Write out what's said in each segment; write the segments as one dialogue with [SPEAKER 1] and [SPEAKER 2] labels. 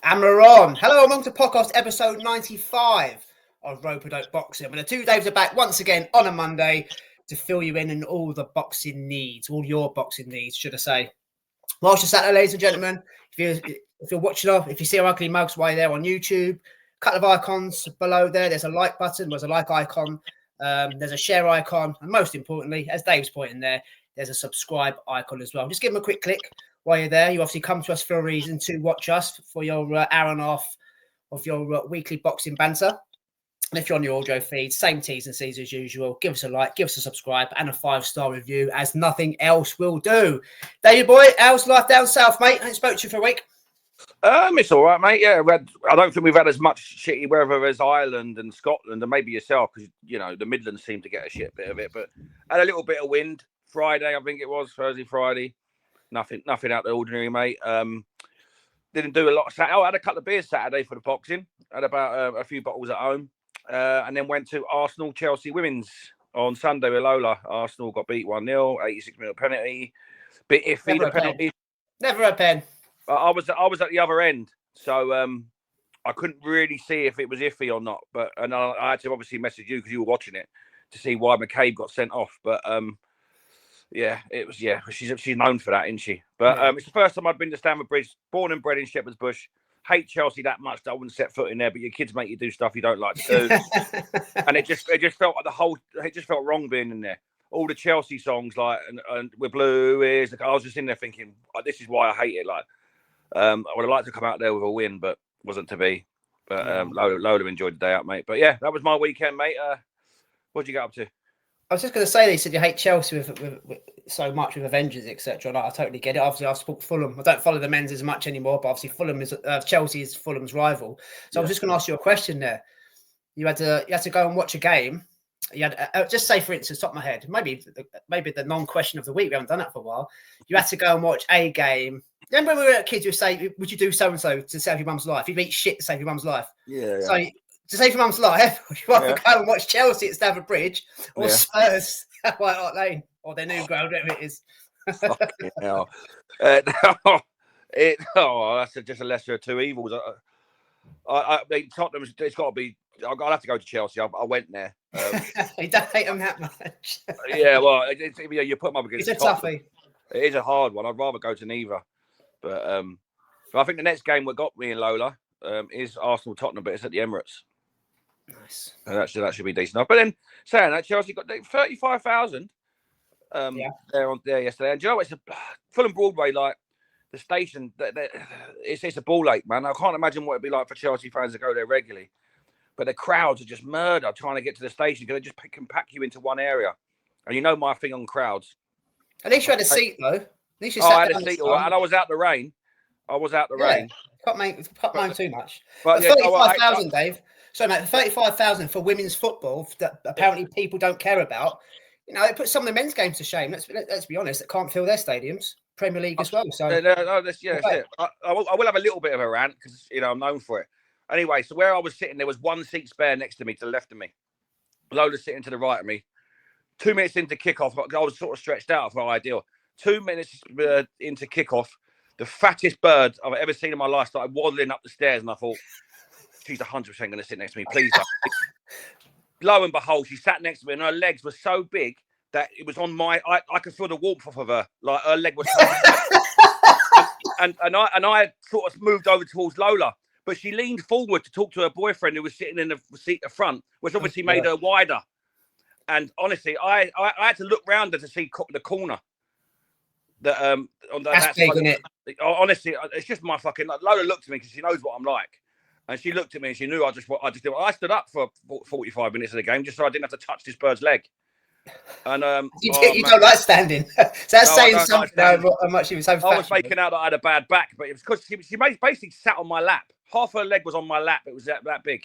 [SPEAKER 1] And we're on. Hello, and welcome to podcast episode 95 of Rope-A-Dope Boxing. And the two Daves are back once again on a Monday to fill you in on all the boxing needs, all your boxing needs, should I say. Whilst you're sat there, ladies and gentlemen, if you're watching off, if you see our ugly mugs while you're there on YouTube, a couple of icons below there. There's a like button, there's a like icon, there's a share icon, and most importantly, as Dave's pointing there, there's a subscribe icon as well. Just give them a quick click. While you're there, you obviously come to us for a reason to watch us for your hour and a half of your weekly boxing banter. And if you're on your audio feed, same T's and C's as usual. Give us a like, give us a subscribe, and a 5-star review, as nothing else will do. David boy, how's life down south, mate? I ain't spoke to you for a week.
[SPEAKER 2] It's all right, mate. Yeah, I don't think we've had as much shitty weather as Ireland and Scotland, and maybe yourself, because the Midlands seem to get a shit bit of it. But had a little bit of wind Friday, I think it was Thursday, Friday. Nothing out of the ordinary, mate. Didn't do a lot of Saturday. I had a couple of beers Saturday for the boxing. Had about a few bottles at home, and then went to Arsenal-Chelsea women's on Sunday with Lola. Arsenal got beat 1-0, 86-minute penalty. Bit iffy, the penalty.
[SPEAKER 1] Never a pen.
[SPEAKER 2] I was at the other end, so I couldn't really see if it was iffy or not. But I had to obviously message you because you were watching it to see why McCabe got sent off. But yeah, it was. Yeah, she's known for that, isn't she? But it's the first time I've been to Stamford Bridge. Born and bred in Shepherd's Bush. Hate Chelsea that much that I wouldn't set foot in there. But your kids make you do stuff you don't like to do, and it just felt like it just felt wrong being in there. All the Chelsea songs, like and with blue ears. I was just in there thinking, this is why I hate it. Like, I would have liked to come out there with a win, but wasn't to be. But Lola enjoyed the day out, mate. But yeah, that was my weekend, mate. What'd you get up to?
[SPEAKER 1] I was just going to say, they said you hate Chelsea with so much with Avengers, etc. I totally get it. Obviously, I support Fulham. I don't follow the men's as much anymore, but obviously Fulham is Chelsea is Fulham's rival. So I was just going to ask you a question there. You had to go and watch a game. You had just say, for instance, top of my head, maybe the non-question of the week. We haven't done that for a while. You had to go and watch a game. Remember when we were kids, you would say, "Would you do so and so to save your mum's life? You'd eat shit to save your mum's life."
[SPEAKER 2] Yeah.
[SPEAKER 1] So to save your mum's life, you either go and watch Chelsea at Stamford Bridge or Spurs at White Hart Lane or their new ground, whatever it is.
[SPEAKER 2] Fucking hell. That's just a lesser of two evils. I mean, Tottenham, it's got to be. I'll have to go to Chelsea. I went there.
[SPEAKER 1] You don't hate them that much.
[SPEAKER 2] Yeah, well, you put them up against.
[SPEAKER 1] It's a toughie.
[SPEAKER 2] It is a hard one. I'd rather go to neither. But I think the next game we got me and Lola is Arsenal-Tottenham, but it's at the Emirates.
[SPEAKER 1] Nice.
[SPEAKER 2] That should be decent enough. But then saying that, Chelsea got 35,000 there yesterday. And do you know what? It's a Fulham Broadway, like the station. It's a ball ache, man. I can't imagine what it'd be like for Chelsea fans to go there regularly. But the crowds are just murder trying to get to the station because they just can pack you into one area. And you know my thing on crowds.
[SPEAKER 1] At least you had a seat, though. At least you
[SPEAKER 2] I had a seat, and I was out the rain. Rain.
[SPEAKER 1] Can't mind too much.
[SPEAKER 2] But
[SPEAKER 1] 35,000, Dave. Sorry, mate, 35,000 for women's football that apparently people don't care about. It puts some of the men's games to shame. Let's be honest. That can't fill their stadiums. Premier League as well. So
[SPEAKER 2] that's it. I will have a little bit of a rant because I'm known for it. Anyway, so where I was sitting, there was one seat spare next to me, to the left of me. Lola's sitting to the right of me. 2 minutes into kickoff, I was sort of stretched out for ideal. 2 minutes into kickoff, the fattest bird I've ever seen in my life started waddling up the stairs, and I thought, she's 100% going to sit next to me, please. Lo and behold, she sat next to me, and her legs were so big that it was on I could feel the warmth off of her. Like her leg was and I sort of moved over towards Lola. But she leaned forward to talk to her boyfriend who was sitting in the seat at the front, which obviously made her wider. And honestly, I had to look round her to see the corner.
[SPEAKER 1] That's big, isn't it?
[SPEAKER 2] Honestly, it's just my fucking. Lola looked at me because she knows what I'm like, and she looked at me and she knew I stood up for 45 minutes of the game just so I didn't have to touch this bird's leg. And
[SPEAKER 1] you don't like standing. So that's saying something over how much she was so fat.
[SPEAKER 2] I was making out that I had a bad back, but it was because she basically sat on my lap. Half her leg was on my lap. It was that big.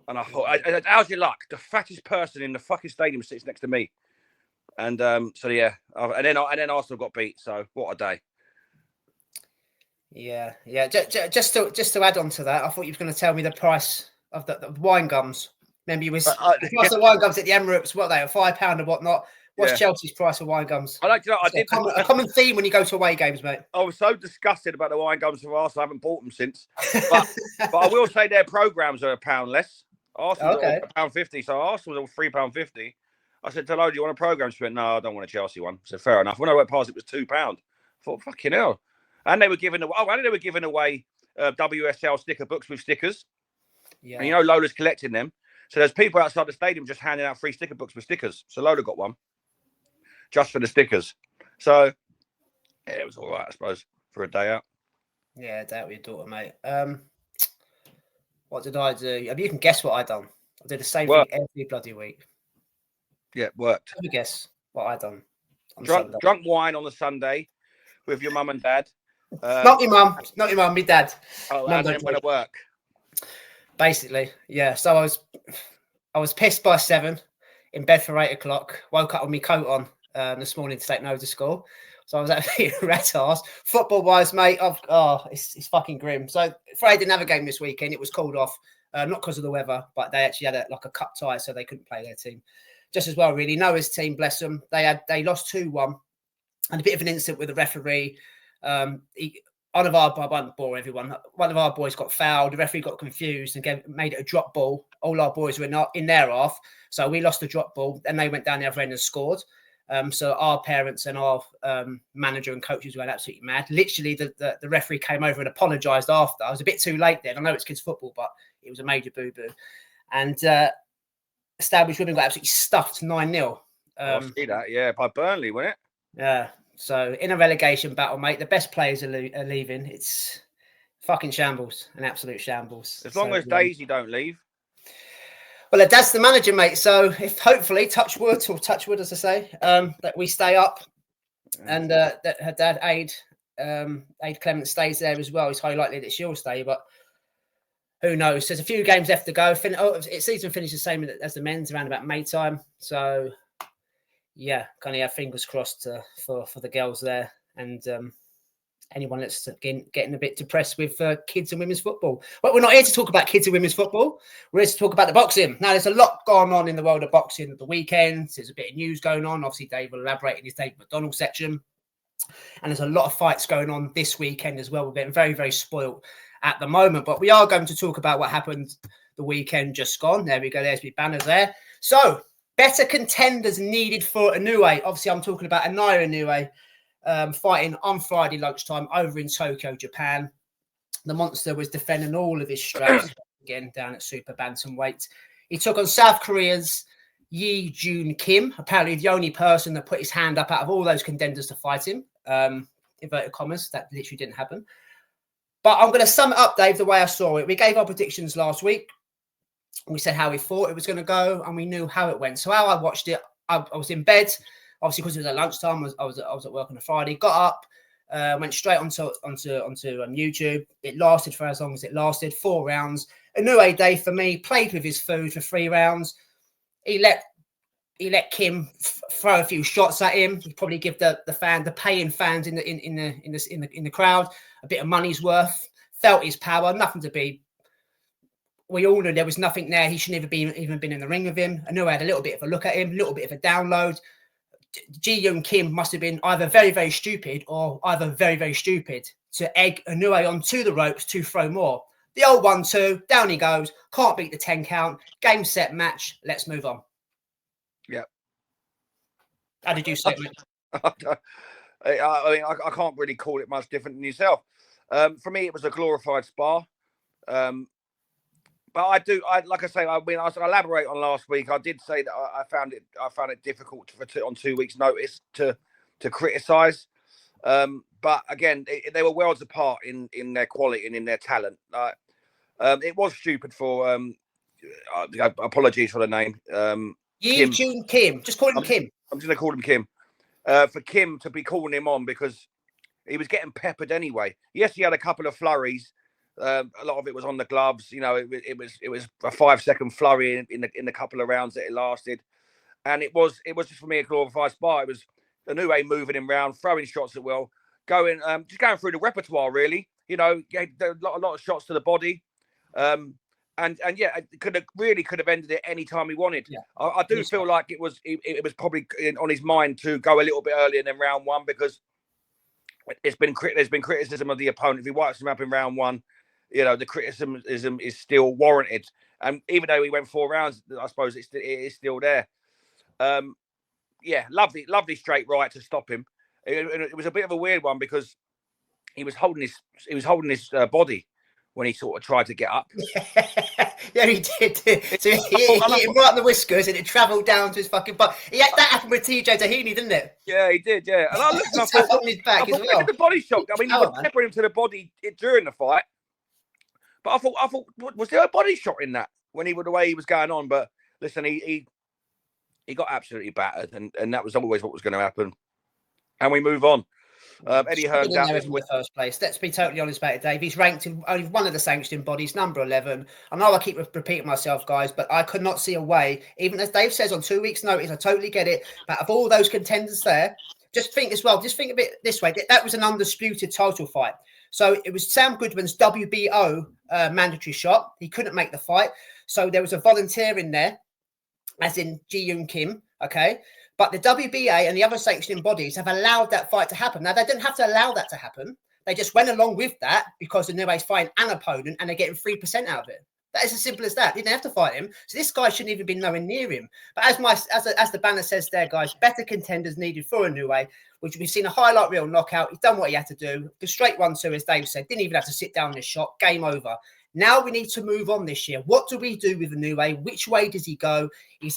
[SPEAKER 2] And I thought, how's your luck? The fattest person in the fucking stadium sits next to me. And so yeah, and then Arsenal got beat. So what a day.
[SPEAKER 1] Yeah. Just to add on to that, I thought you were going to tell me the price of the wine gums. Remember, you was the price of wine gums at the Emirates. What they are, £5 or whatnot. What's Chelsea's price of wine gums?
[SPEAKER 2] I like. I did
[SPEAKER 1] a common theme when you go to away games, mate.
[SPEAKER 2] I was so disgusted about the wine gums for Arsenal. I haven't bought them since. But I will say their programs are £1 less. Arsenal's
[SPEAKER 1] Okay.
[SPEAKER 2] £1.50, so Arsenal's £3.50. I said to Lo, do you want a program? She went, no, I don't want a Chelsea one. I said, fair enough. When I went past, it was £2. I thought, fucking hell. And they were giving away WSL sticker books with stickers. Yeah. And you know Lola's collecting them. So there's people outside the stadium just handing out free sticker books with stickers. So Lola got one just for the stickers. So yeah, it was all right, I suppose, for a day out.
[SPEAKER 1] Yeah, a day out with your daughter, mate. What did I do? I mean, you can guess what I done. I did the same thing every bloody week.
[SPEAKER 2] Yeah, it worked.
[SPEAKER 1] Have a guess what I done.
[SPEAKER 2] Drunk wine on the Sunday with your mum and dad.
[SPEAKER 1] Not your mum, my dad.
[SPEAKER 2] Oh, and then went to work.
[SPEAKER 1] Basically, yeah. So I was pissed by 7, in bed for 8 o'clock. Woke up with my coat on this morning to take Noah to school. So I was absolutely rat-ass. Football-wise, mate, it's fucking grim. So Friday didn't have a game this weekend. It was called off, not because of the weather, but they actually had a cup tie, so they couldn't play their team. Just as well, really. Noah's team, bless them, they lost 2-1, and a bit of an incident with the referee. I won't bore everyone. One of our boys got fouled. The referee got confused and made it a drop ball. All our boys were not in their half, so we lost the drop ball. Then they went down the other end and scored. So our parents and our manager and coaches went absolutely mad. Literally, the referee came over and apologised after. I was a bit too late then. I know it's kids' football, but it was a major boo-boo. And Established Women got absolutely stuffed 9-0.
[SPEAKER 2] I see that, yeah, by Burnley, wasn't it?
[SPEAKER 1] Yeah. So in a relegation battle, mate, the best players are leaving. It's fucking shambles, an absolute shambles.
[SPEAKER 2] As long as Daisy don't leave.
[SPEAKER 1] Well, that's the manager, mate. So if hopefully, touch wood, as I say, that we stay up, and that her dad Aid Clement stays there as well. It's highly likely that she'll stay, but who knows? There's a few games left to go. Season finishes the same as the men's around about May time. So yeah, kind of have fingers crossed for the girls there, and anyone that's getting a bit depressed with kids and women's football. But we're not here to talk about kids and women's football. We're here to talk about the boxing. Now, there's a lot going on in the world of boxing at the weekend. There's a bit of news going on. Obviously, Dave will elaborate in his David McDonald section. And there's a lot of fights going on this weekend as well. We're getting very, very spoiled at the moment. But we are going to talk about what happened the weekend just gone. There we go. There's my banners there. So, better contenders needed for Inoue. Obviously, I'm talking about Naoya Inoue. Fighting on Friday lunchtime over in Tokyo, Japan. The monster was defending all of his straps again down at super bantamweight. He took on South Korea's Joon Kim, apparently the only person that put his hand up out of all those contenders to fight him. Inverted commas, that literally didn't happen. But I'm going to sum it up, Dave, the way I saw it. We gave our predictions last week. We said how we thought it was going to go, and we knew how it went. So how I watched it, I was in bed. Obviously, because it was at lunchtime, I was at work on a Friday. Got up, went straight onto YouTube. It lasted for as long as it lasted, 4 rounds. Inoue Day for me played with his food for 3 rounds. He let Kim throw a few shots at him. He'd probably give the paying fans in the crowd a bit of money's worth. Felt his power, nothing to be. We all knew there was nothing there. He shouldn't have even been in the ring with him. Inoue had a little bit of a look at him, a little bit of a download. Joon Kim must have been either very, very stupid or either very, very stupid to egg Inoue onto the ropes to throw more. The old 1-2, down he goes, can't beat the 10 count, game, set, match, let's move on.
[SPEAKER 2] Yeah.
[SPEAKER 1] How did you say it, mate?
[SPEAKER 2] I mean, I can't really call it much different than yourself. For me, it was a glorified spar. But I elaborate on last week. I did say that I found it difficult on 2 weeks' notice to criticise. But again, they were worlds apart in their quality and in their talent. It was stupid for apologies for the name.
[SPEAKER 1] Joon Kim. Just call him Kim.
[SPEAKER 2] I'm just going to call him Kim. For Kim to be calling him on because he was getting peppered anyway. Yes, he had a couple of flurries. A lot of it was on the gloves. You know, it was a 5-second flurry in the couple of rounds that it lasted, and it was just for me a glorified spar. It was Inoue moving him round, throwing shots at will, just going through the repertoire really. You know, a lot of shots to the body. And yeah, it could have ended it any time he wanted.
[SPEAKER 1] Yeah.
[SPEAKER 2] I do feel like it was probably on his mind to go a little bit earlier than round one, because there's been criticism of the opponent. If he wipes him up in round one, the criticism is still warranted. And even though he went 4 rounds, I suppose it is still there. Yeah, lovely straight right to stop him. It was a bit of a weird one because he was holding his body when he sort of tried to get up.
[SPEAKER 1] Yeah, he did. So he hit him right on the whiskers and it travelled down to his fucking butt. That happened with TJ Tahini, didn't it?
[SPEAKER 2] Yeah, he did, yeah. And I looked and I thought,
[SPEAKER 1] on his back as well.
[SPEAKER 2] The body shock. I mean, he was peppering him to the body during the fight. But I thought, was there a body shot in that when the way he was going on? But listen, he got absolutely battered, and that was always what was going to happen. And we move on. Eddie Hearn's out
[SPEAKER 1] in the first place. Let's be totally honest about it, Dave. He's ranked in only one of the sanctioned bodies, number 11. I know I keep repeating myself, guys, but I could not see a way, even as Dave says, on 2 weeks' notice, I totally get it. But of all those contenders there, just think of it this way. That was an undisputed title fight. So it was Sam Goodman's WBO mandatory shot. He couldn't make the fight. So there was a volunteer in there, as in Ji-Yoon Kim, okay? But the WBA and the other sanctioning bodies have allowed that fight to happen. Now, they didn't have to allow that to happen. They just went along with that because Inoue's fighting an opponent and they're getting 3% out of it. That is as simple as that. They didn't have to fight him. So this guy shouldn't even be nowhere near him. But as the banner says there, guys, better contenders needed for Inoue, which we've seen a highlight reel knockout. He's done what he had to do. The straight 1-2, as Dave said, didn't even have to sit down in his shot. Game over. Now we need to move on this year. What do we do with Inoue? Which way does he go? He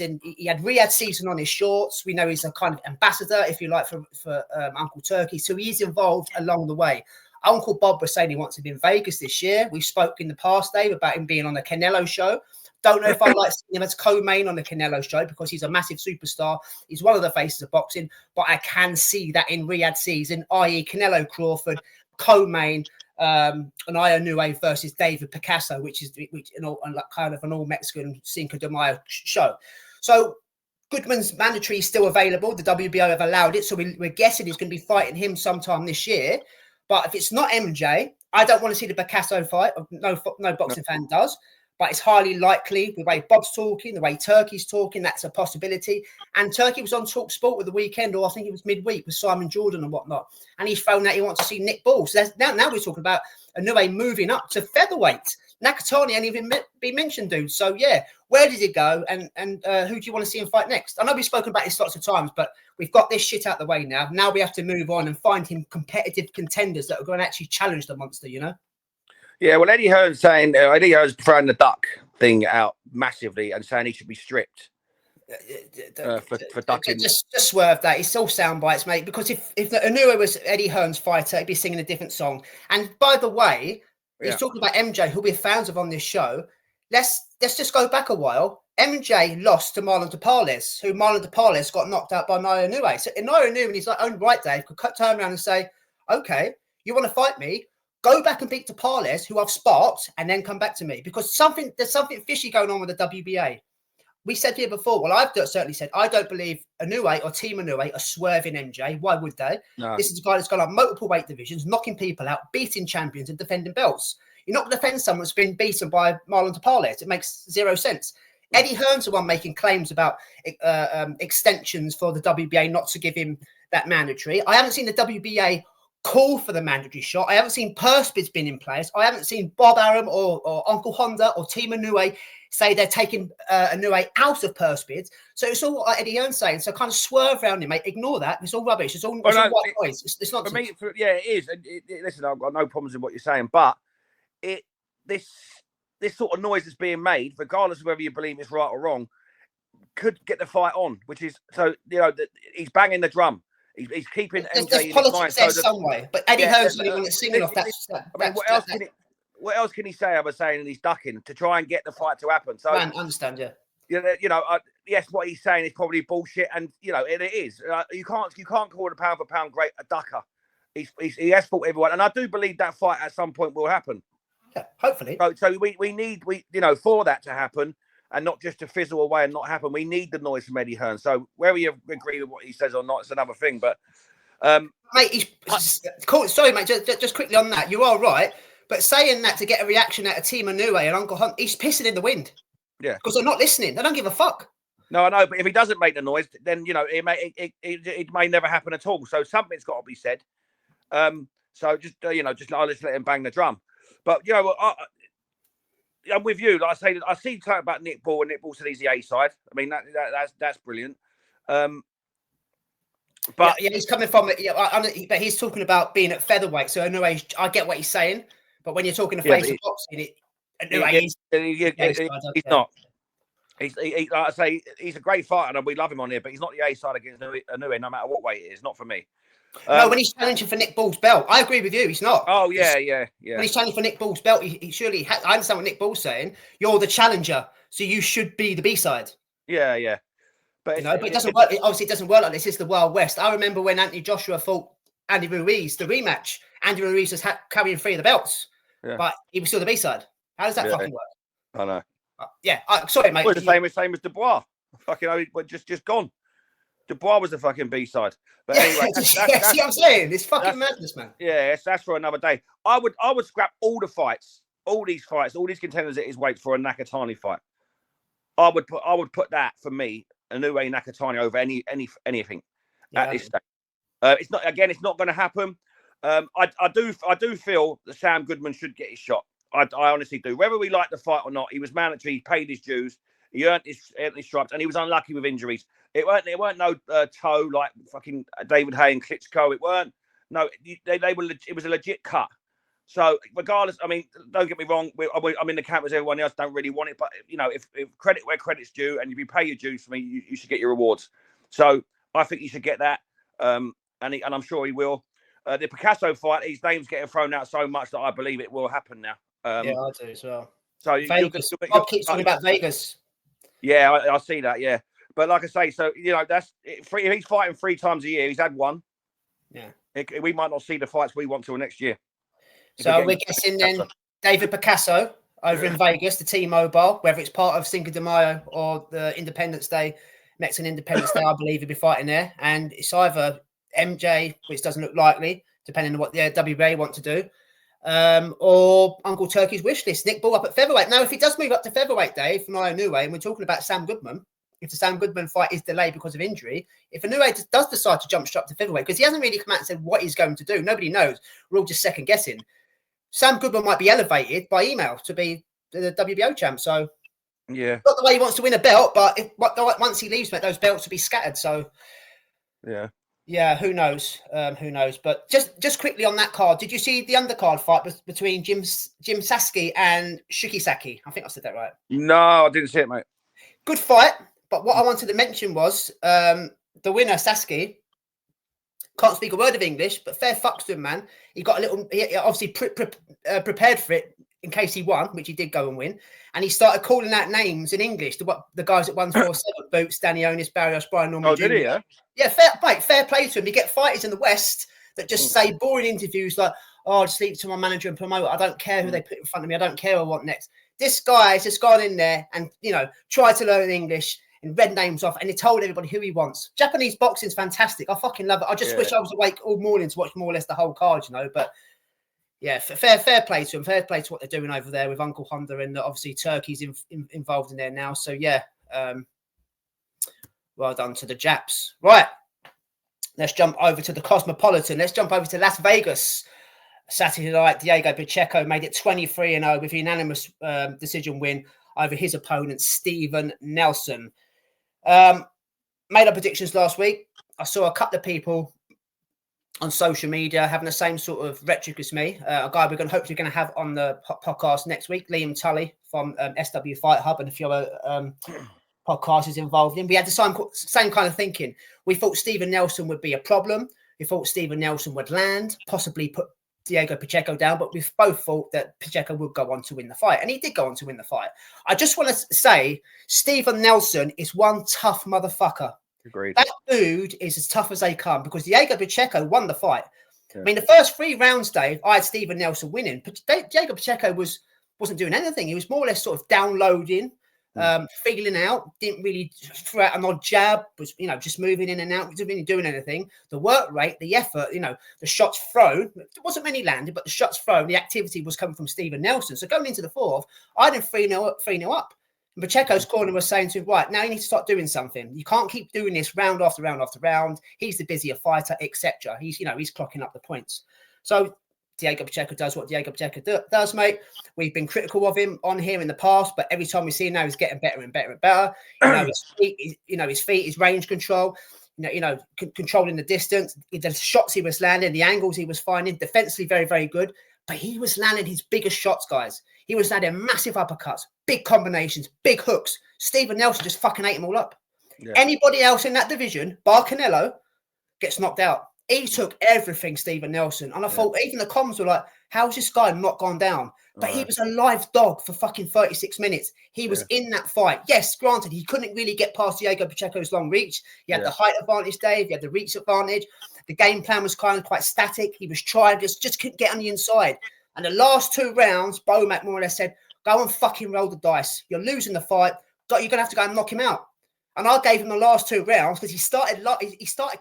[SPEAKER 1] had Riyadh season on his shorts. We know he's a kind of ambassador, if you like, for Uncle Turkey. So he is involved along the way. Uncle Bob was saying he wants to be in Vegas this year. We spoke in the past, Dave, about him being on the Canelo show. Don't know if I like seeing him as co-main on the Canelo show because he's a massive superstar. He's one of the faces of boxing, but I can see that in Riyadh season, i.e. Canelo Crawford, co-main, Naoya Inoue versus David Picasso, which kind of an all-Mexican Cinco de Mayo show. So Goodman's mandatory is still available. The WBO have allowed it, so we're guessing he's going to be fighting him sometime this year. But if it's not MJ, I don't want to see the Picasso fight. No boxing fan does. But it's highly likely, the way Bob's talking, the way Turkey's talking, that's a possibility. And Turkey was on Talk Sport with the weekend, or I think it was midweek with Simon Jordan and whatnot. And he's thrown out he wants to see Nick Ball. So now we're talking about Inoue moving up to featherweight. Nakatani ain't even been mentioned, dude. So, yeah, where does he go? And who do you want to see him fight next? I know we've spoken about this lots of times, but we've got this shit out the way now. Now we have to move on and find him competitive contenders that are going to actually challenge the monster, you know?
[SPEAKER 2] Yeah, well, Eddie Hearn's throwing the duck thing out massively and saying he should be stripped for ducking.
[SPEAKER 1] Just swerve that. It's all sound bites, mate. Because if Inoue was Eddie Hearn's fighter, he'd be singing a different song. And by the way, he's talking about MJ, who we're fans of on this show. Let's just go back a while. MJ lost to Marlon Tapales, who Marlon Tapales got knocked out by Naoya Inoue. So Naoya Inoue, in his own right, Dave, could turn around and say, okay, you want to fight me? Go back and beat Tapales, who I've sparked, and then come back to me. Because there's something fishy going on with the WBA. We said here before, well, I've certainly said, I don't believe Inoue or Team Inoue are swerving MJ. Why would they? No. This is a guy that's gone up multiple weight divisions, knocking people out, beating champions and defending belts. You're not going to defend someone that's been beaten by Marlon Tapales. It makes zero sense. Eddie Hearn's the one making claims about extensions for the WBA not to give him that mandatory. I haven't seen the WBA call for the mandatory shot. I haven't seen purse bids been in place. I haven't seen Bob Arum or Uncle Honda or Team Inoue say they're taking Inoue out of purse bids. So it's all what Eddie Hearn's saying. So kind of swerve around him, mate. Ignore that. It's all rubbish. It's all white noise. It's not.
[SPEAKER 2] For me, yeah, it is. Listen, I've got no problems with what you're saying, but this sort of noise that's being made, regardless of whether you believe it's right or wrong, could get the fight on. Which is he's banging the drum. He's keeping MJ in his mind.
[SPEAKER 1] There some way, but Eddie Hearn's the one that's singing off that.
[SPEAKER 2] What else can he say? I was saying, and he's ducking to try and get the fight to happen. So
[SPEAKER 1] I understand, yeah.
[SPEAKER 2] Yes, what he's saying is probably bullshit, and it is. You can't call it a pound for pound great a ducker. He has fought everyone, and I do believe that fight at some point will happen.
[SPEAKER 1] Yeah, hopefully.
[SPEAKER 2] So we need for that to happen. And not just to fizzle away and not happen. We need the noise from Eddie Hearn. So whether you agree with what he says or not, it's another thing. But
[SPEAKER 1] mate, cool. Sorry, mate. Just quickly on that, you are right. But saying that to get a reaction out of Team Inoue and Uncle Hunt, he's pissing in the wind.
[SPEAKER 2] Yeah.
[SPEAKER 1] Because they're not listening. They don't give a fuck.
[SPEAKER 2] No, I know, but if he doesn't make the noise, then it may never happen at all. So something's got to be said. So just I'll just let him bang the drum. But I'm with you. Like I say, I see talk about Nick Ball, and Nick Ball said he's the A side. I mean that's brilliant. But
[SPEAKER 1] he's coming from it. But he's talking about being at featherweight. So Inoue, I get what he's saying. But when you're talking to face of boxing,
[SPEAKER 2] he's not. Like I say, he's a great fighter, and we love him on here. But he's not the A side against Inoue, no matter what weight it is. Not for me.
[SPEAKER 1] No, when he's challenging for Nick Ball's belt, I agree with you. He's not.
[SPEAKER 2] Oh yeah.
[SPEAKER 1] When he's challenging for Nick Ball's belt, he surely. I understand what Nick Ball's saying. You're the challenger, so you should be the B side.
[SPEAKER 2] Yeah. But
[SPEAKER 1] but it doesn't work. Obviously, it doesn't work like this. It's the Wild West. I remember when Anthony Joshua fought Andy Ruiz, the rematch. Andy Ruiz was carrying 3 of the belts, but he was still the B side. How does that fucking work?
[SPEAKER 2] I know.
[SPEAKER 1] Sorry, mate.
[SPEAKER 2] Well, the same as Dubois. Fucking, just gone. Dubois was the fucking B side. But anyway,
[SPEAKER 1] see what I'm saying? It's fucking madness, man.
[SPEAKER 2] Yeah, that's for another day. I would scrap all the fights, all these contenders at his weight for a Nakatani fight. I would put that for me, Inoue Nakatani over anything at this stage. It's not going to happen. I do feel that Sam Goodman should get his shot. I honestly do. Whether we like the fight or not, he was mandatory. He paid his dues. He earned his stripes, and he was unlucky with injuries. It weren't no toe like fucking David Hay and Klitschko. It weren't. No, they were. It was a legit cut. So regardless, I mean, don't get me wrong. I'm in the camp as everyone else. Don't really want it, but if credit where credit's due, and if you pay your dues for me, you should get your rewards. So I think you should get that, and I'm sure he will. The Picasso fight, his name's getting thrown out so much that I believe it will happen now. I
[SPEAKER 1] do as well.
[SPEAKER 2] So
[SPEAKER 1] Bob keeps talking about Vegas.
[SPEAKER 2] Yeah, I see that. Yeah, but like I say, so that's if he's fighting 3 times a year. He's had one.
[SPEAKER 1] Yeah,
[SPEAKER 2] we might not see the fights we want till next year.
[SPEAKER 1] So we're guessing then David Picasso over in Vegas, the T-Mobile, whether it's part of Cinco de Mayo or the Independence Day, Mexican Independence Day, I believe he'll be fighting there. And it's either MJ, which doesn't look likely, depending on what the WBA want to do, or Uncle Turkey's wish list, Nick Ball up at featherweight. Now, if he does move up to featherweight, Dave, from Naoya Inoue, and we're talking about Sam Goodman, if the Sam Goodman fight is delayed because of injury, if Inoue does decide to jump straight up to featherweight, because he hasn't really come out and said what he's going to do, nobody knows. We're all just second guessing. Sam Goodman might be elevated by email to be the WBO champ. So,
[SPEAKER 2] yeah,
[SPEAKER 1] not the way he wants to win a belt, but once he leaves, those belts will be scattered. So, yeah, who knows? Who knows? But just quickly on that card, did you see the undercard fight between Jim Sasaki and Shuki Saki? I think I said that right.
[SPEAKER 2] No, I didn't see it, mate.
[SPEAKER 1] Good fight, but what I wanted to mention was the winner, Sasaki. Can't speak a word of English, but fair fucks to him, man. He got a little, he obviously prepared for it in case he won, which he did go and win. And he started calling out names in English to what the guys at 147, Boots, Danny Onis, Barrios, Brian Norman.
[SPEAKER 2] Oh, Jr. Did he, yeah?
[SPEAKER 1] Yeah, fair play to him. You get fighters in the West that just say boring interviews like, oh, I'll just leave it to my manager and promoter. I don't care who they put in front of me. I don't care what next. This guy's just gone in there and, tried to learn English and read names off, and he told everybody who he wants. Japanese boxing's fantastic. I fucking love it. I just wish I was awake all morning to watch more or less the whole card, But yeah, fair play to him. Fair play to what they're doing over there with Uncle Honda, and obviously Turkey's involved in there now. So yeah, well done to the Japs. Right, let's jump over to the Cosmopolitan. Let's jump over to Las Vegas. Saturday night, Diego Pacheco made it 23-0 with a unanimous decision win over his opponent, Steven Nelson. Made up predictions last week. I saw a couple of people on social media having the same sort of rhetoric as me. A guy we're hopefully going to have on the podcast next week, Liam Tully from SW Fight Hub, and a few other podcasts is involved in. We had the same kind of thinking. We thought Steven Nelson would be a problem. We thought Steven Nelson would land, possibly put Diego Pacheco down, but we've both thought that Pacheco would go on to win the fight, and he did go on to win the fight. I just want to say Steven Nelson is one tough motherfucker.
[SPEAKER 2] Agreed.
[SPEAKER 1] That dude is as tough as they come, because Diego Pacheco won the fight.
[SPEAKER 2] Yeah.
[SPEAKER 1] I mean, the first 3 rounds, Dave, I had Steven Nelson winning, but Diego Pacheco wasn't doing anything. He was more or less sort of downloading, Feeling out, didn't really throw out an odd jab, was, just moving in and out, wasn't really doing anything. The work rate, the effort, the shots thrown, there wasn't many landed, but the shots thrown, the activity was coming from Stephen Nelson. So going into the fourth, I did 3-0 up. And Pacheco's corner was saying to him, right, now you need to start doing something. You can't keep doing this round after round after round. He's the busier fighter, etc. He's clocking up the points. So Diego Pacheco does what Diego Pacheco does, mate. We've been critical of him on here in the past, but every time we see him now, he's getting better and better and better. His feet, his range control, controlling the distance, the shots he was landing, the angles he was finding, defensively very, very good. But he was landing his biggest shots, guys. He was landing massive uppercuts, big combinations, big hooks. Stephen Nelson just fucking ate them all up. Yeah. Anybody else in that division, bar Canelo, gets knocked out. He took everything, Stephen Nelson. And I thought even the comments were like, how's this guy not gone down? But he was a live dog for fucking 36 minutes. He was in that fight. Yes, granted, he couldn't really get past Diego Pacheco's long reach. He had the height advantage, Dave. He had the reach advantage. The game plan was kind of quite static. He was trying, just couldn't get on the inside. And the last 2 rounds, Bomac more or less said, go and fucking roll the dice. You're losing the fight. You're going to have to go and knock him out. And I gave him the last 2 rounds because he started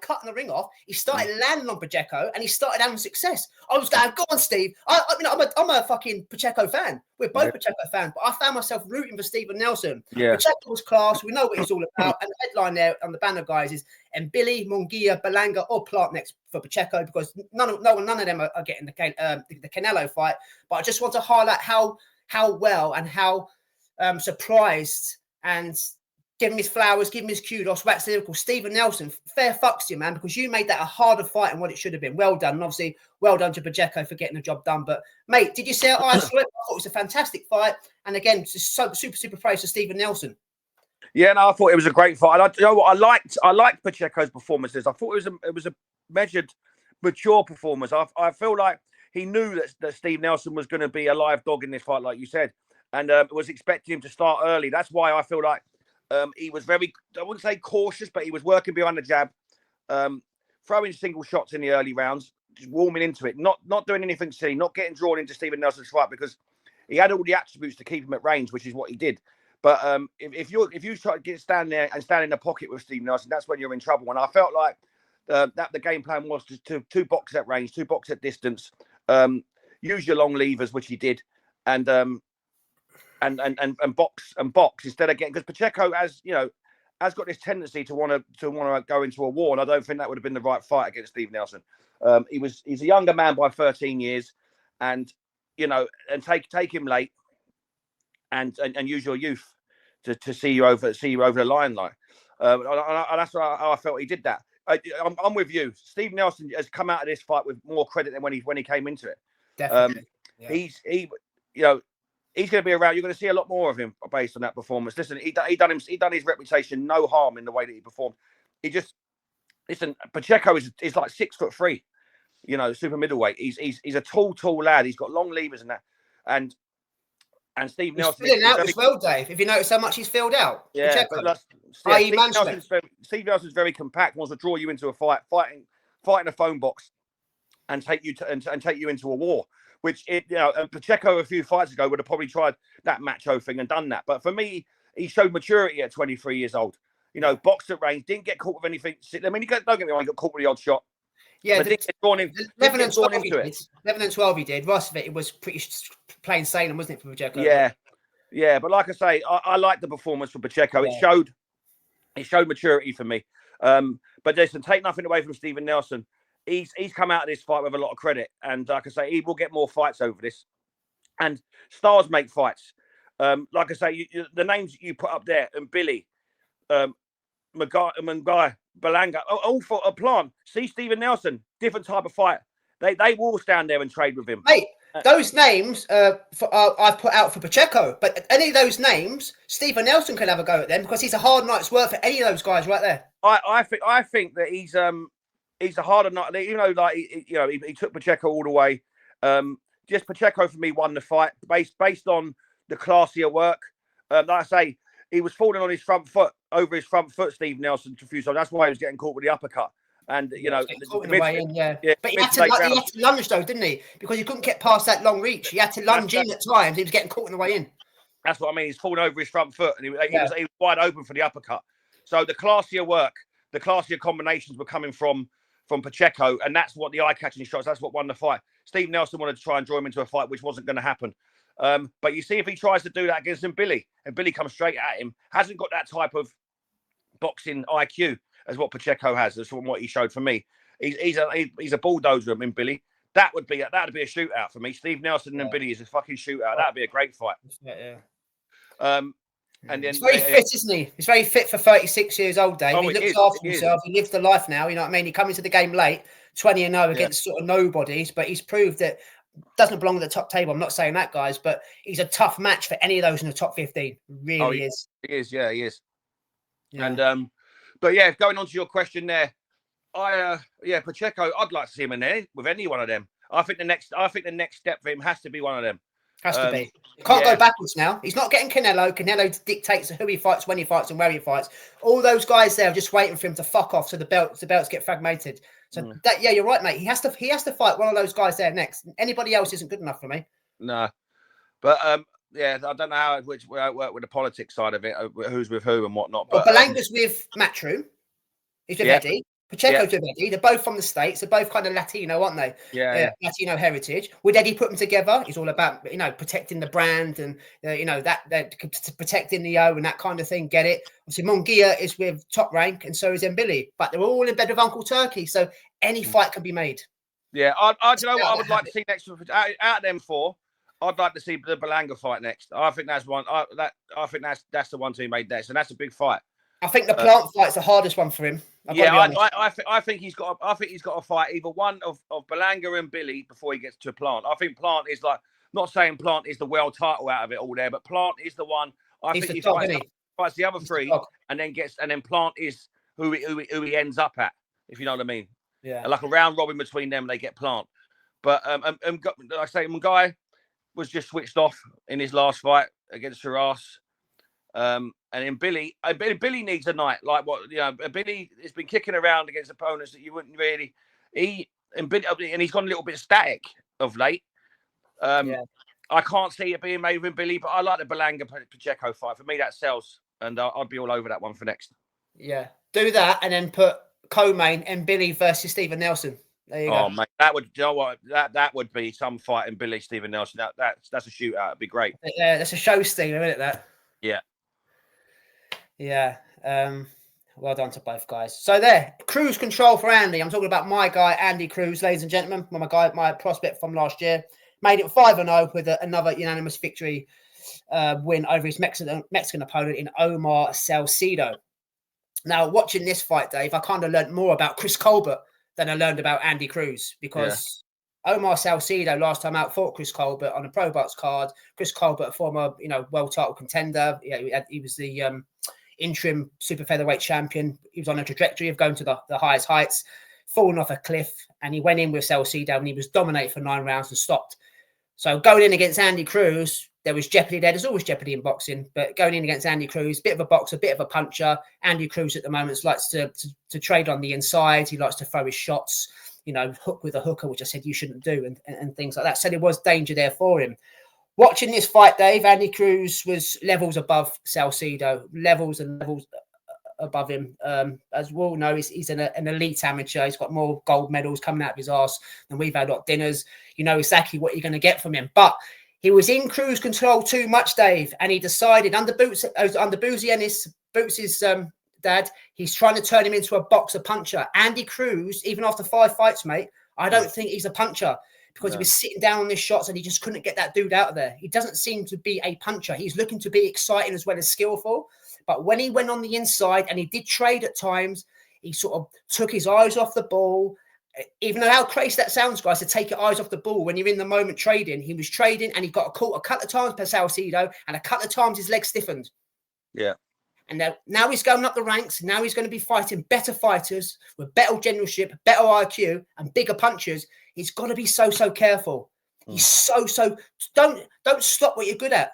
[SPEAKER 1] cutting the ring off. He started landing on Pacheco and he started having success. I was going, go on, Steve. I'm a fucking Pacheco fan. We're both Pacheco fans, but I found myself rooting for Stephen Nelson. Pacheco was class. We know what he's all about. And the headline there on the banner, guys, is Mbili, Munguia, Berlanga, or Plant next for Pacheco because none of them are getting the Canelo fight. But I just want to highlight how well and how surprised and give him his flowers, give him his kudos, wax lyrical. Stephen Nelson, fair fucks to you, man, because you made that a harder fight than what it should have been. Well done. And obviously, well done to Pacheco for getting the job done. But, mate, did you see it? I thought it was a fantastic fight. And again, just super praise to Stephen Nelson.
[SPEAKER 2] Yeah, no, I thought it was a great fight. And you know what? I liked Pacheco's performances. I thought it was a measured, mature performance. I feel like he knew that Steve Nelson was going to be a live dog in this fight, like you said, and was expecting him to start early. That's why I feel like he was very, I wouldn't say cautious, but he was working behind the jab, throwing single shots in the early rounds, just warming into it, not doing anything silly, not getting drawn into Stephen Nelson's fight because he had all the attributes to keep him at range, which is what he did. But if you try to stand there and stand in the pocket with Stephen Nelson, that's when you're in trouble. And I felt like that the game plan was to box at range, to box at distance, use your long levers, which he did, and box instead of getting, because Pacheco has got this tendency to want to go into a war, and I don't think that would have been the right fight against Steve Nelson. He's a younger man by 13 years, and take him late and use your youth to see you over the line, like and that's how I felt he did that. I'm with you. Steve Nelson has come out of this fight with more credit than when he came into it.
[SPEAKER 1] Definitely.
[SPEAKER 2] He's going to be around. You're going to see a lot more of him based on that performance. Listen, he done his reputation no harm in the way that he performed. Pacheco is like 6'3", super middleweight. He's a tall lad. He's got long levers and that, and Steve Nelson
[SPEAKER 1] filling out as well, Dave. If you notice how much he's filled out.
[SPEAKER 2] Yeah, Steve Nelson's very compact. Wants to draw you into a fighting a phone box, and take you into a war. Which Pacheco a few fights ago would have probably tried that macho thing and done that. But for me, he showed maturity at 23 years old. Boxed at range, didn't get caught with anything. I mean, don't get me wrong, he got caught with the odd shot.
[SPEAKER 1] Yeah,
[SPEAKER 2] 11 and 12 he did.
[SPEAKER 1] 11 and 12 he did. The rest of it was pretty plain sailing, wasn't it, for Pacheco?
[SPEAKER 2] Yeah. But like I say, I like the performance from Pacheco. Yeah. It showed maturity for me. But listen, take nothing away from Stephen Nelson. He's come out of this fight with a lot of credit, and like I say, he will get more fights over this. And stars make fights. Like I say, the names you put up there, and Billy, Munguia, Berlanga, all for a Plant. See Stephen Nelson, different type of fight. They will stand there and trade with him.
[SPEAKER 1] Mate, those names I've put out for Pacheco, but any of those names, Stephen Nelson can have a go at them because he's a hard night's work for any of those guys right there.
[SPEAKER 2] I think that he's a harder night. He took Pacheco all the way. Just Pacheco for me won the fight based on the classier work. Like I say, he was falling on his front foot, Steve Nelson, a few times. That's why he was getting caught with the uppercut. And but he had to lunge though, didn't he? Because he couldn't get past that long reach. He had to lunge in at times. He was getting caught in the way in. That's what I mean. He's fallen over his front foot, and he was wide open for the uppercut. So the classier work, the classier combinations were coming from Pacheco, and that's what the eye-catching shots. That's what won the fight. Steve Nelson wanted to try and draw him into a fight, which wasn't going to happen. But you see, if he tries to do that against Billy, and Billy comes straight at him, hasn't got that type of boxing IQ as what Pacheco has. That's from what he showed for me. He's a bulldozer in Billy. That'd be a shootout for me. Steve Nelson and Billy is a fucking shootout. That'd be a great fight.
[SPEAKER 1] Yeah.
[SPEAKER 2] And then
[SPEAKER 1] he's very fit, isn't he? He's very fit for 36 years old, Dave. He looks after himself. He lives the life now. You know what I mean? He comes into the game late, 20-0 against sort of nobodies, but he's proved that doesn't belong at the top table. I'm not saying that, guys, but he's a tough match for any of those in the top 15. Really is. He is.
[SPEAKER 2] Yeah, he is. Yeah. And but yeah, going on to your question there, Pacheco, I'd like to see him in there with any one of them. I think the next step for him has to be one of them.
[SPEAKER 1] Has to be. Can't go backwards now. He's not getting Canelo. Canelo dictates who he fights, when he fights, and where he fights. All those guys there are just waiting for him to fuck off so the belts get fragmented. So you're right, mate. He has to fight one of those guys there next. Anybody else isn't good enough for me.
[SPEAKER 2] No. But I don't know how it worked with the politics side of it, who's with who and whatnot. But
[SPEAKER 1] Belanga's with Matchroom. He's with Eddie. Pacheco's with Eddie. They're both from the States. They're both kind of Latino, aren't they?
[SPEAKER 2] Yeah.
[SPEAKER 1] Latino heritage. Would Eddie put them together? He's all about, protecting the brand and, that protecting the O and that kind of thing. Get it? Obviously, Munguia is with Top Rank and so is Mbili. But they're all in bed with Uncle Turkey. So any fight can be made.
[SPEAKER 2] Yeah. I what I would like to see next out of them four. I'd like to see the Belanga fight next. I think that's one. I think that's the one to be made next, and that's a big fight.
[SPEAKER 1] I think the Plant fight's the hardest one for him.
[SPEAKER 2] I think he's got to fight either one of Belanga and Billy before he gets to Plant. I think Plant is not saying Plant is the world title out of it all there, but Plant is the one. I think he fights the other three, and then Plant is who he ends up at. If you know what I mean.
[SPEAKER 1] Yeah.
[SPEAKER 2] And like a round robin between them, they get Plant. But like I say, Munguia was just switched off in his last fight against Shiraz. And then Billy needs a night like what Billy has been kicking around against opponents that you wouldn't really. He's gone a little bit static of late. I can't see it being made with Billy, but I like the Belanga Pacheco fight. For me, that sells, and I'd be all over that one for next.
[SPEAKER 1] Yeah, do that, and then put co-main and Billy versus Stephen Nelson. There you go.
[SPEAKER 2] Mate, that would that would be some fight in Billy Stephen Nelson. That's a shootout. It'd be great.
[SPEAKER 1] Yeah, that's a show stealer, isn't it? That.
[SPEAKER 2] Yeah.
[SPEAKER 1] Yeah. Well done to both guys. So there, Cruz control for Andy. I'm talking about my guy, Andy Cruz, ladies and gentlemen. My prospect from last year. Made it 5-0 with another unanimous victory win over his Mexican opponent in Omar Salcedo. Now, watching this fight, Dave, I kind of learned more about Chris Colbert than I learned about Andy Cruz because Omar Salcedo last time out fought Chris Colbert on a Pro Box card. Chris Colbert, a former world title contender. He was the interim super featherweight champion. He was on a trajectory of going to the highest heights, falling off a cliff, and he went in with Salcedo and he was dominated for 9 rounds and stopped. So going in against Andy Cruz, there was jeopardy there. There's always jeopardy in boxing, but going in against Andy Cruz, bit of a boxer, bit of a puncher. Andy Cruz at the moment likes to trade on the inside. He likes to throw his shots, hook with a hooker, which I said you shouldn't do, and things like that. So there was danger there for him. Watching this fight, Dave, Andy Cruz was levels above Salcedo, levels and levels above him. As we all know, he's an elite amateur. He's got more gold medals coming out of his arse than we've had at dinners. You know exactly what you're going to get from him. But he was in cruise control too much, Dave, and he decided under Boozy Ennis, Boots' dad, he's trying to turn him into a boxer puncher. Andy Cruz, even after 5 fights, mate, I don't think he's a puncher because he was sitting down on his shots and he just couldn't get that dude out of there. He doesn't seem to be a puncher. He's looking to be exciting as well as skillful. But when he went on the inside and he did trade at times, he sort of took his eyes off the ball. Even though how crazy that sounds, guys, to take your eyes off the ball when you're in the moment trading. He was trading and he got caught a couple of times per Salcedo and a couple of times his legs stiffened.
[SPEAKER 2] Yeah.
[SPEAKER 1] And now he's going up the ranks. Now he's going to be fighting better fighters with better generalship, better IQ and bigger punches. He's got to be so careful. He's so don't stop what you're good at.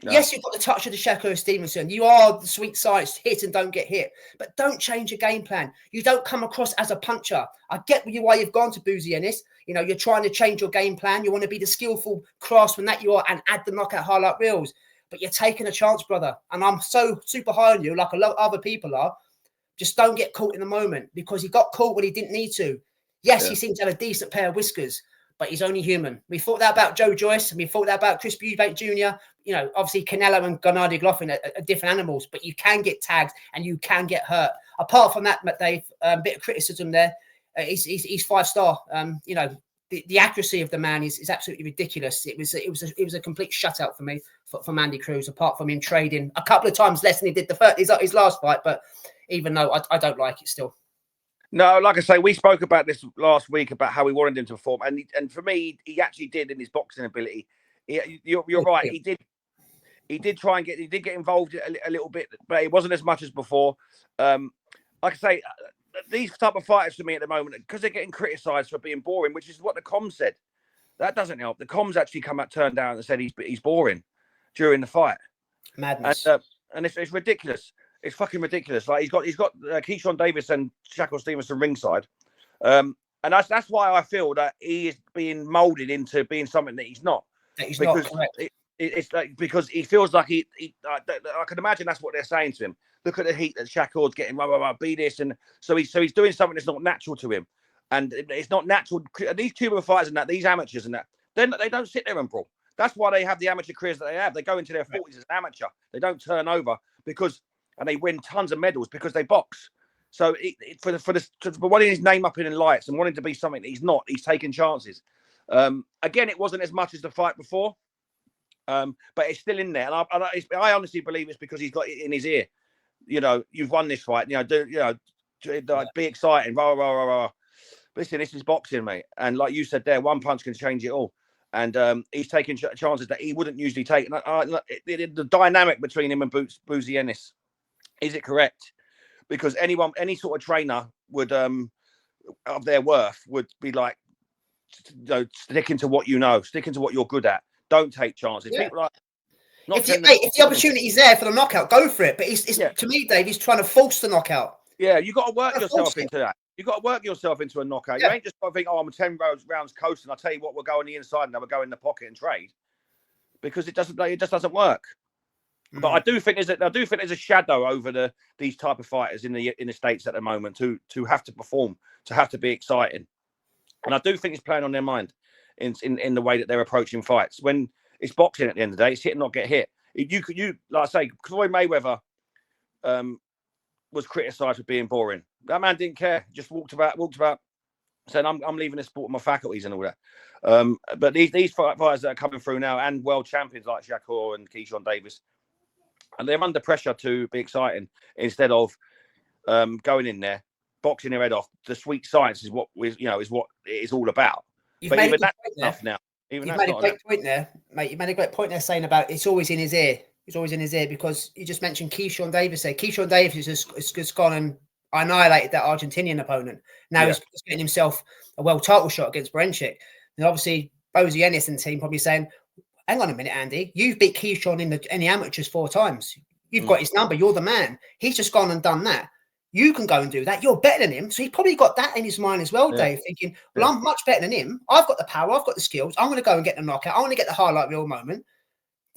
[SPEAKER 1] No. Yes, you've got the touch of the Shakur Stevenson. You are the sweet science, hit and don't get hit. But don't change your game plan. You don't come across as a puncher. I get why you've gone to Boozy Ennis. You're trying to change your game plan. You want to be the skillful craftsman that you are and add the knockout highlight reels. but you're taking a chance, brother. And I'm so super high on you, like a lot of other people are. Just don't get caught in the moment, because he got caught when he didn't need to. Yes, he seems to have a decent pair of whiskers, but he's only human. We thought that about Joe Joyce, and we thought that about Chris Eubank Jr. You know, obviously Canelo and Gennady Golovkin are different animals, but you can get tagged and you can get hurt. Apart from that, Dave, a bit of criticism there. He's 5-star. You know, the accuracy of the man is absolutely ridiculous. It was a complete shutout for me from Andy Cruz. Apart from him trading a couple of times less than he did his last fight, but even though I don't like it still.
[SPEAKER 2] No, like I say, we spoke about this last week about how we wanted him to perform, and for me, he actually did in his boxing ability. You're right. He did try and get involved a little bit, but it wasn't as much as before. Like I say, these type of fighters for me at the moment, because they're getting criticised for being boring, which is what the comms said. That doesn't help. The comms actually turned down and said he's boring during the fight.
[SPEAKER 1] Madness.
[SPEAKER 2] And it's ridiculous. It's fucking ridiculous. Like he's got Keyshawn Davis and Shakur Stevenson ringside, and that's why I feel that he is being molded into being something that he's not.
[SPEAKER 1] Not correct.
[SPEAKER 2] It's like, because he feels like I can imagine that's what they're saying to him. Look at the heat that Shakur's getting. Be this, and so he's doing something that's not natural to him, and it's not natural. These Cuban fighters and these amateurs and they don't sit there and brawl. That's why they have the amateur careers that they have. They go into their 40s as an amateur. They don't turn over and they win tons of medals because they box. So for wanting his name up in lights and wanting to be something that he's not, he's taking chances. Again, it wasn't as much as the fight before, but it's still in there. And I honestly believe it's because he's got it in his ear. You know, you've won this fight. You know, be exciting. Rah, rah, rah, rah. Listen, this is boxing, mate. And like you said there, one punch can change it all. And he's taking chances that he wouldn't usually take. The dynamic between him and Boozy Ennis, is it correct? Because any sort of trainer would, of their worth, would be like, sticking to what you know, sticking to what you're good at. Don't take chances.
[SPEAKER 1] Yeah.
[SPEAKER 2] People
[SPEAKER 1] if the opportunity's there for the knockout, go for it. But to me, Dave, he's trying to force the knockout.
[SPEAKER 2] Yeah, you got to work yourself into that. You got to work yourself into a knockout. Yeah. You ain't just got to think, I'm 10 rounds coasting. I'll tell you what, we'll go on the inside and then we'll go in the pocket and trade, because it just doesn't work. But I do think there's a shadow over these type of fighters in the States at the moment to have to perform, to have to be exciting, and I do think it's playing on their mind in the way that they're approaching fights. When it's boxing, at the end of the day, it's hit and not get hit. You like I say, Floyd Mayweather was criticised for being boring. That man didn't care. Just walked about, saying, "I'm leaving this sport with my faculties and all that." But these fighters that are coming through now, and world champions like Shakur and Keyshawn Davis, and they're under pressure to be exciting instead of going in there, boxing their head off. The sweet science is what is what it is all about. But even that's enough now. You've made a great point there, mate. You made a great point there saying about it's always in his ear. It's always in his ear, because you just mentioned Keyshawn Davis there. Keyshawn Davis has gone and annihilated that Argentinian opponent. Now he's getting himself a world title shot against Brenchik. And obviously, Boozy Ennis and the team probably saying, hang on a minute, Andy, you've beat Keyshawn in the amateurs 4 times. You've got his number. You're the man. He's just gone and done that. You can go and do that. You're better than him. So he's probably got that in his mind as well, Dave, thinking, well, I'm much better than him. I've got the power. I've got the skills. I'm going to go and get the knockout. I want to get the highlight reel moment.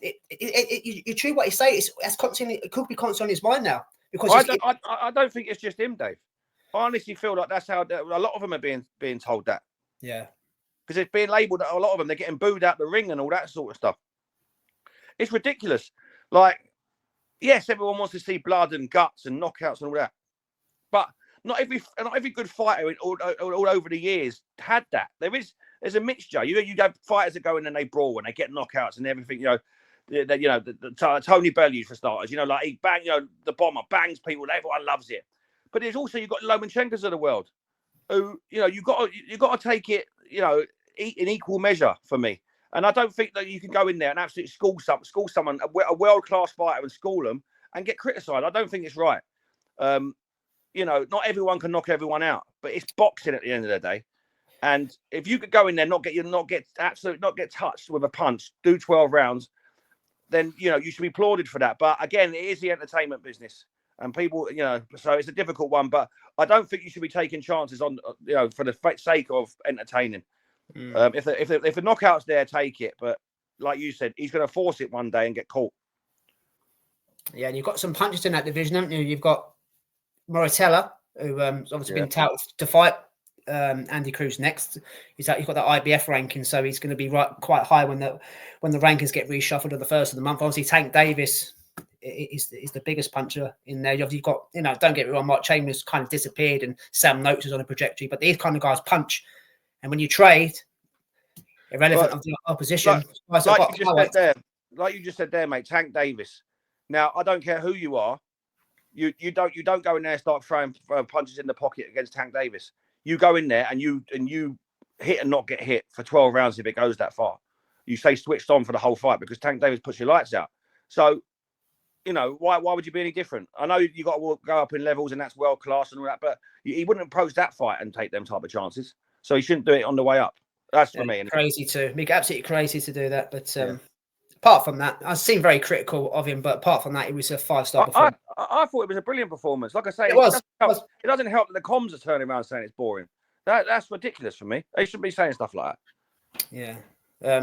[SPEAKER 2] You're true what you say. It could be constantly on his mind now. Because I don't think it's just him, Dave. I honestly feel like that's how a lot of them are being told that.
[SPEAKER 1] Yeah.
[SPEAKER 2] Because it's being labelled that a lot of them, they're getting booed out the ring and all that sort of stuff. It's ridiculous. Like, yes, everyone wants to see blood and guts and knockouts and all that. But not every good fighter all over the years had that. There's a mixture. You have fighters that go in and they brawl and they get knockouts and everything. The Tony Bellew for starters. Like he the bomber bangs people. Everyone loves it. But there's also you've got Lomachenko's of the world, who you got to take it in equal measure for me. And I don't think that you can go in there and absolutely school someone, a world class fighter, and school them and get criticised. I don't think it's right. Not everyone can knock everyone out, but it's boxing at the end of the day. And if you could go in there, not get touched with a punch, do 12 rounds, then you should be applauded for that. But again, it is the entertainment business, and people, so it's a difficult one. But I don't think you should be taking chances on, for the sake of entertaining. If the knockout's there, take it. But like you said, he's going to force it one day and get caught.
[SPEAKER 1] Yeah, and you've got some punches in that division, haven't you? You've got Moratella, who has obviously been touted to fight Andy Cruz next. He's got that IBF ranking, so he's going to be quite high when the rankings get reshuffled at the first of the month. Obviously, Tank Davis is the biggest puncher in there. You've got, don't get me wrong, Mark Chambers kind of disappeared and Sam Noakes is on a trajectory, but these kind of guys punch. And when you trade, irrelevant of the opposition,
[SPEAKER 2] like you just said there, mate, Tank Davis. Now, I don't care who you are. You don't go in there and start throwing punches in the pocket against Tank Davis. You go in there and you hit and not get hit for 12 rounds if it goes that far. You stay switched on for the whole fight because Tank Davis puts your lights out. So, why would you be any different? I know you got to go up in levels and that's world class and all that, but he wouldn't approach that fight and take them type of chances. So he shouldn't do it on the way up. That's for me.
[SPEAKER 1] Crazy too. Absolutely crazy to do that. But apart from that, I seem very critical of him. But apart from that, it was a 5-star performance.
[SPEAKER 2] I thought it was a brilliant performance. Like I say,
[SPEAKER 1] it was.
[SPEAKER 2] It doesn't help that the comms are turning around saying it's boring. That's ridiculous for me. They shouldn't be saying stuff like that.
[SPEAKER 1] Yeah.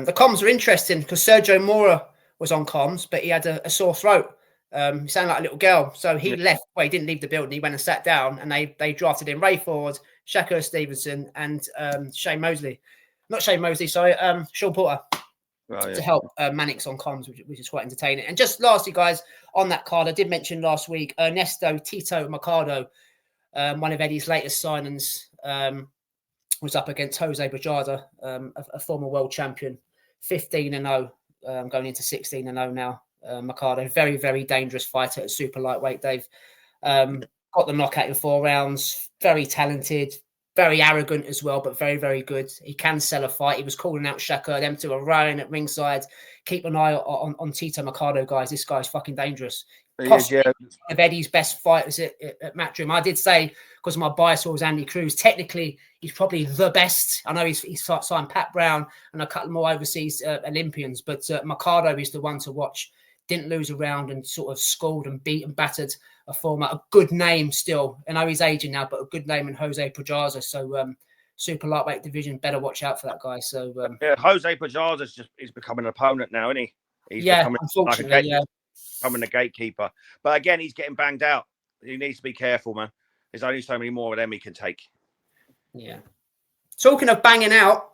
[SPEAKER 1] The comms are interesting because Sergio Mora was on comms, but he had a sore throat. He sounded like a little girl. So he left. Well, he didn't leave the building. He went and sat down and they drafted in Ray Ford, Shakur Stevenson and Shane Mosley. Not Shane Mosley, sorry. Sean Porter. To help Mannix on comms, which is quite entertaining. And just lastly, guys, on that card, I did mention last week, Ernesto Tito Mercado, one of Eddie's latest signings, was up against Jose Bajada, a former world champion, 15-0, going into 16-0 now. Mercado, very, very dangerous fighter at super lightweight, Dave. Got the knockout in 4 rounds, very talented, very arrogant as well, but very, very good. He can sell a fight. He was calling out Shakur, them two are rowing at ringside. Keep an eye on Tito Mercado, guys. This guy's fucking dangerous. Possibly one of Eddie's best fighters at Matchroom. I did say, because my bias was Andy Cruz, technically he's probably the best. I know he's signed Pat Brown and a couple more overseas Olympians, but Mercado is the one to watch. Didn't lose a round and sort of schooled and beat and battered a former, a good name still. I know he's aging now, but a good name in Jose Pedraza. So super lightweight division, better watch out for that guy. So
[SPEAKER 2] Jose Pedraza's he's becoming an opponent now, isn't he? He's
[SPEAKER 1] unfortunately,
[SPEAKER 2] becoming a gatekeeper. But again, he's getting banged out. He needs to be careful, man. There's only so many more of them he can take.
[SPEAKER 1] Yeah. Talking of banging out,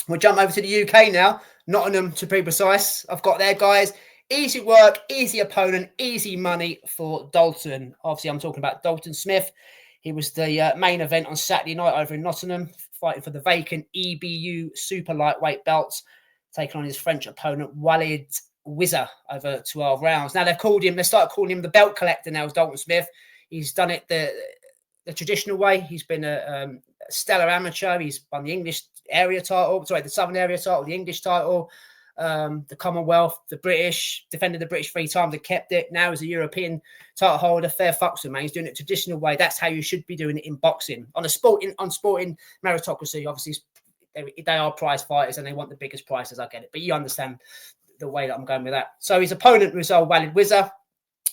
[SPEAKER 1] we'll jump over to the UK now. Nottingham, to be precise. I've got there, guys. Easy work, easy opponent, easy money for Dalton. Obviously, I'm talking about Dalton Smith. He was the main event on Saturday night over in Nottingham, fighting for the vacant EBU super lightweight belts, taking on his French opponent, Walid Wizza, over 12 rounds. Now, they started calling him the belt collector now, Dalton Smith. He's done it the traditional way. He's been a stellar amateur. He's won the the Southern area title, the English title, the Commonwealth, the British, defended the British 3 times and kept it. Now he's a European title holder. Fair fucks him, man. He's doing it traditional way. That's how you should be doing it in boxing. On sporting meritocracy, obviously they are prize fighters and they want the biggest prizes. I get it, but you understand the way that I'm going with that. So his opponent was Walid Wizza.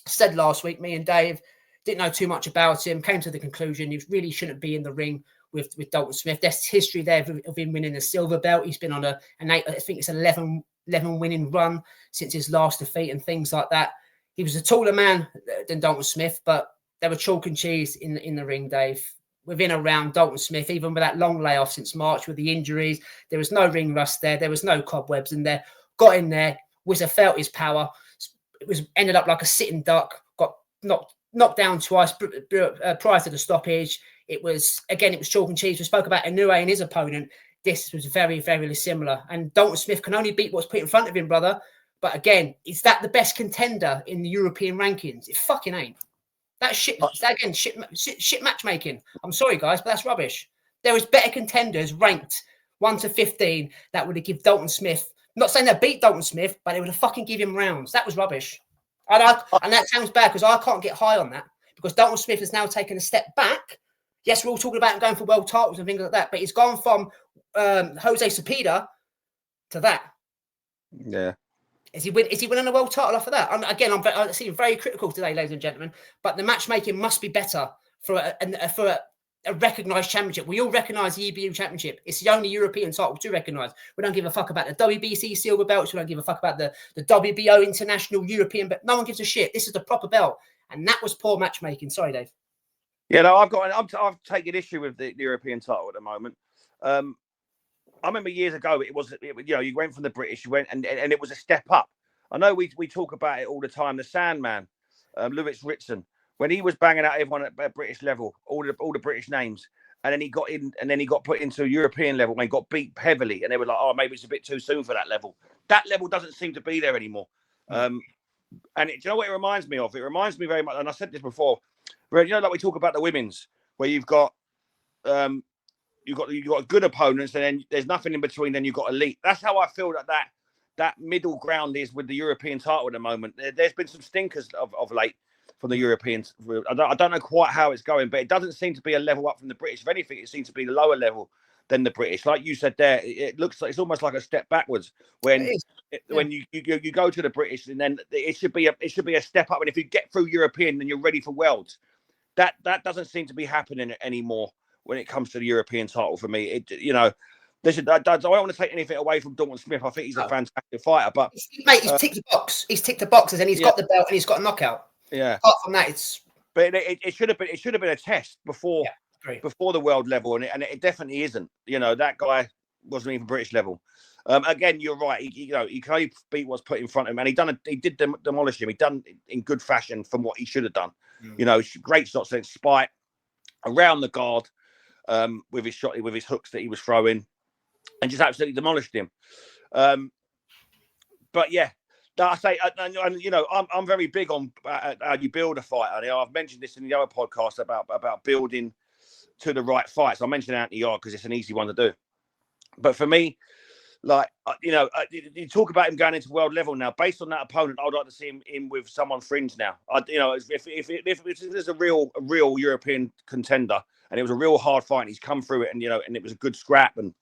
[SPEAKER 1] Said last week, me and Dave didn't know too much about him. Came to the conclusion he really shouldn't be in the ring with Dalton Smith. There's history there of him winning a silver belt. He's been on I think it's 11 winning run since his last defeat and things like that. He was a taller man than Dalton Smith, but they were chalk and cheese in the ring, Dave. Within a round, Dalton Smith, even with that long layoff since March with the injuries, there was no ring rust there. There was no cobwebs in there. Got in there, Wizza felt his power. Ended up like a sitting duck. Got knocked down twice prior to the stoppage. It was chalk and cheese. We spoke about Inoue and his opponent. This was very, very similar. And Dalton Smith can only beat what's put in front of him, brother. But again, is that the best contender in the European rankings? It fucking ain't. That's shit. Shit matchmaking. I'm sorry, guys, but that's rubbish. There was better contenders ranked 1 to 15 that would have given Dalton Smith. I'm not saying they beat Dalton Smith, but they would have fucking give him rounds. That was rubbish. And that sounds bad because I can't get high on that because Dalton Smith has now taken a step back. Yes, we're all talking about him going for world titles and things like that, but he's gone from Jose Cepeda to that.
[SPEAKER 2] Yeah.
[SPEAKER 1] Is he winning a world title off of that? I seem very critical today, ladies and gentlemen, but the matchmaking must be better for a recognised championship. We all recognise the EBU championship. It's the only European title to recognise. We don't give a fuck about the WBC silver belts. We don't give a fuck about the WBO international European, but no one gives a shit. This is the proper belt. And that was poor matchmaking. Sorry, Dave.
[SPEAKER 2] Yeah, no, I've taken issue with the European title at the moment. I remember years ago, you went from the British, you went and it was a step up. I know we talk about it all the time. The Sandman, Lewis Ritson, when he was banging out everyone at British level, all the British names, and then he got in, and then he got put into European level and he got beat heavily, and they were like, oh, maybe it's a bit too soon for that level. That level doesn't seem to be there anymore. And do you know what it reminds me of? It reminds me very much, and I said this before, where, you know, like we talk about the women's, where you've got good opponents, and then there's nothing in between. Then you've got elite. That's how I feel that middle ground is with the European title at the moment. There's been some stinkers of late from the Europeans. I don't know quite how it's going, but it doesn't seem to be a level up from the British. If anything, it seems to be the lower level than the British. Like you said there, it looks like it's almost like a step backwards when you go to the British, and then it should be a step up. And if you get through European, then you're ready for Worlds. That doesn't seem to be happening anymore when it comes to the European title for me. I don't want to take anything away from Dalton Smith. I think he's a fantastic fighter, but
[SPEAKER 1] mate, he's ticked the box. He's ticked the boxes, and he's got the belt, and he's got a knockout.
[SPEAKER 2] Yeah.
[SPEAKER 1] Apart from that, it's.
[SPEAKER 2] But it should have been a test before the world level, and it definitely isn't. You know, that guy wasn't even British level. Again, you're right. He can only beat what's put in front of him, and he did demolish him. He done in good fashion from what he should have done. You know, great shots against spite around the guard with his hooks that he was throwing, and just absolutely demolished him. But yeah, I say, and you know, I'm very big on how you build a fighter. You know, I've mentioned this in the other podcast about building to the right fights. I mentioned Anthony Yarde because it's an easy one to do. But for me, like, you know, you talk about him going into world level now. Based on that opponent, I'd like to see him in with someone fringe now. You know, if there's a real European contender and it was a real hard fight, and he's come through it, and you know, and it was a good scrap, and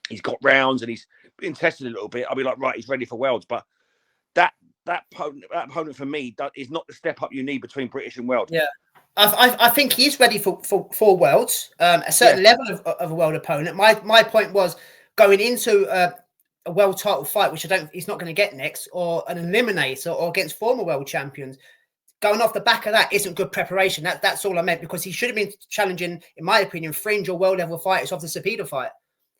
[SPEAKER 2] he's got rounds, and he's been tested a little bit, I'll be like, right, he's ready for Worlds. But that opponent for me is not the step up you need between British and World. Yeah.
[SPEAKER 1] I think he is ready for Worlds, a certain level of a world opponent. My point was going into a world title fight, which he's not going to get next, or an eliminator, or against former world champions. Going off the back of that isn't good preparation. That's all I meant, because he should have been challenging, in my opinion, fringe or world level fighters of the Cepeda fight.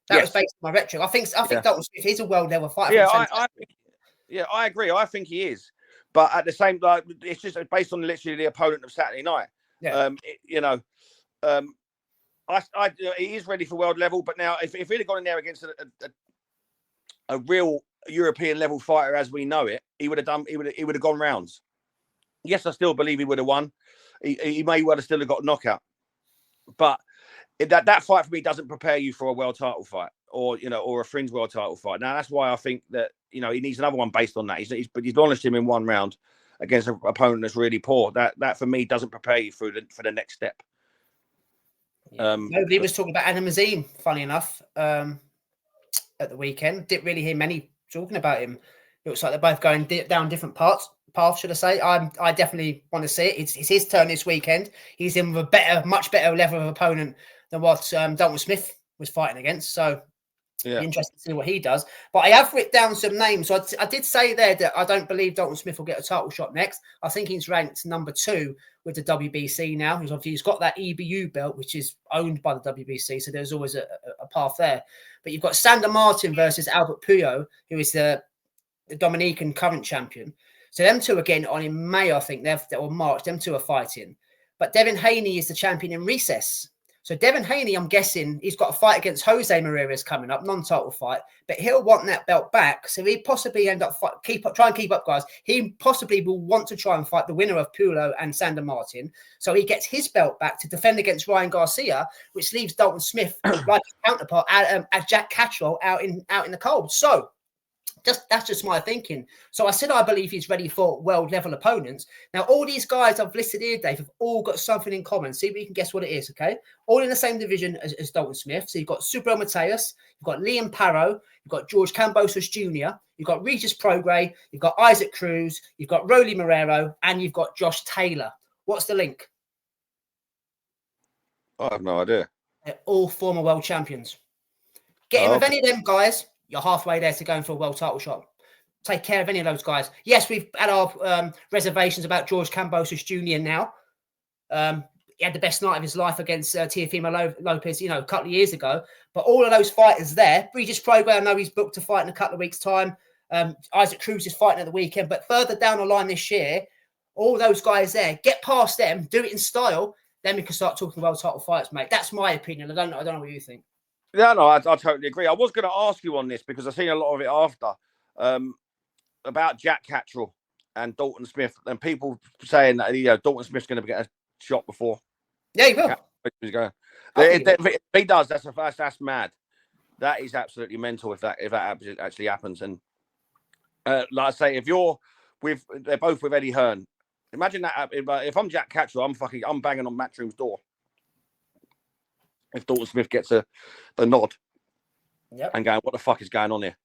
[SPEAKER 1] That was based on my rhetoric. I think Dalton Smith is a world level fighter.
[SPEAKER 2] Yeah, I agree. I think he is, but at the same time, it's just based on literally the opponent of Saturday night. Yeah. He is ready for world level, but now if he'd have gone in there against a real European level fighter as we know it, he would have gone rounds. Yes, I still believe he would have won. He may well have still got a knockout, but that fight for me doesn't prepare you for a world title fight, or a fringe world title fight. Now that's why I think that he needs another one based on that. He's demolished him in one round against an opponent that's really poor. That for me doesn't prepare you for the next step.
[SPEAKER 1] Nobody was talking about Azim, funny enough, at the weekend. Didn't really hear many talking about him. It looks like they're both going down different paths, should I say. I definitely want to see it. It's his turn this weekend. He's in with a much better level of opponent than what Dalton Smith was fighting against. So interesting to see what he does. But I have written down some names. So I did say there that I don't believe Dalton Smith will get a title shot next. I think he's ranked number 2 with the WBC now. He's got that EBU belt, which is owned by the WBC. So there's always a path there. But you've got Sander Martin versus Albert Puyo, who is the Dominican current champion. So them two again on in May, I think, or March, them two are fighting. But Devin Haney is the champion in recess. So Devin Haney, I'm guessing, he's got a fight against Jose Morales coming up, non-title fight, but he'll want that belt back. So he possibly try and keep up, guys. He possibly will want to try and fight the winner of Pulo and Sander Martin. So he gets his belt back to defend against Ryan Garcia, which leaves Dalton Smith like his counterpart as Jack Catchwell out in the cold. So that's just my thinking. So I said I believe he's ready for world level opponents. Now, all these guys I've listed here, Dave, have all got something in common. See if you can guess what it is, okay? All in the same division as Dalton Smith. So you've got Subro Mateus, you've got Liam Parro, you've got George Cambosos Jr., you've got Regis Prograis, you've got Isaac Cruz, you've got Rolly Morero, and you've got Josh Taylor. What's the link?
[SPEAKER 2] I have no idea.
[SPEAKER 1] They're all former world champions. Get in with any of them guys, you're halfway there to going for a world title shot. Take care of any of those guys. Yes, we've had our reservations about George Kambosos Jr. now. He had the best night of his life against Teofimo Lopez, a couple of years ago. But all of those fighters there, Regis Prograis, I know he's booked to fight in a couple of weeks' time. Isaac Cruz is fighting at the weekend. But further down the line this year, all those guys there, get past them, do it in style, then we can start talking world title fights, mate. That's my opinion. I don't know what you think.
[SPEAKER 2] Yeah, no, I totally agree. I was going to ask you on this because I've seen a lot of it after about Jack Catterall and Dalton Smith, and people saying that Dalton Smith's going to get a shot before.
[SPEAKER 1] Yeah, he will.
[SPEAKER 2] He's going. If he does, that's mad. That is absolutely mental if that actually happens. And like I say, if they're both with Eddie Hearn. Imagine that if I'm Jack Catterall, I'm banging on Matchroom's door. If Dalton Smith gets the nod, and going, what the fuck is going on here?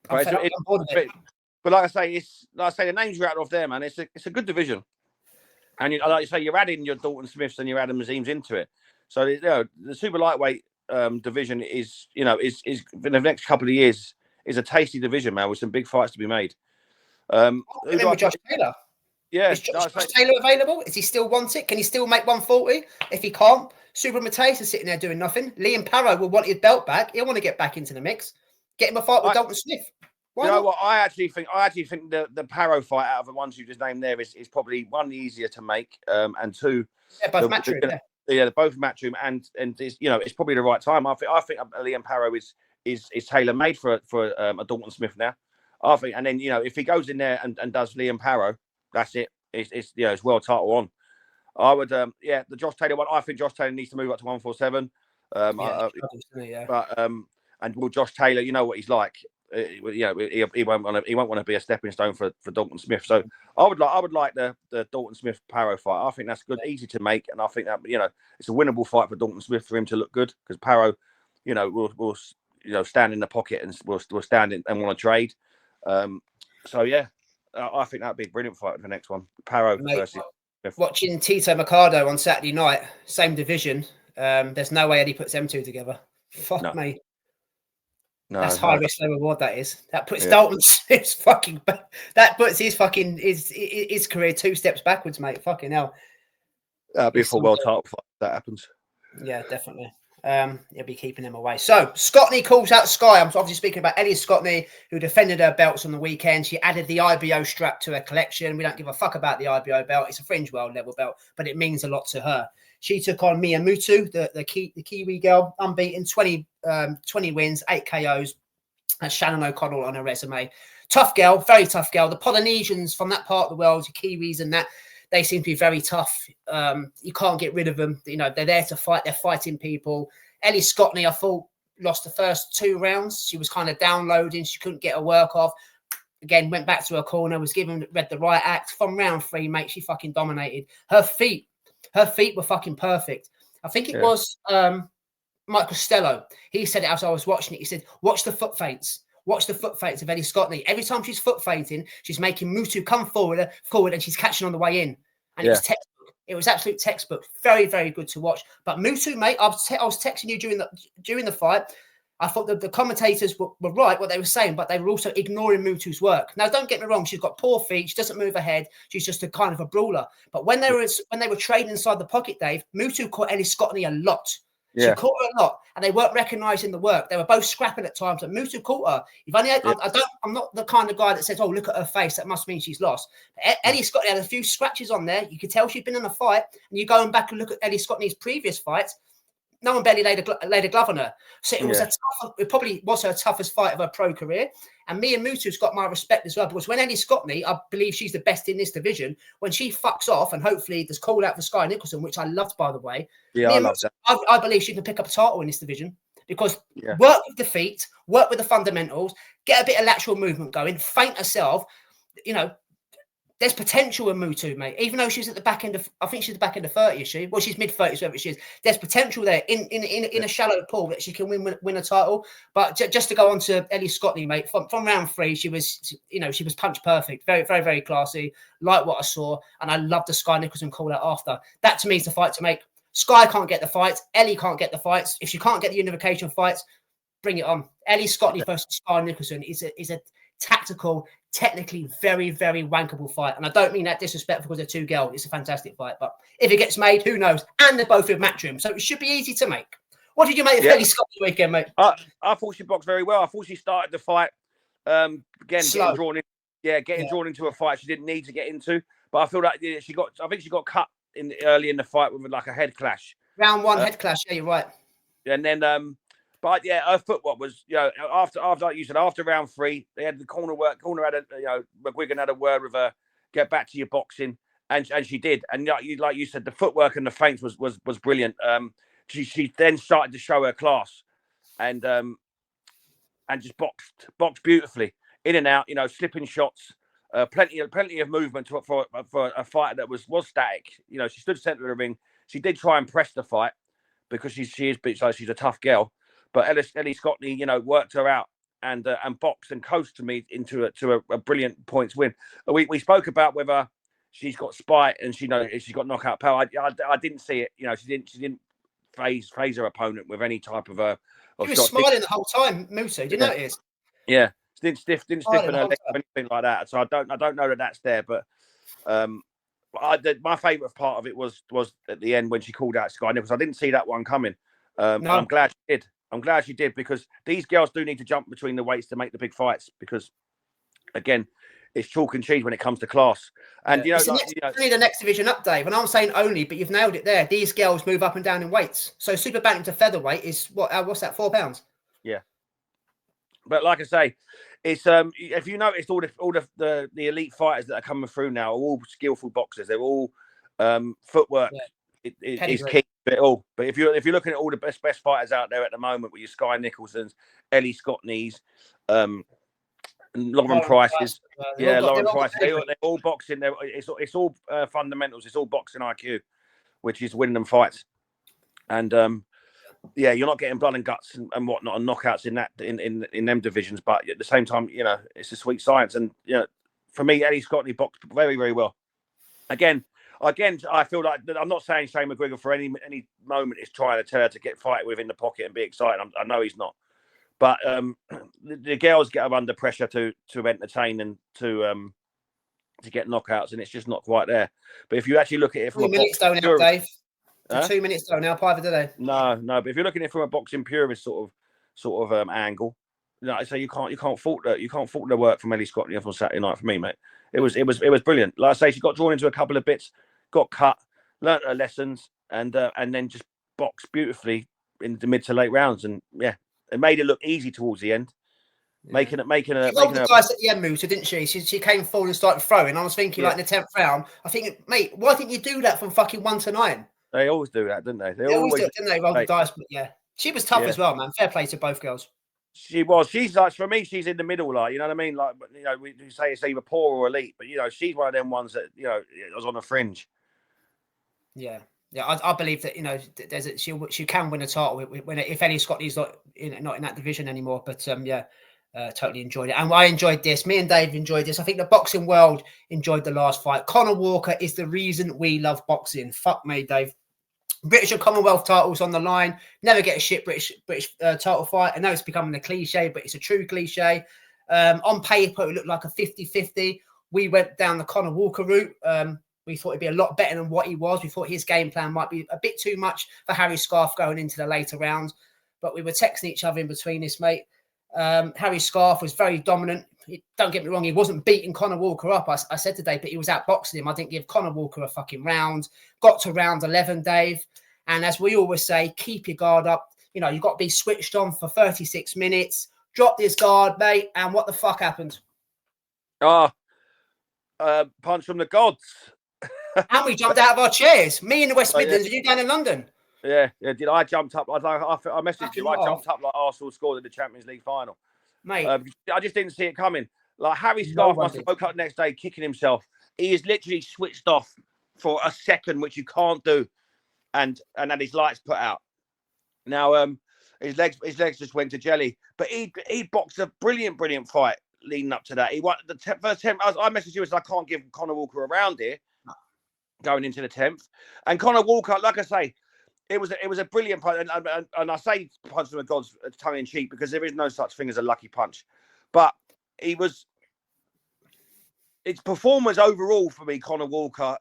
[SPEAKER 2] But like I say, the names you're out of there, man. It's a good division, and like you say, you're adding your Dalton Smiths and your Adam Azims into it. So the super lightweight division is in the next couple of years is a tasty division, man, with some big fights to be made.
[SPEAKER 1] With Josh Taylor.
[SPEAKER 2] Yeah,
[SPEAKER 1] is Josh Taylor available? Is he still want it? Can he still make 140? If he can't, Super Mateus is sitting there doing nothing. Liam Parrow will want his belt back. He'll want to get back into the mix. Get him a fight with Dalton Smith.
[SPEAKER 2] Why not? What? I actually think the Parrow fight out of the ones you just named there is probably one easier to make, and two,
[SPEAKER 1] both Matchroom.
[SPEAKER 2] They're both Matchroom, and it's probably the right time. I think Liam Parrow is tailor made for a Dalton Smith now. I think, and then if he goes in there and does Liam Parrow, that's it. It's world title on. I would the Josh Taylor one. I think Josh Taylor needs to move up to 147. And will Josh Taylor, you know what he's like. He won't want to be a stepping stone for Dalton Smith. So I would like the Dalton Smith Parrow fight. I think that's good, easy to make, and I think that it's a winnable fight for Dalton Smith for him to look good because Parrow, will stand in the pocket and will stand in and want to trade. I think that'd be a brilliant fight for the next one. Parrow versus Smith.
[SPEAKER 1] Watching Tito Mercado on Saturday night, same division. There's no way Eddie puts them two together. Fuck me. No, that's high risk, low reward. That is. That puts Dalton Smith's fucking. That puts his fucking his career 2 steps backwards, mate. Fucking hell.
[SPEAKER 2] That'd be a full world title fight if that happens.
[SPEAKER 1] Yeah, definitely. He'll be keeping him away. So Scotney calls out Sky. I'm obviously speaking about Ellie Scotney, who defended her belts on the weekend. She added the IBO strap to her collection. We don't give a fuck about the IBO belt. It's a fringe world level belt, but it means a lot to her. She took on Mia Mutu, the Kiwi girl, unbeaten, 20 wins, 8 KOs. And Shannon O'Connell on her resume. Tough girl, very tough girl. The Polynesians from that part of the world, the Kiwis and that, they seem to be very tough. You can't get rid of them. They're there to fight. They're fighting people. Ellie Scotney, I thought, lost the first 2 rounds. She was kind of downloading. She couldn't get her work off. Again, went back to her corner, read the right act. From round 3, mate, she fucking dominated. Her feet were fucking perfect. I think it was Mike Costello. He said it as I was watching it. He said, watch the foot feints. Watch the foot feints of Ellie Scotney. Every time she's foot feinting, she's making Mutu come forward, and she's catching on the way in. And it was textbook. It was absolute textbook. Very, very good to watch. But Mutu, mate, I was texting you during the fight. I thought the commentators were right what they were saying, but they were also ignoring Mutu's work. Now, don't get me wrong; she's got poor feet. She doesn't move her head. She's just a kind of a brawler. But when they were trading inside the pocket, Dave, Mutu caught Ellie Scotney a lot. She caught her a lot, and they weren't recognising the work. They were both scrapping at times, and Mutu caught her. I'm not the kind of guy that says, "Oh, look at her face. That must mean she's lost." But Ellie Scotney had a few scratches on there. You could tell she'd been in a fight, and you go back and look at Ellie Scotney's previous fights. No one barely laid a glove on her. So it probably was her toughest fight of her pro career. And Mia Mutu's got my respect as well, because when Ellie Scotney, I believe she's the best in this division, when she fucks off, and hopefully there's call out for Sky Nicholson, which I loved, by the way. Yeah, I love that. I believe she can pick up a title in this division, because work with the feet, work with the fundamentals, get a bit of lateral movement going, feint herself, there's potential in Mutu, mate. Even though she's at the back end of, I think she's the back end of 30, is she? Well, she's mid-30s, whatever she is. There's potential there in a shallow pool that she can win a title. But just to go on to Ellie Scotney, mate, from round 3, she was punch perfect. Very, very, very classy. Like what I saw. And I love the Sky Nicholson call out after. That, to me, is the fight to make. Sky can't get the fights. Ellie can't get the fights. If she can't get the unification fights, bring it on. Ellie Scotney versus Sky Nicholson is a tactical, technically very, very wankable fight. And I don't mean that disrespectful because they're two girls. It's a fantastic fight. But if it gets made, who knows? And they're both with Matchroom, so it should be easy to make. What did you make of Ellie Scott this weekend, mate?
[SPEAKER 2] I thought she boxed very well. I thought she started the fight, again, getting drawn into a fight she didn't need to get into. But I feel like I think she got cut early in the fight with like a head clash.
[SPEAKER 1] Round 1 head clash, yeah, you're right.
[SPEAKER 2] And then but yeah, her footwork was, after like you said, after round 3, they had the corner work. Corner had McGuigan had a word with her, get back to your boxing, and she did. And like you said, the footwork and the feints was brilliant. She then started to show her class, and just boxed beautifully, in and out, slipping shots, plenty of movement for a fighter that was static. She stood centre of the ring. She did try and press the fight because she's a tough girl. But Ellie Scotney, worked her out and boxed and coached me into a brilliant points win. We spoke about whether she's got spite and she's got knockout power. I didn't see it. She didn't phase her opponent with any type of a.
[SPEAKER 1] She was smiling the whole time, Mutu. Did you notice?
[SPEAKER 2] Yeah, didn't stiffen her neck or anything like that. So I don't know that that's there, but my favourite part of it was at the end when she called out Sky Nichols. I didn't see that one coming. No. I'm glad she did. I'm glad she did, because these girls do need to jump between the weights to make the big fights, because, again, it's chalk and cheese when it comes to class. And,
[SPEAKER 1] it's only the next division up, Dave. And I'm saying only, but you've nailed it there. These girls move up and down in weights. So super bantam to featherweight is, what's that, 4 pounds? Yeah.
[SPEAKER 2] But like I say, it's if you noticed, all the elite fighters that are coming through now are all skillful boxers. They're all footwork. Yeah. It's key to it all. But if you're looking at all the best fighters out there at the moment, with your Sky Nicholsons, Ellie Scotneys, Lauren Price's, Lauren Price, they're all boxing. It's all fundamentals. It's all boxing IQ, which is winning them fights. And you're not getting blood and guts and whatnot and knockouts in them divisions. But at the same time, it's a sweet science. And for me, Ellie Scotney boxed very, very well. Again, I feel like I'm not saying Shane McGregor for any moment is trying to tell her to get fight within the pocket and be excited. I know he's not, but the girls get her under pressure to entertain and to get knockouts, and it's just not quite there. But if you actually look at it from
[SPEAKER 1] 2 minutes though now, Dave. 2 minutes though now, either do they?
[SPEAKER 2] No. But if you're looking at it from a boxing purist sort of angle, I say you can't fault the work from Ellie Scotney on Saturday night for me, mate. It was brilliant. Like I say, she got drawn into a couple of bits, got cut, learnt her lessons, and then just boxed beautifully in the mid to late rounds, and it made it look easy towards the end. Yeah. Making her
[SPEAKER 1] the guys at the end, Mutu, didn't she? She came forward and started throwing. I was thinking, like in the 10th round, I think, mate, why didn't you do that from fucking 1 to 9?
[SPEAKER 2] They always do that, didn't they?
[SPEAKER 1] They always do it, didn't they? Roll the dice, but she was tough as well, man. Fair play to both girls.
[SPEAKER 2] She was. She's like, for me, she's in the middle, like, you know what I mean? Like, we say it's either poor or elite, but she's one of them ones that was on the fringe. Yeah,
[SPEAKER 1] I believe that she can win a title if Ellie Scotney's not in that division anymore. But totally enjoyed it, and I enjoyed this. Me and Dave enjoyed this. I think the boxing world enjoyed the last fight. Conor Walker is the reason we love boxing. Fuck me, Dave. British and Commonwealth titles on the line. Never get a shit British title fight. I know it's becoming a cliche, but it's a true cliche. On paper, it looked like a 50-50. We went down the Conor Walker route. We thought it'd be a lot better than what he was. We thought his game plan might be a bit too much for Harry Scarf going into the later rounds. But we were texting each other in between this, mate. Harry Scarf was very dominant. Don't get me wrong, he wasn't beating Conor Walker up. I said today, but he was outboxing him. I didn't give Conor Walker a fucking round. Got to round 11, Dave. And as we always say, keep your guard up. You've got to be switched on for 36 minutes. Dropped his guard, mate. And what the fuck happened?
[SPEAKER 2] Punch from the gods.
[SPEAKER 1] And we jumped out of our chairs. Me in the West Midlands, you down in London.
[SPEAKER 2] Yeah. Did I jumped up? I messaged you. I jumped up like Arsenal scored in the Champions League final.
[SPEAKER 1] Mate.
[SPEAKER 2] I just didn't see it coming. Like, Harry Scarf must have woke up the next day kicking himself. he is literally switched off for a second, which you can't do, and had his lights put out. Now, his legs just went to jelly, but he boxed a brilliant fight leading up to that. He won the first 10. I messaged you and said I can't give Conor Walker around here going into the 10th, and Conor Walker, like I say, it was a brilliant punch, and I say punch from a god's tongue in cheek because there is no such thing as a lucky punch, but its performance overall for me, Conor Walker,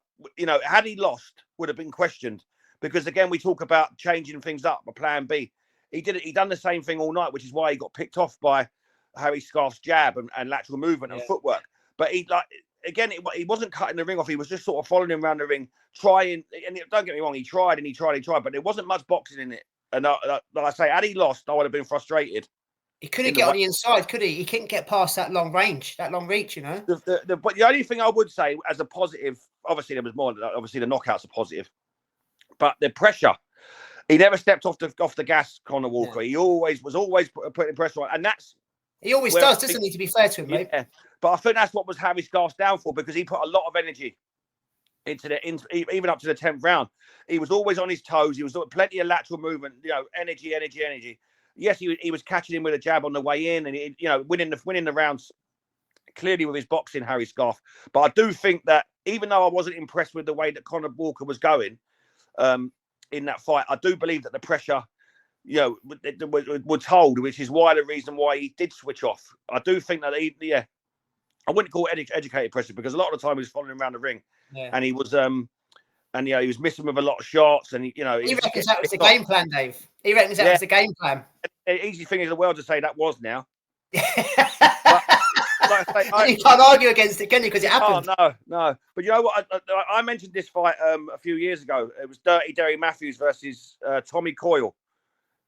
[SPEAKER 2] had he lost, would have been questioned. Because again, we talk about changing things up, a plan B. He done the same thing all night, which is why he got picked off by Harry Scarf's jab and lateral movement and footwork. But he wasn't cutting the ring off. He was just sort of following him around the ring, trying. And don't get me wrong, he tried, but there wasn't much boxing in it. And like I say, had he lost, I would have been frustrated.
[SPEAKER 1] He couldn't get on the inside, could he? He couldn't get past that long reach, that long reach,
[SPEAKER 2] But the only thing I would say as a positive, obviously there was more. Obviously the knockouts are positive. But the pressure, he never stepped off the gas, Conor Walker. He was always putting pressure on, and
[SPEAKER 1] he always does, doesn't he? To be fair to him, mate.
[SPEAKER 2] Yeah, but I think that's what was Harry Scarf's downfall because he put a lot of energy into even up to the 10th round. He was always on his toes. He was doing plenty of lateral movement. Energy. Yes, he was catching him with a jab on the way in, and winning the rounds clearly with his boxing, Harry Scarf. But I do think that even though I wasn't impressed with the way that Conor Walker was going. In that fight, I do believe that the pressure, was hold, which is the reason why he did switch off. I do think that I wouldn't call it educated pressure because a lot of the time he was following around the ring, and he was he was missing with a lot of shots, and he
[SPEAKER 1] reckons that was the game plan, Dave. He reckons that was the game plan.
[SPEAKER 2] Easy thing in the world to say that was now.
[SPEAKER 1] You can't argue against it, can you? Because it happened.
[SPEAKER 2] Oh, no. But you know what? I mentioned this fight a few years ago. It was Dirty Derry Matthews versus Tommy Coyle.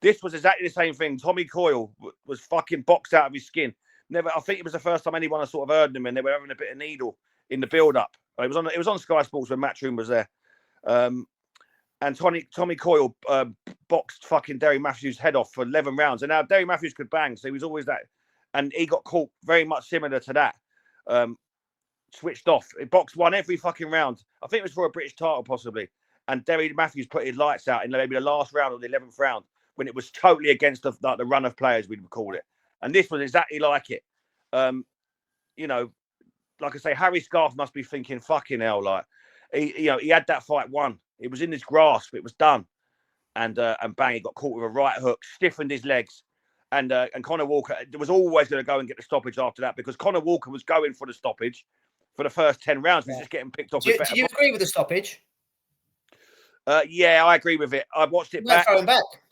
[SPEAKER 2] This was exactly the same thing. Tommy Coyle was fucking boxed out of his skin. I think it was the first time anyone sort of heard them, and they were having a bit of needle in the build-up. It was on Sky Sports when Matchroom was there. And Tommy Coyle boxed fucking Derry Matthews' head off for 11 rounds. And now Derry Matthews could bang, so he was always that. And he got caught very much similar to that. Switched off. He boxed one every fucking round. I think it was for a British title, possibly. And Derry Matthews put his lights out in maybe the last round or the 11th round when it was totally against the run of players, we'd call it. And this was exactly like it. Like I say, Harry Scarf must be thinking, fucking hell, like, he had that fight won. It was in his grasp. It was done. And bang, he got caught with a right hook, stiffened his legs. And Conor Walker was always going to go and get the stoppage after that because Conor Walker was going for the stoppage for the first 10 rounds. He was just getting picked off.
[SPEAKER 1] Do you agree with the stoppage?
[SPEAKER 2] Yeah, I agree with it. I watched it back.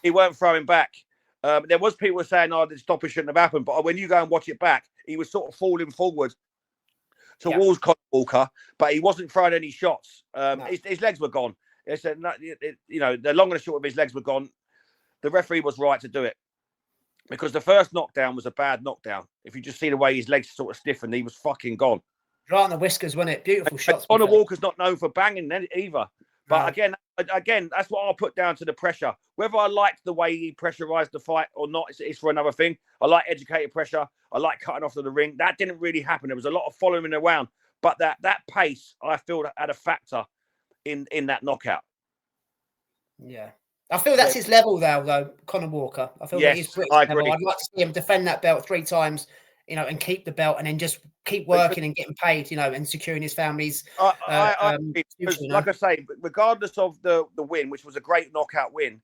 [SPEAKER 2] He weren't throwing back. There was people saying, the stoppage shouldn't have happened. But when you go and watch it back, he was sort of falling forward towards Conor Walker, but he wasn't throwing any shots. His legs were gone. They said, the long and the short of his legs were gone. The referee was right to do it. Because the first knockdown was a bad knockdown. If you just see the way his legs sort of stiffened, he was fucking gone.
[SPEAKER 1] Right on the whiskers, wasn't it? Beautiful shots.
[SPEAKER 2] Conor Walker's not known for banging either. But again, that's what I'll put down to the pressure. Whether I liked the way he pressurized the fight or not, it's for another thing. I like educated pressure. I like cutting off to the ring. That didn't really happen. There was a lot of following around. But that pace, I feel, had a factor in that knockout.
[SPEAKER 1] Yeah. I feel that's his level, though, Conor Walker. I feel that he's British level. I'd like to see him defend that belt 3 times, and keep the belt and then just keep working and getting paid, and securing his family's.
[SPEAKER 2] Like I say, regardless of the win, which was a great knockout win,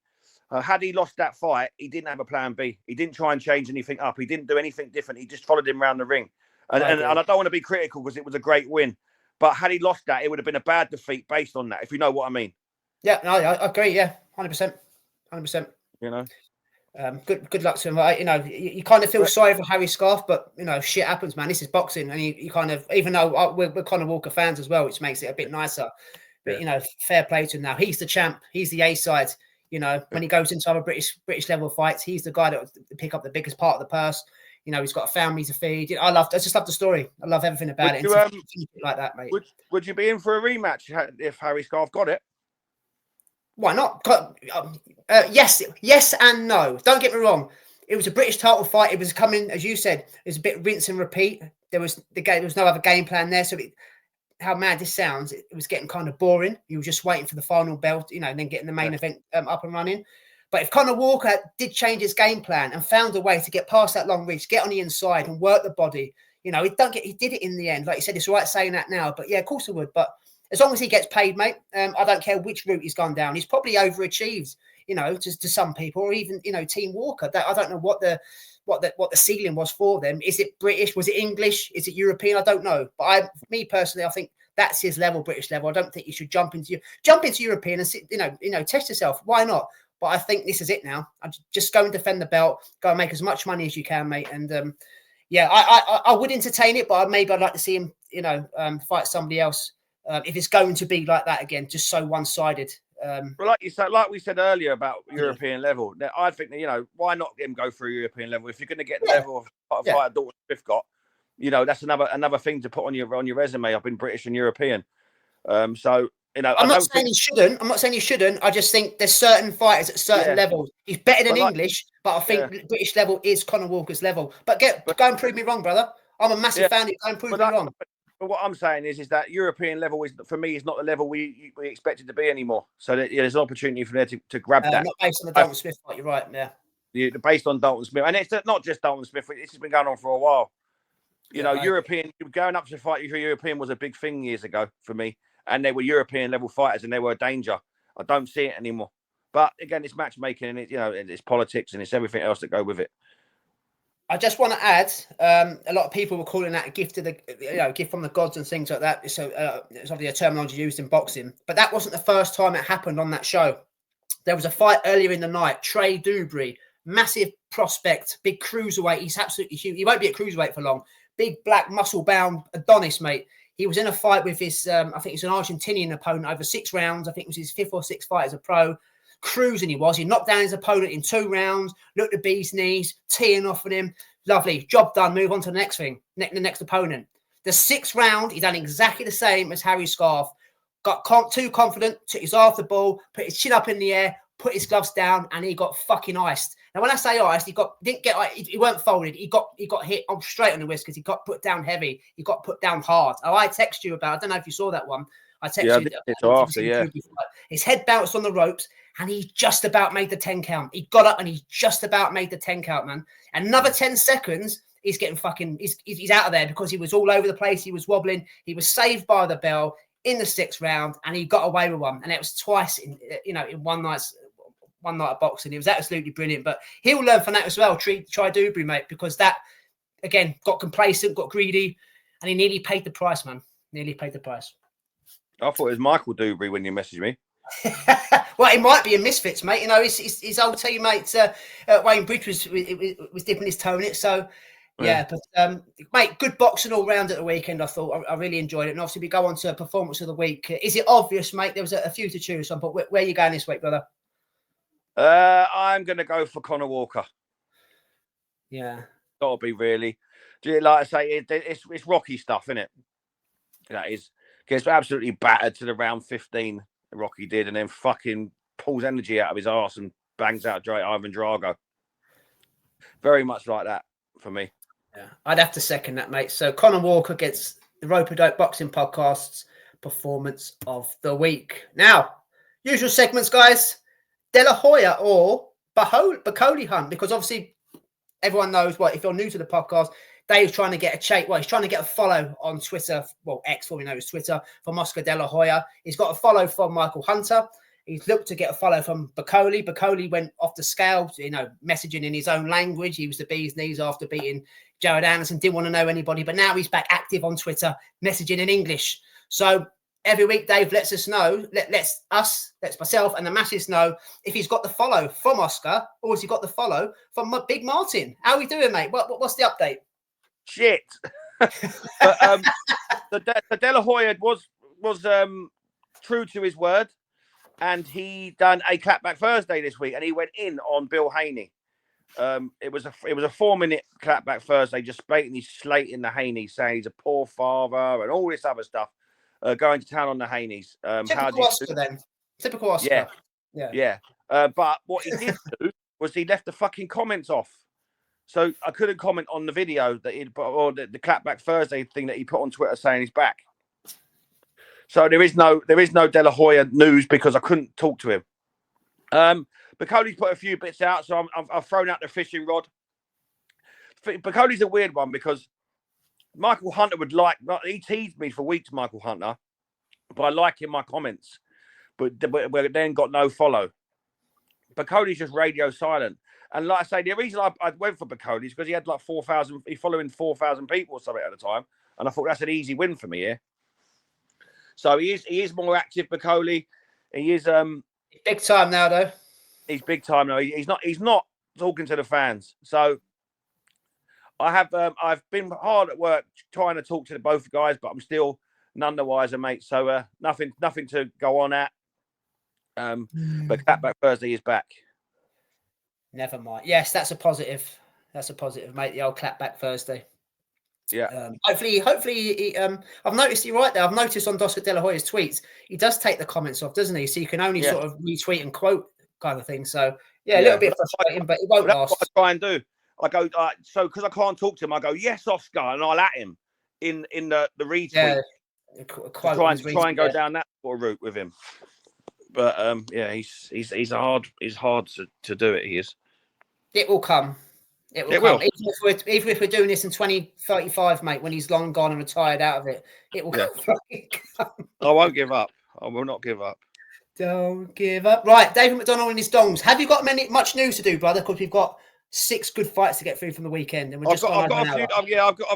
[SPEAKER 2] had he lost that fight, he didn't have a plan B. He didn't try and change anything up. He didn't do anything different. He just followed him around the ring. And I don't want to be critical because it was a great win. But had he lost that, it would have been a bad defeat based on that, if you know what I mean.
[SPEAKER 1] Yeah, no, I agree. Yeah, 100%. Good luck to him. You kind of feel sorry for Harry Scarf, but shit happens, man. This is boxing, and you kind of, even though we're Conor Walker fans as well, which makes it a bit nicer. But fair play to him now. He's the champ. He's the A side. When he goes into other British level fights, he's the guy that will pick up the biggest part of the purse. He's got a family to feed. I just love the story. I love everything about it. Like that, mate.
[SPEAKER 2] Would you be in for a rematch if Harry Scarf got it?
[SPEAKER 1] Why not? Yes and no. Don't get me wrong. It was a British title fight. It was coming, as you said, it was a bit rinse and repeat. There was no other game plan there. So how mad this sounds, it was getting kind of boring. You were just waiting for the final belt, and then getting the main event up and running. But if Conor Walker did change his game plan and found a way to get past that long reach, get on the inside and work the body, he did it in the end. Like you said, it's all right saying that now, but yeah, of course it would. But as long as he gets paid, mate, I don't care which route he's gone down. He's probably overachieved, to some people, or even, Team Walker. I don't know what the ceiling was for them. Is it British? Was it English? Is it European? I don't know. But me personally, I think that's his level, British level. I don't think you should jump into European and sit, test yourself. Why not? But I think this is it now. I just go and defend the belt, go and make as much money as you can, mate. And I would entertain it, but maybe I'd like to see him, fight somebody else. If it's going to be like that again, just so one-sided.
[SPEAKER 2] Well, like we said earlier about European level, now, I think that, why not get him go through European level if you're going to get the level of fighter Dalton Smith got? That's another thing to put on your resume. I've been British and European, so.
[SPEAKER 1] I'm not saying he shouldn't. I just think there's certain fighters at certain levels. He's better than English, but I think British level is Conor Walker's level. But go and prove me wrong, brother. I'm a massive fan of you. Go and prove me wrong.
[SPEAKER 2] But what I'm saying is that European level for me is not the level we expect it to be anymore. So there's an opportunity for there to grab that.
[SPEAKER 1] Not based on the Dalton Smith fight. You're right. Yeah.
[SPEAKER 2] Based on Dalton Smith, and it's not just Dalton Smith. This has been going on for a while. European going up to fight for European was a big thing years ago for me. And they were European level fighters, and they were a danger. I don't see it anymore. But again, it's matchmaking, and it's politics, and it's everything else that go with it.
[SPEAKER 1] I just want to add, a lot of people were calling that a gift to gift from the gods and things like that. So it's obviously a terminology used in boxing, but that wasn't the first time it happened on that show. There was a fight earlier in the night. Trey Dewberry, massive prospect, big cruiserweight. He's absolutely huge. He won't be at cruiserweight for long. Big black muscle-bound Adonis, mate. He was in a fight with his, I think he's an Argentinian opponent over 6 rounds. I think it was his 5th or 6th fight as a pro. Cruising he was. He knocked down his opponent in 2 rounds, looked at bee's knees, teeing off at him. Lovely. Job done. Move on to the next thing, the next opponent. The 6th round, he done exactly the same as Harry Scarf. Got too confident, took his eye off the ball, put his chin up in the air, put his gloves down, and he got fucking iced. Now, when I say iced, he weren't folded. He got hit straight on the wrist because he got put down heavy. He got put down hard. Oh, I text you about. I don't know if you saw that one. I texted you. His head bounced on the ropes, and he just about made the 10 count. He got up and he just about made the 10 count, man. Another 10 seconds, he's getting fucking. He's out of there because he was all over the place. He was wobbling. He was saved by the bell in the 6th round, and he got away with one. And it was twice in one night of boxing. It was absolutely brilliant. But he'll learn from that as well. Try Dewberry, mate, because that again got complacent, got greedy, and he nearly paid the price, man. Nearly paid the price.
[SPEAKER 2] I thought it was Michael Dewberry when you messaged me.
[SPEAKER 1] Well, it might be a misfits, mate. His old teammate Wayne Bridge was dipping his toe in it. So yeah, but mate, good boxing all round at the weekend. I thought I really enjoyed it, and obviously we go on to performance of the week. Is it obvious, mate? There was a few to choose from, but where are you going this week, brother?
[SPEAKER 2] I'm going to go for Conor Walker.
[SPEAKER 1] Yeah.
[SPEAKER 2] Got to be really. Like I say, it's Rocky stuff, isn't it? That is. Gets absolutely battered to the round 15, Rocky did, and then fucking pulls energy out of his arse and bangs out Ivan Drago. Very much like that for me.
[SPEAKER 1] Yeah, I'd have to second that, mate. So Conor Walker gets the Rope A Dope Boxing Podcast's performance of the week. Now, usual segments, guys. De La Hoya or Bacoli hunt, because obviously everyone knows if you're new to the podcast, Dave's trying to get he's trying to get a follow on Twitter, X, what we know is Twitter, from Oscar De La Hoya. He's got a follow from Michael Hunter. He's looked to get a follow from Bacoli. Bacoli went off the scale, messaging in his own language. He was the bee's knees after beating Jared Anderson, didn't want to know anybody, but now he's back active on Twitter, messaging in English. So every week, Dave lets us know, lets myself and the masses know if he's got the follow from Oscar or has he got the follow from Big Martin. How are we doing, mate? What's the update?
[SPEAKER 2] Shit. But, the De La Hoya was true to his word, and he done a clapback Thursday this week, and he went in on Bill Haney. It was a 4-minute clapback Thursday, just blatantly slating the Haney, saying he's a poor father and all this other stuff. Going to town on the Haneys.
[SPEAKER 1] Typical Oscar, then. Typical Oscar.
[SPEAKER 2] Yeah. But what he did do was he left the fucking comments off. So I couldn't comment on the video that or the clapback Thursday thing that he put on Twitter saying he's back. So there is no De La Hoya news because I couldn't talk to him. Bacoli's put a few bits out, so I've thrown out the fishing rod. Bacoli's a weird one because Michael Hunter he teased me for weeks, Michael Hunter, but I like in my comments, but then got no follow. Bacoli's just radio silent. And like I say, the reason I went for Bacoli is because he had like 4,000, he's following 4,000 people or something at the time. And I thought that's an easy win for me here. So he is more active, Bacoli. He is
[SPEAKER 1] big time now though.
[SPEAKER 2] He's big time now. He's not talking to the fans. So I've been hard at work trying to talk to both guys, but I'm still none the wiser, mate. So nothing to go on at. But Clapback Thursday is back.
[SPEAKER 1] Never mind. Yes, that's a positive. That's a positive, mate. The old Clapback Thursday.
[SPEAKER 2] Yeah.
[SPEAKER 1] Hopefully, I've noticed you're right there. I've noticed on Oscar De La Hoya's tweets, he does take the comments off, doesn't he? So you can only sort of retweet and quote kind of thing. So a little bit frustrating, but it won't last.
[SPEAKER 2] What I try and do. I go so because I can't talk to him. I go, yes, Oscar, and I'll at him in the retweet. Yeah, try and go down that sort of route with him. But he's hard to do it. He is.
[SPEAKER 1] It will come. It will. Even if we're doing this in 2035, mate, when he's long gone and retired out of it, it will come.
[SPEAKER 2] I won't give up. I will not give up.
[SPEAKER 1] Don't give up. Right, David McDonald and his dongs. Have you got much news to do, brother? Because we've got 6 good fights to get through from the weekend, and
[SPEAKER 2] I've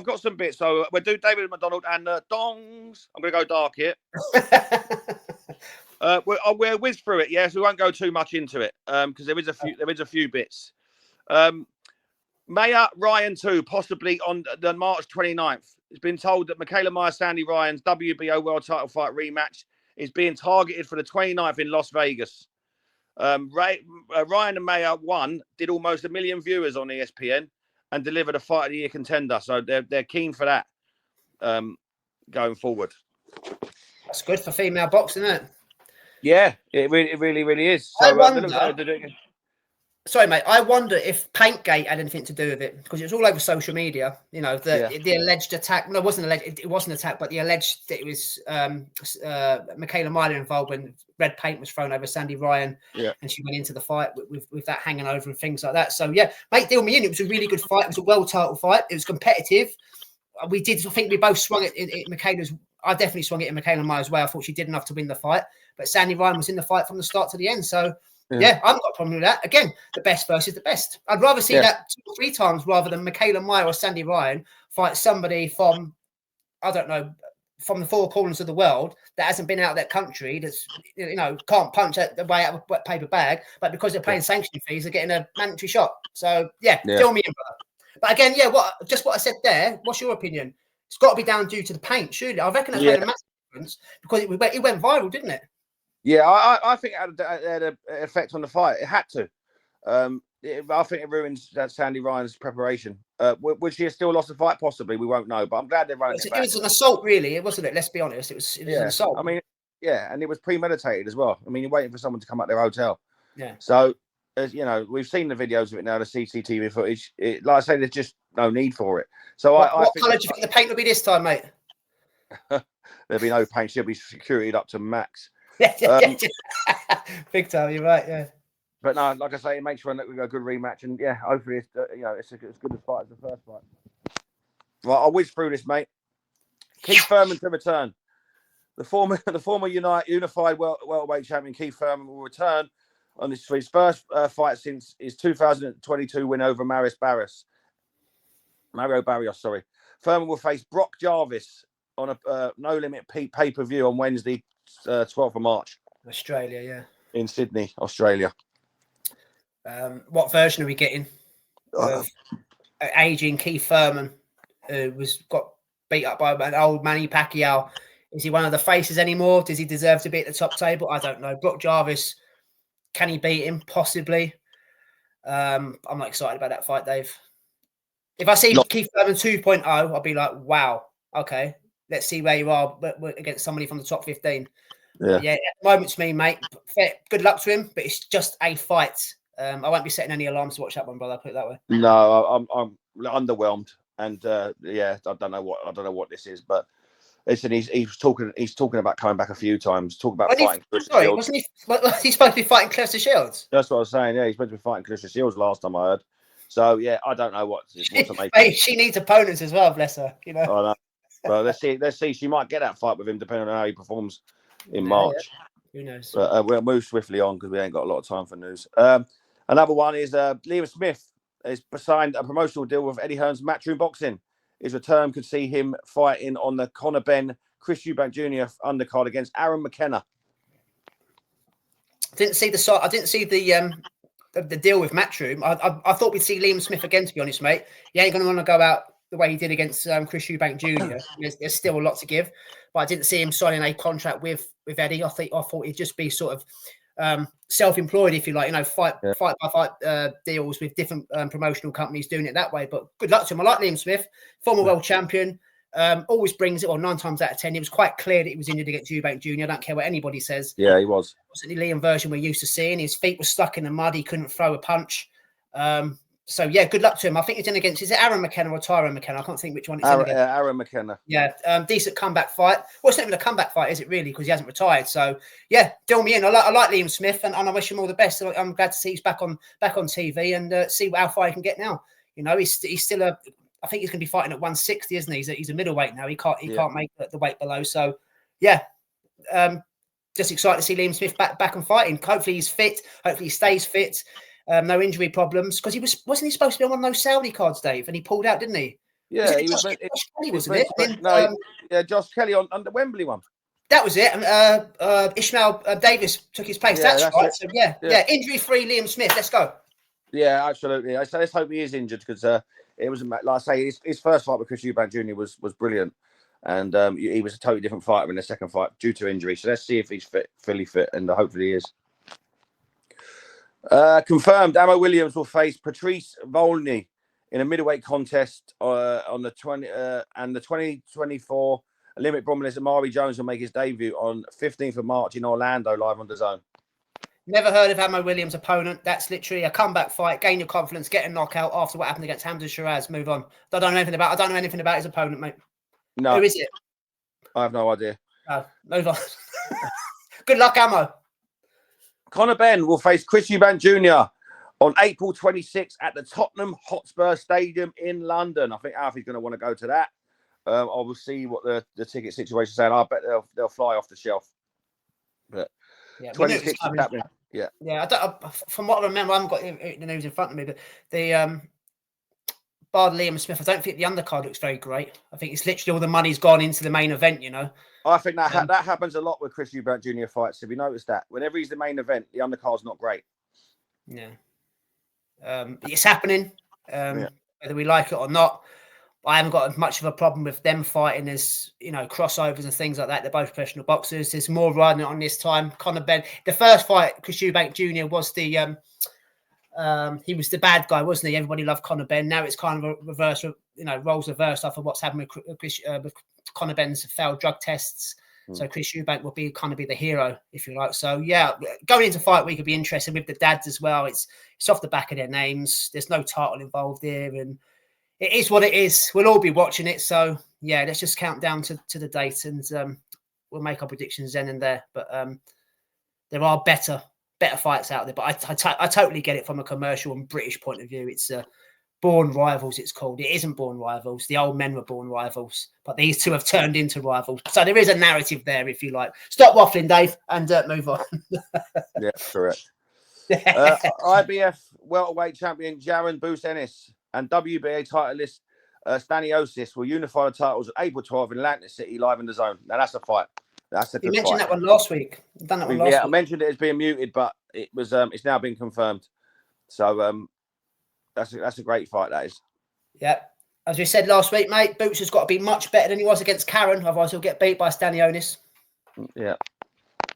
[SPEAKER 2] got some bits. So we'll do David McDonald and dongs. I'm going to go dark here. We'll whiz through it. Yes, we won't go too much into it because there is a few bits. Mayer Ryan 2, possibly on the March 29th. It's been told that Michaela Mayer Sandy Ryan's WBO World Title Fight rematch is being targeted for the 29th in Las Vegas. Ryan and Mayer 1 did almost 1 million viewers on ESPN and delivered a Fight of the Year contender. So they're keen for that going forward.
[SPEAKER 1] That's good for female boxing, isn't it?
[SPEAKER 2] Yeah, it really is. So,
[SPEAKER 1] sorry, mate. I wonder if Paintgate had anything to do with it because it was all over social media. You know, the alleged attack. No, it wasn't alleged. It wasn't an attack, but the alleged that it was Michaela Mayer involved when red paint was thrown over Sandy Ryan, and she went into the fight with that hanging over and things like that. So yeah, mate, deal me in. It was a really good fight. It was a world title fight. It was competitive. I think we both swung it in Michaela's. I definitely swung it in Michaela Mayer's way. I thought she did enough to win the fight, but Sandy Ryan was in the fight from the start to the end. So. Yeah, I've got a problem with that. Again, the best versus the best. I'd rather see that 2 or 3 times rather than Michaela Mayer or Sandy Ryan fight somebody from, I don't know, from the 4 corners of the world that hasn't been out of that country, that's, can't punch the way out of a wet paper bag, but because they're paying sanction fees, they're getting a mandatory shot. So, fill me in, brother. But again, what I said there, what's your opinion? It's got to be down due to the paint, surely. I reckon that's made a massive difference because it went viral, didn't it?
[SPEAKER 2] Yeah, I think it had an effect on the fight. It had to. I think it ruins Sandy Ryan's preparation. Would she have still lost the fight? Possibly. We won't know. But I'm glad they're running it back. It
[SPEAKER 1] was an assault, really. It wasn't it? Let's be honest. It was an assault.
[SPEAKER 2] I mean, and it was premeditated as well. I mean, you're waiting for someone to come at their hotel.
[SPEAKER 1] Yeah.
[SPEAKER 2] So, as you know, we've seen the videos of it now, the CCTV footage. Like I say, there's just no need for it. So
[SPEAKER 1] what colour do you think the paint will be this time, mate?
[SPEAKER 2] There'll be no paint. She'll be securityed up to max.
[SPEAKER 1] Big time, you're right, yeah.
[SPEAKER 2] But no, like I say, it makes sure that we got a good rematch, and hopefully it's it's as good a fight as the first fight. Right, I'll whiz through this, mate. Keith Thurman to return. The former unified welterweight champion Keith Thurman will return on this for his first fight since his 2022 win over Mario Barrios. Sorry, Thurman will face Brock Jarvis on a no limit pay-per-view on Wednesday. 12th of March.
[SPEAKER 1] Australia,
[SPEAKER 2] in Sydney, Australia.
[SPEAKER 1] What version are we getting of aging Keith Thurman, who got beat up by an old Manny Pacquiao? Is he one of the faces anymore? Does he deserve to be at the top table? I don't know. Brock Jarvis, can he beat him? Possibly. I'm not excited about that fight, Dave. If I see Keith Thurman 2.0, I'll be like, wow, okay. Let's see where you are against somebody from the top 15. Yeah, at the moment, to me, mate. Good luck to him, but it's just a fight. I won't be setting any alarms to watch that one, brother. Put it that way.
[SPEAKER 2] No, I'm underwhelmed, and I don't know what this is, but Listen, he's talking about coming back a few times. Talking about fighting Claressa
[SPEAKER 1] Sorry,
[SPEAKER 2] Shields.
[SPEAKER 1] wasn't he? Was he supposed to be fighting Claressa Shields?
[SPEAKER 2] That's what I was saying. Yeah, he's meant to be fighting Claressa Shields last time I heard. So yeah, I don't know what to make.
[SPEAKER 1] Mate, she needs opponents as well, bless her. You know.
[SPEAKER 2] I know. Well, let's see. She might get that fight with him, depending on how he performs in March.
[SPEAKER 1] Yeah. Who knows?
[SPEAKER 2] But we'll move swiftly on because we ain't got a lot of time for news. Another one is Liam Smith has signed a promotional deal with Eddie Hearn's Matchroom Boxing. His return could see him fighting on the Conor Ben, Chris Eubank Jr. undercard against Aaron McKenna.
[SPEAKER 1] I didn't see the deal with Matchroom. I thought we'd see Liam Smith again, to be honest, mate. He ain't going to want to go out the way he did against Chris Eubank Jr. There's still a lot to give, but I didn't see him signing a contract with Eddie. I thought he'd just be sort of self-employed, if you like, fight by fight deals with different promotional companies doing it that way. But good luck to him. I like Liam Smith, former world champion. Always brings it. Well, 9 times out of 10, it was quite clear that he was injured against Eubank Jr. I don't care what anybody says.
[SPEAKER 2] Yeah, he was.
[SPEAKER 1] It wasn't the Liam version we're used to seeing. His feet were stuck in the mud. He couldn't throw a punch. So yeah, good luck to him. I think he's in against, is it Aaron McKenna or Tyrone McKenna? I can't think which one it's in against.
[SPEAKER 2] Aaron McKenna.
[SPEAKER 1] Yeah, decent comeback fight. Well, it's not even a comeback fight, is it really? Because he hasn't retired. So yeah, deal me in. I like Liam Smith, and I wish him all the best. I'm glad to see he's back on TV and see how far he can get now. He's still I think he's going to be fighting at 160, isn't he? He's a middleweight now. He can't make the weight below. So yeah, just excited to see Liam Smith back and fighting. Hopefully he's fit. Hopefully he stays fit. No injury problems, because wasn't he supposed to be on one of those Saudi cards, Dave? And he pulled out, didn't he?
[SPEAKER 2] Yeah, he
[SPEAKER 1] Josh Kelly, wasn't it?
[SPEAKER 2] Josh Kelly on the Wembley one.
[SPEAKER 1] That was it. Ishmael Davis took his place.
[SPEAKER 2] Yeah,
[SPEAKER 1] that's right. So yeah, injury-free Liam Smith. Let's go. Yeah,
[SPEAKER 2] absolutely. Let's hope he is injured, because it was, like I say, his first fight with Chris Eubank Jr. was brilliant, and he was a totally different fighter in the second fight due to injury. So let's see if he's fully fit, and hopefully he is. Confirmed, Amo Williams will face Patrice Volney in a middleweight contest on the 2024 Olympic bronze medalist Amari Jones will make his debut on 15th of March in Orlando, live on DAZN.
[SPEAKER 1] Never heard of Amo Williams' opponent. That's literally a comeback fight. Gain your confidence, get a knockout after what happened against Hamza Shiraz. Move on. I don't know anything about his opponent, mate.
[SPEAKER 2] No.
[SPEAKER 1] Who is it?
[SPEAKER 2] I have no idea.
[SPEAKER 1] Oh, move on. Good luck, Amo.
[SPEAKER 2] Conor Ben will face Chris Eubank Jr. on April 26th at the Tottenham Hotspur Stadium in London. I think Alfie's going to want to go to that. I will see what the ticket situation is saying. I bet they'll fly off the shelf. But
[SPEAKER 1] yeah,
[SPEAKER 2] 26th is happening. Yeah.
[SPEAKER 1] Yeah. From what I remember, I haven't got the news in front of me, but the bar Liam Smith, I don't think the undercard looks very great. I think it's literally all the money's gone into the main event,
[SPEAKER 2] I think that happens a lot with Chris Eubank Jr. fights. Have you noticed that? Whenever he's the main event, the undercard's not great.
[SPEAKER 1] Yeah. It's happening, whether we like it or not. I haven't got much of a problem with them fighting as, crossovers and things like that. They're both professional boxers. There's more riding on this time. Conor Ben, the first fight, Chris Eubank Jr. was he was the bad guy, wasn't he? Everybody loved Conor Ben. Now it's kind of a reverse, roles reversed after what's happened with Conor Ben's failed drug tests. So Chris Eubank will be the hero, if you like. So yeah, going into fight week could be interesting with the dads as well. It's off the back of their names. There's no title involved here, and it is what it is. We'll all be watching it. So yeah, let's just count down to the date, and we'll make our predictions then and there. But there are better fights out there. But I totally get it from a commercial and British point of view. It's born rivals, it's called. It isn't born rivals. The old men were born rivals, but these two have turned into rivals. So there is a narrative there, if you like. Stop waffling, Dave, and move on.
[SPEAKER 2] Yeah, correct. IBF welterweight champion Jaron Boots Ennis and WBA titleist Staniosis will unify the titles at April 12th in Atlantic City, live in DAZN. Now that's a fight. That's a good fight.
[SPEAKER 1] You mentioned that one last week.
[SPEAKER 2] I mentioned it as being muted, but it was it's now been confirmed. So that's a great fight, that is.
[SPEAKER 1] Yeah. As we said last week, mate, Boots has got to be much better than he was against Karen. Otherwise, he'll get beat by Stanionis.
[SPEAKER 2] Yeah.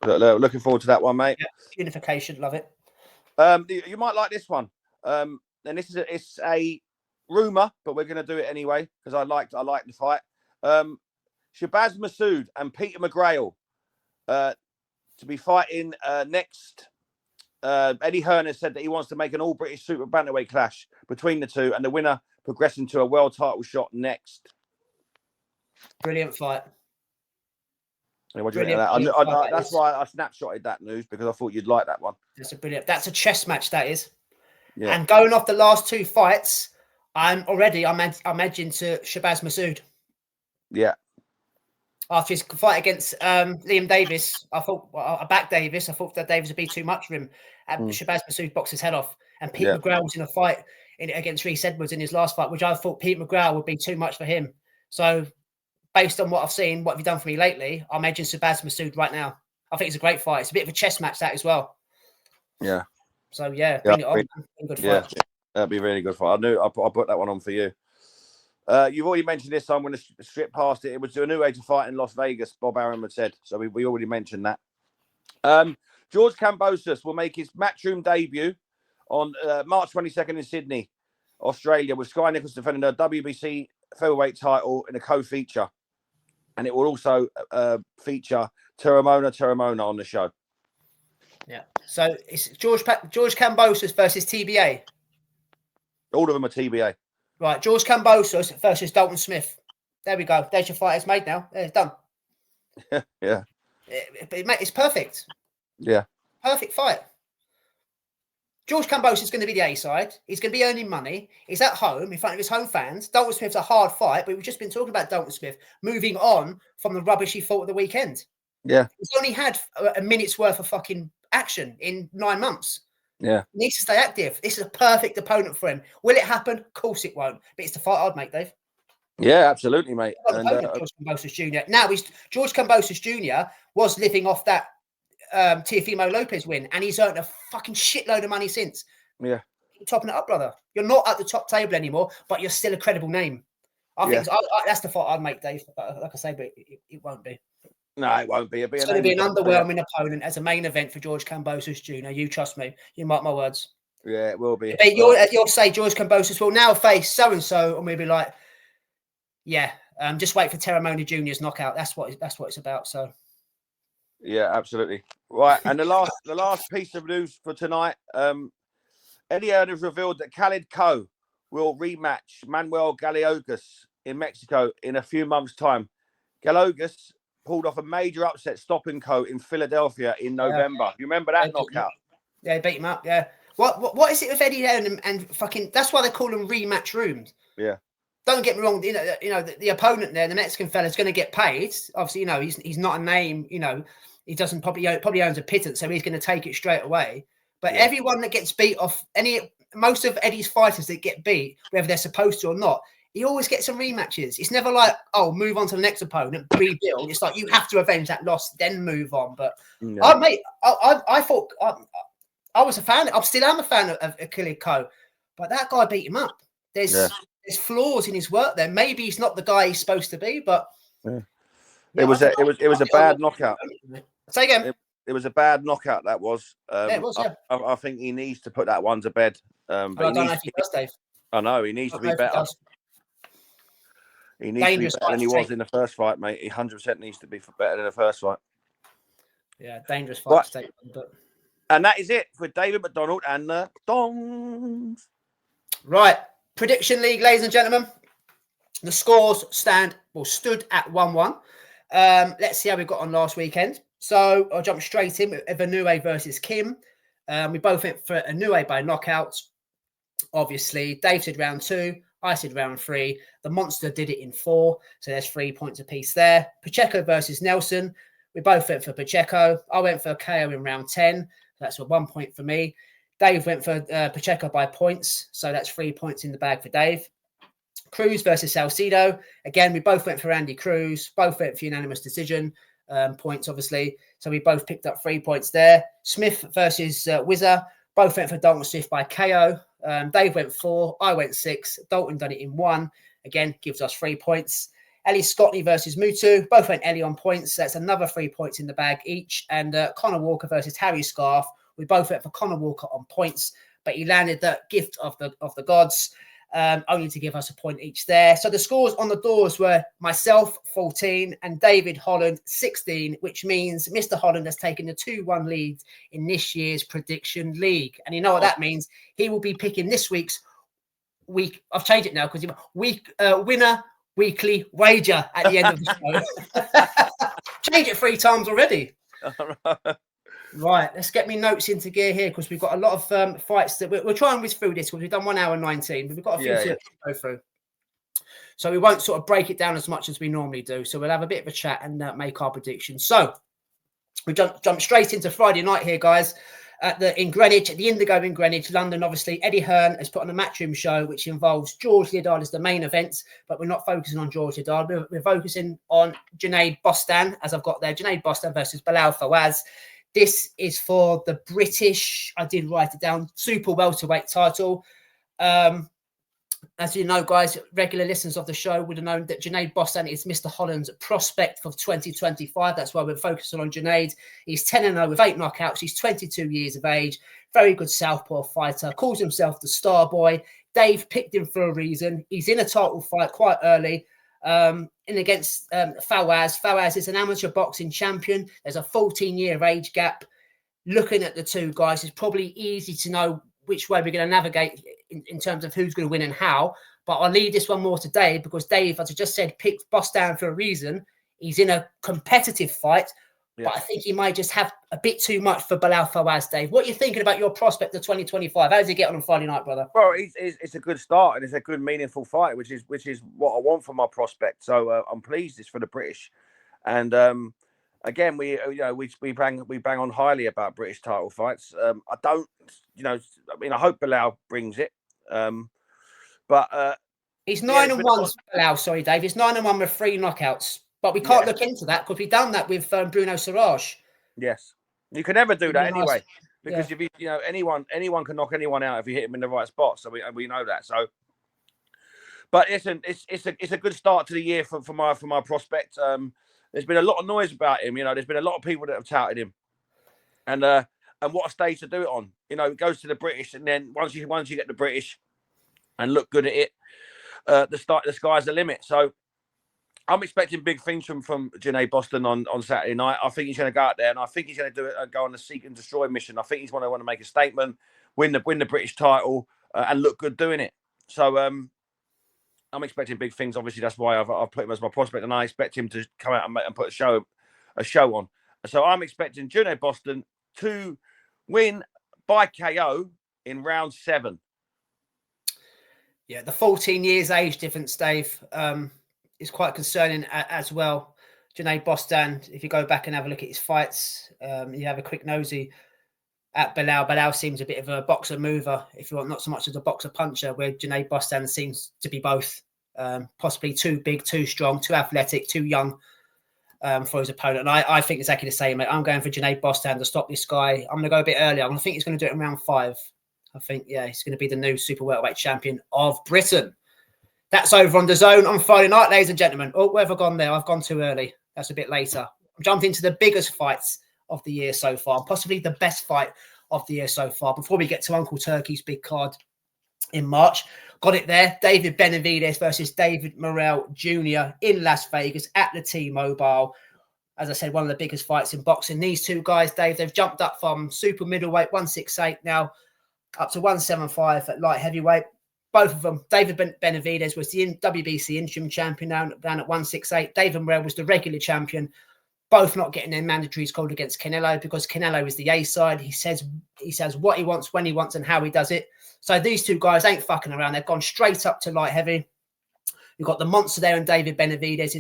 [SPEAKER 2] Looking forward to that one, mate.
[SPEAKER 1] Yeah. Unification, love it.
[SPEAKER 2] You might like this one. And it's a rumour, but we're going to do it anyway because I like the fight. Shabazz Massoud and Peter McGrail to be fighting next. Eddie Hearn has said that he wants to make an all-British super bantamweight clash between the two, and the winner progressing to a world title shot next.
[SPEAKER 1] Brilliant fight.
[SPEAKER 2] What do you think of that? That's why I snapshotted that news, because I thought you'd like that one.
[SPEAKER 1] That's a brilliant. That's a chess match, that is.
[SPEAKER 2] Yeah.
[SPEAKER 1] And going off the last 2 fights, I'm edging to Shabazz Massoud.
[SPEAKER 2] Yeah.
[SPEAKER 1] After his fight against Liam Davis, I backed Davis. I thought that Davis would be too much for him. And Shabazz Massoud boxed his head off. And Pete McGraw was in a fight against Reece Edwards in his last fight, which I thought Pete McGraw would be too much for him. So, based on what I've seen, what have you done for me lately, I'm edging Shabazz Massoud right now. I think it's a great fight. It's a bit of a chess match, that as well.
[SPEAKER 2] Yeah.
[SPEAKER 1] So, bring it on. Good fight.
[SPEAKER 2] That'd be a really good fight. I put that one on for you. You've already mentioned this, so I'm going to strip past it. It was a new way to fight in Las Vegas, Bob Arum had said. So we already mentioned that. George Kambosos will make his matchroom debut on March 22nd in Sydney, Australia, with Sky Nichols defending her WBC featherweight title in a co-feature. And it will also feature Teramona on the show.
[SPEAKER 1] Yeah. So it's George Kambosos versus TBA.
[SPEAKER 2] All of them are TBA.
[SPEAKER 1] Right, George Kambosos versus Dalton Smith. There we go. There's your fight. It's made now. It's done.
[SPEAKER 2] Yeah.
[SPEAKER 1] It's perfect.
[SPEAKER 2] Yeah.
[SPEAKER 1] Perfect fight. George Kambosos is going to be the A side. He's going to be earning money. He's at home in front of his home fans. Dalton Smith's a hard fight, but we've just been talking about Dalton Smith moving on from the rubbish he fought at the weekend.
[SPEAKER 2] Yeah.
[SPEAKER 1] He's only had a minute's worth of fucking action in 9 months.
[SPEAKER 2] Yeah.
[SPEAKER 1] He needs to stay active. This is a perfect opponent for him. Will it happen? Of course it won't. But it's the fight I'd make, Dave.
[SPEAKER 2] Yeah, absolutely, mate.
[SPEAKER 1] And, George Kambosos Jr. Now, George Kambosos Jr. was living off that Teofimo Lopez win, and he's earned a fucking shitload of money since.
[SPEAKER 2] Yeah.
[SPEAKER 1] You're topping it up, brother. You're not at the top table anymore, but you're still a credible name. I think that's the fight I'd make, Dave. Like I say, but it won't be.
[SPEAKER 2] No, it won't be.
[SPEAKER 1] It's going to be an underwhelming opponent as a main event for George Kambosos Jr. You trust me. You mark my words.
[SPEAKER 2] Yeah, it will be.
[SPEAKER 1] You'll say George Kambosos will now face so-and-so, and we'll be like, yeah, just wait for Teramona Jr.'s knockout. That's what it's about. So,
[SPEAKER 2] yeah, absolutely. Right, and the last piece of news for tonight, Eddie Hearn has revealed that Khalid Ko will rematch Manuel Gallegos in Mexico in a few months' time. Gallegos pulled off a major upset, stopping Ko in Philadelphia in November. You remember that knockout?
[SPEAKER 1] Yeah, he beat him up. Yeah. What is it with Eddie Hearn and fucking? That's why they call them rematch rooms.
[SPEAKER 2] Yeah.
[SPEAKER 1] Don't get me wrong. The opponent there, the Mexican fella's going to get paid. Obviously, he's not a name. He doesn't probably owns a pittance, so he's going to take it straight away. But everyone that gets beat off, most of Eddie's fighters that get beat, whether they're supposed to or not, he always gets some rematches. It's never like, move on to the next opponent, rebuild. It's like you have to avenge that loss, then move on. But I thought I was a fan. I still am a fan of Khalid Ko, but that guy beat him up. There's flaws in his work there. Maybe he's not the guy he's supposed to be, but
[SPEAKER 2] it was a bad knockout.
[SPEAKER 1] Say again.
[SPEAKER 2] It was a bad knockout. That was.
[SPEAKER 1] It was. Yeah.
[SPEAKER 2] I think he needs to put that one to bed. But
[SPEAKER 1] I don't know if he does, Dave.
[SPEAKER 2] I know he needs to be better. He needs to be better than he was in the first fight, mate. He 100% needs to be better than the first fight.
[SPEAKER 1] Yeah, dangerous fight to take.
[SPEAKER 2] And that is it for David McDonald and the Dons.
[SPEAKER 1] Right. Prediction League, ladies and gentlemen. The scores stood at 1-1. Let's see how we got on last weekend. So I'll jump straight in with Inoue versus Kim. We both went for Inoue by knockout. Obviously, Dave said round 2. I said round 3. The Monster did it in 4. So there's 3 points apiece there. Pacheco versus Nelson. We both went for Pacheco. I went for KO in round 10. That's 1 point for me. Dave went for Pacheco by points. So that's 3 points in the bag for Dave. Cruz versus Salcedo. Again, we both went for Andy Cruz. Both went for unanimous decision. Points, obviously. So we both picked up 3 points there. Smith versus Whizzer. Both went for Dalton Smith by KO. Dave went 4. I went 6. Dalton done it in 1. Again, gives us 3 points. Ellie Scotney versus Mutu. Both went Ellie on points. So that's another 3 points in the bag each. And Conor Walker versus Harry Scarf. We both went for Conor Walker on points, but he landed the gift of the gods, only to give us a point each there. So the scores on the doors were myself, 14, and David Holland, 16, which means Mr. Holland has taken the 2-1 lead in this year's Prediction League. And you know what that means? He will be picking this week's week. I've changed it now because winner weekly wager at the end of the show. Change it 3 times already. Right, let's get me notes into gear here because we've got a lot of fights that we're trying to whiz through this because we've done 1 hour 19, but we've got a few to go through. So we won't sort of break it down as much as we normally do. So we'll have a bit of a chat and make our predictions. So we jump straight into Friday night here, guys. In Greenwich, at the Indigo in Greenwich, London, obviously, Eddie Hearn has put on a matchroom show which involves George Liddell as the main event, but we're not focusing on George Liddell. We're focusing on Junaid Bostan, as I've got there. Junaid Bostan versus Bilal Fawaz. This is for the British, I did write it down, super welterweight title. As you know, guys, regular listeners of the show would have known that Junaid Bostan is Mr. Holland's prospect for 2025. That's why we're focusing on Junaid. He's 10-0 with 8 knockouts. He's 22 years of age. Very good southpaw fighter. Calls himself the Star Boy. Dave picked him for a reason. He's in a title fight quite early. In against Fawaz. Fawaz is an amateur boxing champion. There's a 14-year age gap. Looking at the two guys, it's probably easy to know which way we're going to navigate in terms of who's going to win and how. But I'll leave this one more to Dave because Dave, as I just said, picked Bostan for a reason. He's in a competitive fight, but I think he might just have a bit too much for Bilal Fawaz, Dave. What are you thinking about your prospect of 2025? How does he get on Friday night, brother?
[SPEAKER 2] Well, it's a good start and it's a good, meaningful fight, which is what I want for my prospect. So I'm pleased it's for the British. And again, we bang on highly about British title fights. I don't, I hope Bilal brings it. But
[SPEAKER 1] he's 9-1. Bilal, sorry, Dave. He's 9-1 with 3 knockouts. But we can't look into that because we've done that with Bruno Siraj.
[SPEAKER 2] Yes, you can never do that anyway, because if anyone can knock anyone out if you hit him in the right spot. So we know that. So, but listen, it's a good start to the year for my prospect. There's been a lot of noise about him. There's been a lot of people that have touted him, and what a stage to do it on. It goes to the British, and then once you get the British and look good at it, the sky's the limit. So I'm expecting big things from Junaid Bostan on Saturday night. I think he's going to go out there, and I think he's going to do it and go on a seek and destroy mission. I think he's going to want to make a statement, win the British title, and look good doing it. So I'm expecting big things. Obviously, that's why I've put him as my prospect, and I expect him to come out and put a show on. So I'm expecting Junaid Bostan to win by KO in round 7.
[SPEAKER 1] Yeah, the 14 years age difference, Dave, is quite concerning as well. Junaid Bostan, if you go back and have a look at his fights, you have a quick nosy at Bilal. Bilal seems a bit of a boxer mover, if you want, not so much as a boxer puncher, where Junaid Bostan seems to be both. Possibly too big, too strong, too athletic, too young for his opponent. And I think exactly the same, mate. I'm going for Junaid Bostan to stop this guy. I'm going to go a bit earlier. I think he's going to do it in round 5. I think, he's going to be the new super welterweight champion of Britain. That's over on DAZN on Friday night, ladies and gentlemen. Oh, where have I gone there? I've gone too early. That's a bit later. I'm jumped into the biggest fights of the year so far, possibly the best fight of the year so far. Before we get to Uncle Turkey's big card in March, got it there. David Benavidez versus David Morrell Jr. in Las Vegas at the T-Mobile. As I said, one of the biggest fights in boxing. These two guys, Dave, they've jumped up from super middleweight 168 now up to 175 at light heavyweight. Both of them. David Benavidez was the WBC interim champion down at 168. David Morrell was the regular champion. Both not getting their mandatories called against Canelo because Canelo is the A side. He says what he wants, when he wants, and how he does it. So these two guys ain't fucking around. They've gone straight up to light heavy. You've got the monster there, and David Benavidez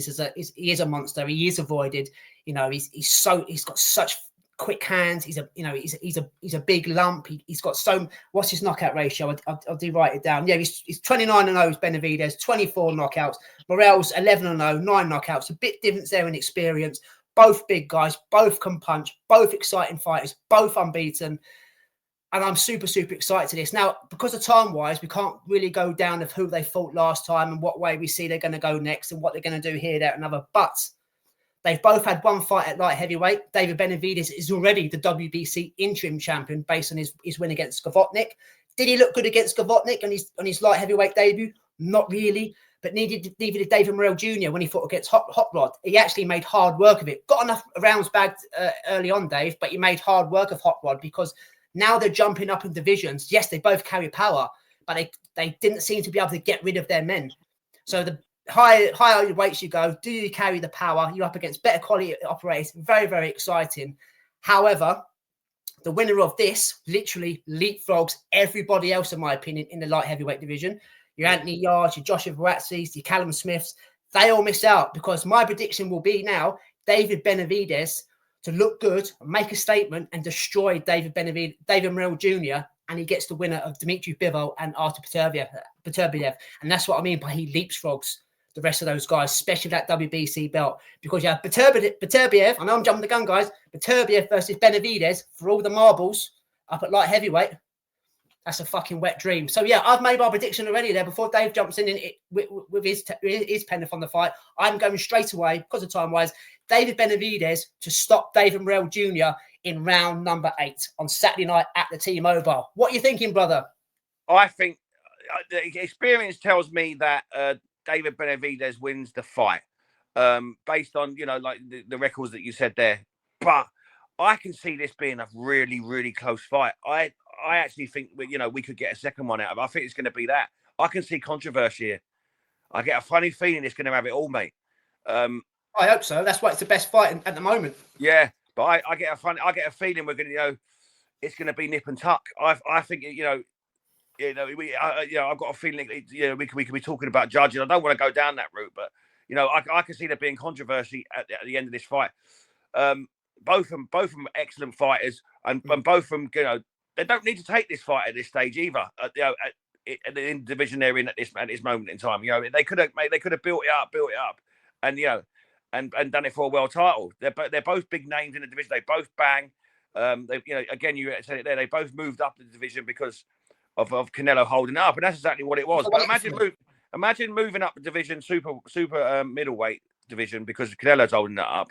[SPEAKER 1] he is a monster. He is avoided. He's got such quick hands. He's a big lump. He's got so. What's his knockout ratio? I'll do write it down. Yeah, he's 29-0. Benavidez 24 knockouts. Morrell's 11-0, 9 knockouts. A bit difference there in experience. Both big guys. Both can punch. Both exciting fighters. Both unbeaten. And I'm super, super excited to this. Now, because of time-wise, we can't really go down of who they fought last time and what way we see they're going to go next and what they're going to do here, there, and other. But they've both had one fight at light heavyweight. David Benavidez is already the WBC interim champion based on his win against Scotney. Did he look good against Scotney on his light heavyweight debut? Not really. But neither did David Morrell Jr. when he fought against Hot Rod. He actually made hard work of it. Got enough rounds bagged early on, Dave, but he made hard work of Hot Rod because now they're jumping up in divisions. Yes, they both carry power, but they didn't seem to be able to get rid of their men. So the higher weights you go, do you carry the power? You're up against better quality operators. Very, very exciting. However, the winner of this literally leapfrogs everybody else, in my opinion, in the light heavyweight division. Your Anthony Yards, your Joshua Varatzis, your Callum Smiths, they all miss out, because my prediction will be now David Benavidez to look good, make a statement, and destroy David Morrell Jr., and he gets the winner of Dmitry Bivol and Artur Beterbiev. And that's what I mean by he leapfrogs the rest of those guys, especially that WBC belt, because you have Beterbiev, I know I'm jumping the gun, guys, Beterbiev versus Benavidez for all the marbles up at light heavyweight. That's a fucking wet dream. So, yeah, I've made my prediction already there before Dave jumps in with his pen on the fight. I'm going straight away, because of time-wise, David Benavidez to stop David Morrell Jr. in round number 8 on Saturday night at the T-Mobile. What are you thinking, brother?
[SPEAKER 2] I think the experience tells me that David Benavidez wins the fight based on, like the records that you said there. But I can see this being a really, really close fight. I actually think we could get a second one out of it. I think it's going to be that. I can see controversy here. I get a funny feeling it's going to have it all, mate.
[SPEAKER 1] I hope so. That's why it's the best fight at the moment.
[SPEAKER 2] Yeah, but I get a feeling we're going to, it's going to be nip and tuck. I think I've got a feeling we could be talking about judging. I don't want to go down that route, but I can see there being controversy at the end of this fight. Both of them excellent fighters, and both of them, they don't need to take this fight at this stage either. In the division they're in at this moment in time, they could have built it up, and and done it for a world title. They're both big names in the division. They both bang. Again, you said it there. They both moved up the division because of Canelo holding up, and that's exactly what it was. But imagine moving up the division, super middleweight division, because Canelo's holding it up,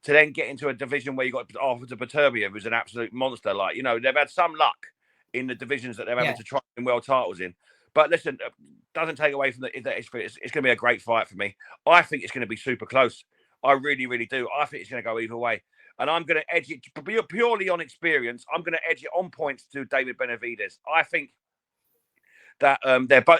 [SPEAKER 2] to then get into a division where you got Artur Beterbiev, who's an absolute monster. Like, they've had some luck in the divisions that they're able to try and world titles in. But listen, doesn't take away from that. It's going to be a great fight for me. I think it's going to be super close. I really, really do. I think it's going to go either way. And I'm going to edge it purely on experience. I'm going to edge it on points to David Benavidez. I think that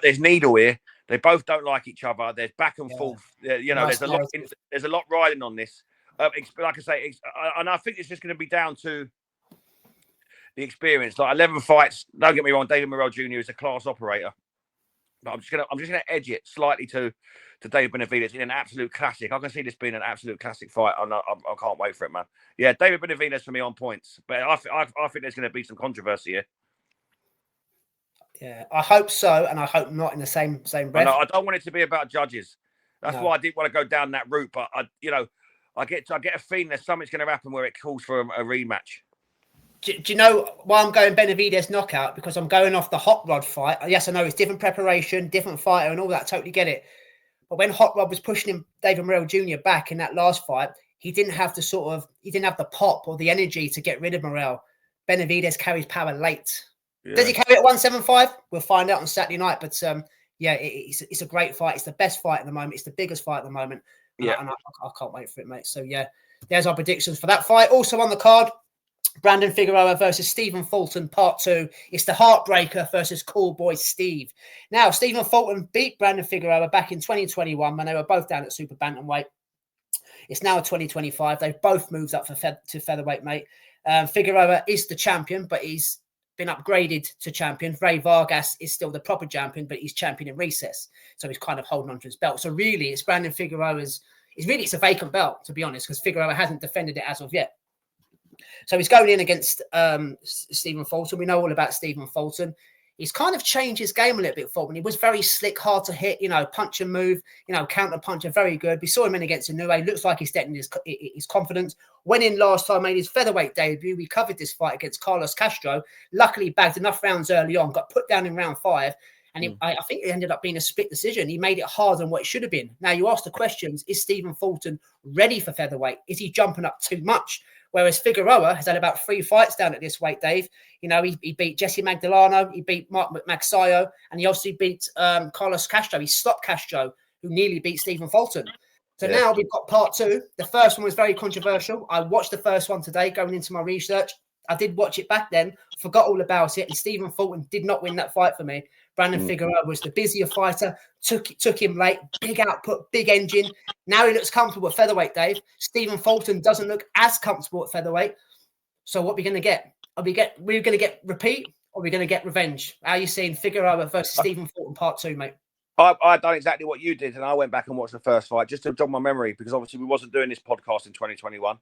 [SPEAKER 2] there's needle here. They both don't like each other. There's back and forth. There's a lot riding on this. Like I say, and I think it's just going to be down to the experience. Like 11 fights. Don't get me wrong, David Morrell Jr. is a class operator, but I'm just gonna edge it slightly to David Benavidez in an absolute classic. I can see this being an absolute classic fight. I can't wait for it, man. Yeah, David Benavidez for me on points, but I think there's going to be some controversy here.
[SPEAKER 1] Yeah, I hope so, and I hope not in the same breath.
[SPEAKER 2] I don't want it to be about judges. That's why I didn't want to go down that route. But I get a feeling there's something's going to happen where it calls for a rematch.
[SPEAKER 1] Do you know why I'm going Benavidez knockout? Because I'm going off the Hot Rod fight. Yes, I know it's different preparation, different fighter, and all that. Totally get it. But when Hot Rod was pushing him, David Morrell Jr. back in that last fight, he didn't have the pop or the energy to get rid of Morrell. Benavidez carries power late. Yeah. Does he carry it at 175? We'll find out on Saturday night. But it's a great fight. It's the best fight at the moment. It's the biggest fight at the moment. And I can't wait for it, mate. So yeah, there's our predictions for that fight. Also on the card, Brandon Figueroa versus Stephen Fulton, part 2. It's the Heartbreaker versus Cool Boy Steve. Now, Stephen Fulton beat Brandon Figueroa back in 2021 when they were both down at super bantamweight. It's now 2025. They've both moved up to featherweight, mate. Figueroa is the champion, but he's been upgraded to champion. Ray Vargas is still the proper champion, but he's champion in recess. So he's kind of holding on to his belt. So really, it's Brandon Figueroa's... It's a vacant belt, to be honest, because Figueroa hasn't defended it as of yet. So he's going in against Stephen Fulton. We know all about Stephen Fulton. He's kind of changed his game a little bit, Fulton. He was very slick, hard to hit, punch and move, counter puncher, very good. We saw him in against Inoue. Looks like he's getting his confidence. Went in last time, made his featherweight debut. We covered this fight against Carlos Castro. Luckily, bagged enough rounds early on, got put down in round 5. And I think it ended up being a split decision. He made it harder than what it should have been. Now, you ask the questions, is Stephen Fulton ready for featherweight? Is he jumping up too much? Whereas Figueroa has had about 3 fights down at this weight, Dave. He beat Jesse Magdaleno, he beat Mark Magsayo, and he also beat Carlos Castro. He stopped Castro, who nearly beat Stephen Fulton. So now we've got part 2. The first one was very controversial. I watched the first one today going into my research. I did watch it back then, forgot all about it, and Stephen Fulton did not win that fight for me. Brandon Figueroa was the busier fighter, took him late, big output, big engine. Now he looks comfortable at featherweight, Dave. Stephen Fulton doesn't look as comfortable at featherweight. So what are we going to get? We're going to get repeat, or are we going to get revenge? How are you seeing Figueroa versus Stephen Fulton part 2, mate?
[SPEAKER 2] I've done exactly what you did, and I went back and watched the first fight just to jog my memory, because obviously we wasn't doing this podcast in 2021,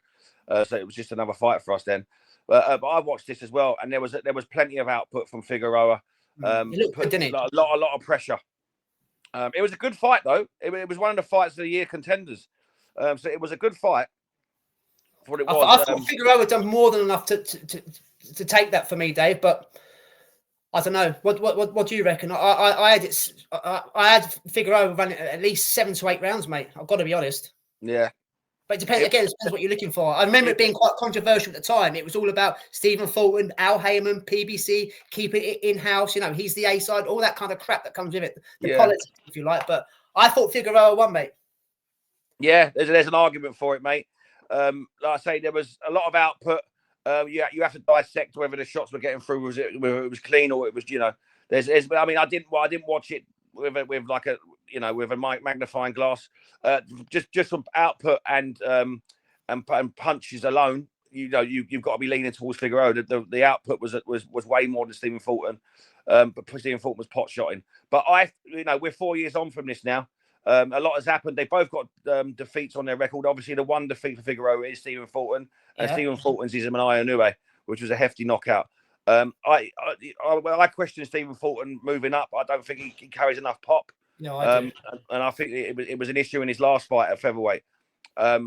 [SPEAKER 2] so it was just another fight for us then. But I watched this as well, and there was plenty of output from Figueroa.
[SPEAKER 1] It looked good, didn't it?
[SPEAKER 2] A lot of pressure. It was a good fight though. It was one of the fights of the year contenders. So it was a good fight. For what it was.
[SPEAKER 1] I thought Figueroa done more than enough to take that for me, Dave. But I don't know. What do you reckon? I had Figueroa running at least 7 to 8 rounds, mate. I've got to be honest.
[SPEAKER 2] Yeah.
[SPEAKER 1] But it depends what you're looking for. I remember it being quite controversial at the time. It was all about Stephen Fulton, Al Heyman, PBC, keeping it in-house. He's the A-side, all that kind of crap that comes with it. The politics, if you like. But I thought Figueroa won, mate.
[SPEAKER 2] Yeah, there's an argument for it, mate. Like I say, there was a lot of output. You have to dissect whether the shots were getting through, whether it was clean or it was, I mean, I didn't watch it with like a, with a magnifying glass. Just from output and punches alone, you've got to be leaning towards Figueroa. The output was way more than Stephen Fulton, but Stephen Fulton was pot shotting. But we're 4 years on from this now. A lot has happened. They both got defeats on their record. Obviously, the one defeat for Figueroa is Stephen Fulton, and Stephen Fulton's is Naoya Inoue, which was a hefty knockout. I question Stephen Fulton moving up. I don't think he carries enough pop.
[SPEAKER 1] No, I do.
[SPEAKER 2] And I think it was an issue in his last fight at featherweight. I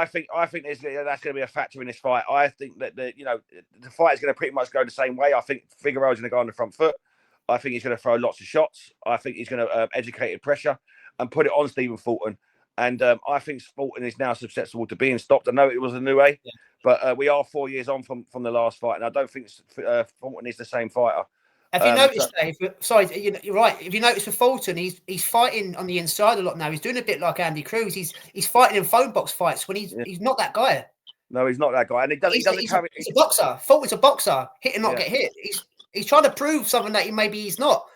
[SPEAKER 2] think that's going to be a factor in this fight. I think that the fight is going to pretty much go the same way. I think Figueroa is going to go on the front foot. I think he's going to throw lots of shots. I think he's going to educated pressure and put it on Stephen Fulton. And I think Fulton is now susceptible to being stopped. I know it was a new way, but we are 4 years on from the last fight, and I don't think Fulton is the same fighter.
[SPEAKER 1] Have you noticed, Dave? Sorry, you're right. If you notice for Fulton, he's fighting on the inside a lot now. He's doing a bit like Andy Cruz. He's fighting in phone box fights when he's not that guy.
[SPEAKER 2] No, he's not that guy, and he's
[SPEAKER 1] a boxer. Fulton's a boxer. Hit and not get hit. He's trying to prove something that he's not.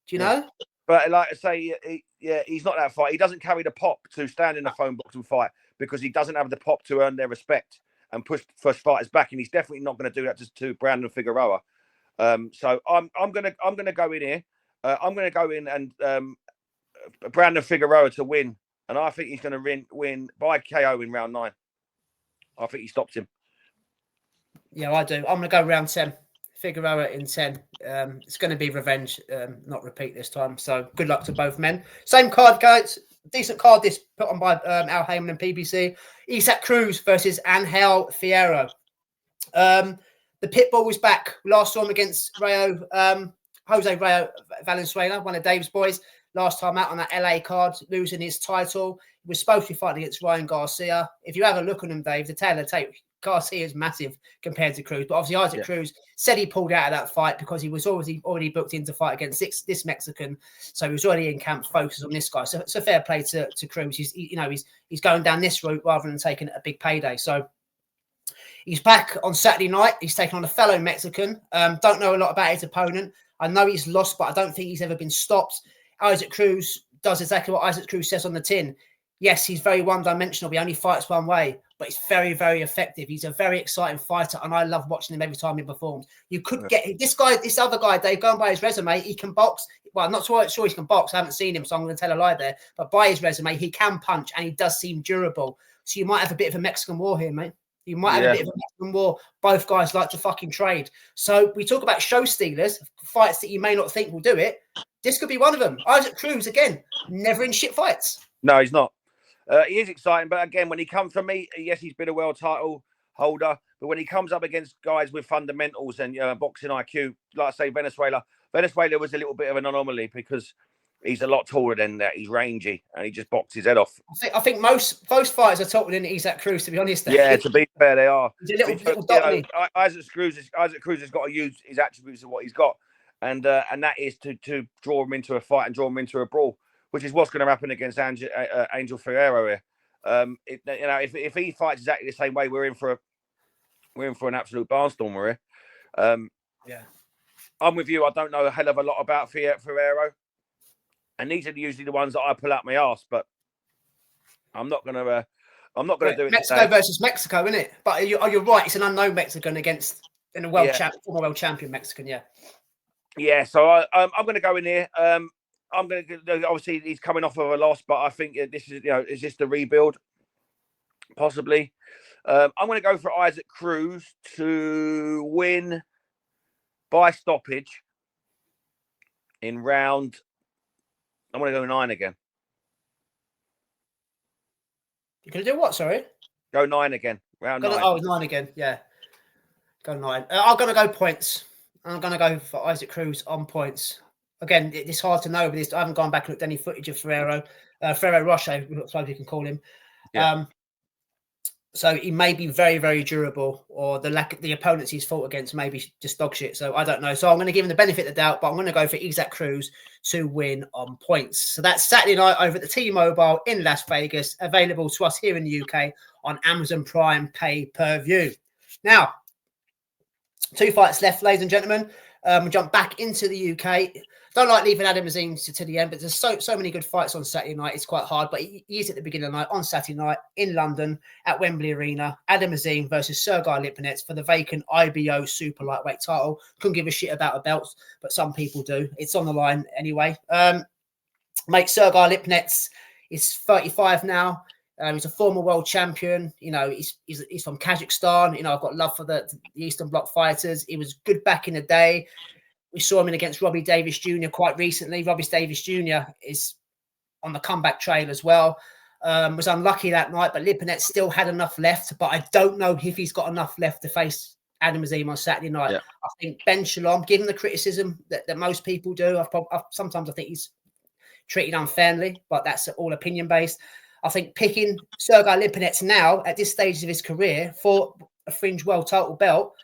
[SPEAKER 1] Do you know?
[SPEAKER 2] But like I say, he's not that fight. He doesn't carry the pop to stand in the phone box and fight, because he doesn't have the pop to earn their respect and push fighters back. And he's definitely not going to do that to Brandon Figueroa. So I'm gonna go in here. I'm gonna go in and Brandon Figueroa to win, and I think he's gonna win by KO in round 9. I think he stops him.
[SPEAKER 1] Yeah, I do. I'm gonna go round 10. Figueroa in 10. It's going to be revenge, not repeat this time. So good luck to both men. Same card, guys. Decent card this put on by Al Heyman and PBC. Isaac Cruz versus Angel Fierro. The Pitbull was back. Last saw him against Jose Rayo Valenzuela, one of Dave's boys. Last time out on that LA card, losing his title. He was supposed to be fighting against Ryan Garcia. If you have a look at him, Dave, the tail of the tape, Garcia is massive compared to Cruz. But obviously Isaac Cruz said he pulled out of that fight because he was already booked in to fight against this Mexican. So he was already in camp focused on this guy. So it's a fair play to Cruz. He's going down this route rather than taking a big payday. So he's back on Saturday night. He's taking on a fellow Mexican. Don't know a lot about his opponent. I know he's lost, but I don't think he's ever been stopped. Isaac Cruz does exactly what Isaac Cruz says on the tin. Yes, he's very one-dimensional. He only fights one way, but he's very, very effective. He's a very exciting fighter, and I love watching him every time he performs. You could get this other guy, Dave, going by his resume, he can box. Well, I'm not sure he can box. I haven't seen him, so I'm going to tell a lie there. But by his resume, he can punch, and he does seem durable. So you might have a bit of a Mexican war here, mate. You might have a bit of a Mexican war. Both guys like to fucking trade. So we talk about show stealers, fights that you may not think will do it. This could be one of them. Isaac Cruz, again, never in shit fights.
[SPEAKER 2] No, he's not. He is exciting, but again, when he comes from me, yes, he's been a world title holder, but when he comes up against guys with fundamentals and boxing IQ, like I say, Venezuela was a little bit of an anomaly because he's a lot taller than that. He's rangy, and he just boxed his head off.
[SPEAKER 1] I think most fighters are taller than Isaac Cruz, to be honest.
[SPEAKER 2] Yeah, to be fair, they are.
[SPEAKER 1] He's a little dotty.
[SPEAKER 2] Isaac Cruz has got to use his attributes of what he's got, and that is to draw him into a fight and draw him into a brawl, which is what's going to happen against Angel Fierro here. If he fights exactly the same way, we're in for an absolute barnstormer here.
[SPEAKER 1] Yeah.
[SPEAKER 2] I'm with you. I don't know a hell of a lot about Ferrero, and these are usually the ones that I pull out my arse. But I'm not gonna do it
[SPEAKER 1] Mexico
[SPEAKER 2] today.
[SPEAKER 1] versus Mexico, isn't it? But you're right. It's an unknown Mexican against a former world champion Mexican. Yeah.
[SPEAKER 2] Yeah. So I'm going to go in here. I'm going to obviously he's coming off of a loss, but I think this is is this the rebuild? Possibly. I'm going to go for Isaac Cruz to win by stoppage in round. I'm going to go 9 again.
[SPEAKER 1] You're going to do what? Sorry.
[SPEAKER 2] Go 9 again. Round 9.
[SPEAKER 1] Oh, 9 again. Yeah. Go 9. I'm going to go points. I'm going to go for Isaac Cruz on points. Again, it's hard to know, but I haven't gone back and looked at any footage of Ferrero Rocher, so you can call him.
[SPEAKER 2] Yeah.
[SPEAKER 1] So he may be very, very durable, or the opponents he's fought against maybe just dog shit. So I don't know. So I'm going to give him the benefit of the doubt, but I'm going to go for Isaac Cruz to win on points. So that's Saturday night over at the T-Mobile in Las Vegas, available to us here in the UK on Amazon Prime pay-per-view. Now, 2 fights left, ladies and gentlemen. We'll jump back into the UK. Don't like leaving Adam Azim to the end, but there's so many good fights on Saturday night. It's quite hard, but he is at the beginning of the night on Saturday night in London at Wembley Arena. Adam Azim versus Sergei Lipinets for the vacant IBO super lightweight title. Couldn't give a shit about a belt, but some people do. It's on the line anyway. Mate, Sergei Lipinets is 35 now. He's a former world champion. He's from Kazakhstan. I've got love for the Eastern Bloc fighters. He was good back in the day. We saw him in against Robbie Davis Jr. quite recently. Robbie Davis Jr. is on the comeback trail as well. Was unlucky that night, but Lipinets still had enough left. But I don't know if he's got enough left to face Adam Azim on Saturday night. Yeah. I think Ben Shalom, given the criticism that most people do, sometimes I think he's treated unfairly, but that's all opinion based. I think picking Sergei Lipinets now at this stage of his career for a fringe world title belt,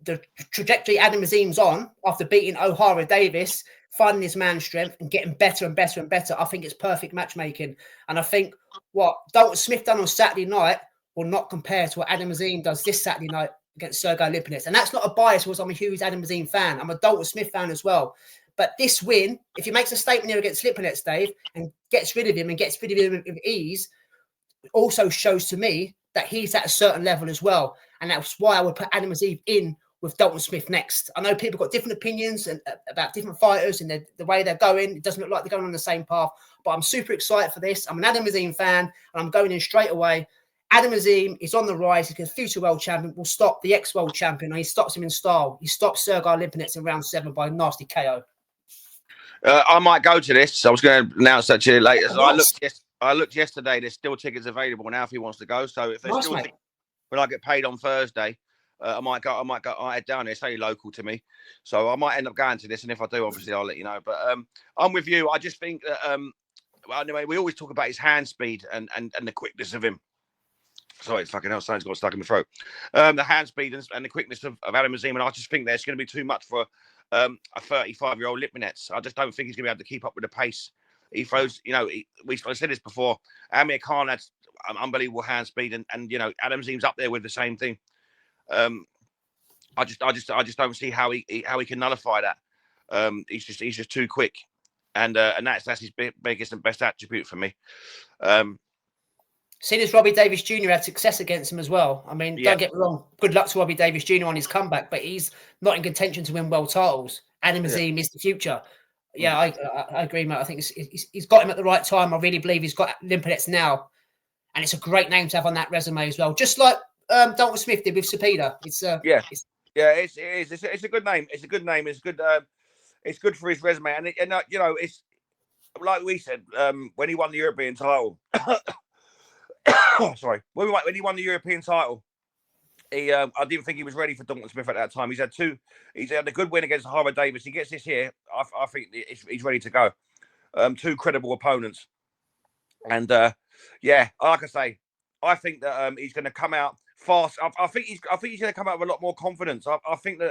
[SPEAKER 1] the trajectory Adam Azim's on after beating O'Hara Davis, finding his man strength and getting better and better and better, I think it's perfect matchmaking. And I think what Dalton Smith done on Saturday night will not compare to what Adam Azim does this Saturday night against Sergei Lipinets. And that's not a bias because I'm a huge Adam Azim fan. I'm a Dalton Smith fan as well. But this win, if he makes a statement here against Lipinets, Dave, and gets rid of him with ease, also shows to me that he's at a certain level as well. And that's why I would put Adam Azim in with Dalton Smith next. I know people got different opinions about different fighters and the way they're going. It doesn't look like they're going on the same path, but I'm super excited for this. I'm an Adam Azim fan, and I'm going in straight away. Adam Azim is on the rise. He's a future world champion. Will stop the ex-world champion, and he stops him in style. He stops Sergei Lipinets in round 7 by a nasty KO.
[SPEAKER 2] I might go to this. I was going to announce that to you later. So I looked yesterday. There's still tickets available now if he wants to go. So if there's still tickets, when I get paid on Thursday, I might head down there. It's only local to me, so I might end up going to this. And if I do, obviously, I'll let you know. But I'm with you. I just think that anyway, we always talk about his hand speed and the quickness of him. Sorry, fucking hell, something's got stuck in my throat. The hand speed and the quickness of Adam Azim, and I just think there's going to be too much for a 35-year-old Lipinets. I just don't think he's going to be able to keep up with the pace. He throws, I said this before. Amir Khan had unbelievable hand speed, and Adam Azim's up there with the same thing. I just don't see how he can nullify that. He's just too quick, and that's his biggest and best attribute for me.
[SPEAKER 1] Seeing as Robbie Davis Jr. had success against him as well. I mean, don't get me wrong. Good luck to Robbie Davis Jr. on his comeback, but he's not in contention to win world titles. Adam Azim is the future. Yeah, I agree, mate. I think he's got him at the right time. I really believe he's got Lipinets now, and it's a great name to have on that resume as well. Just like Dalton Smith did with Cepeda. It's a good name. It's a good name. It's good. It's good for his resume, and it's like we said when he won the European title. Sorry, when he won the European title, I didn't think he was ready for Dalton Smith at that time. He's had a good win against O'Hara Davis. He gets this here. I think he's ready to go. 2 credible opponents, and like I say, I think that he's going to come out fast. I think he's going to come out with a lot more confidence. I think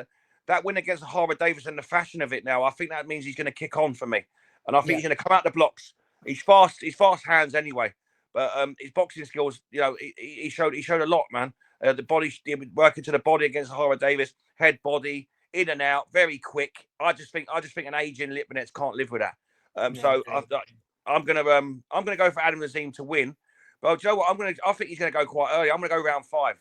[SPEAKER 1] that win against O'Hara Davis and the fashion of it now, I think that means he's going to kick on for me, and I think he's going to come out the blocks. He's fast hands anyway. But his boxing skills, he showed a lot, man. The body, working to the body against O'Hara Davis, head, body,
[SPEAKER 2] in and out, very quick. I just think an aging Lipinets can't live with that. So I'm gonna go for Adam Azim to win. But do you know what? I think he's gonna go quite early. I'm gonna go round 5.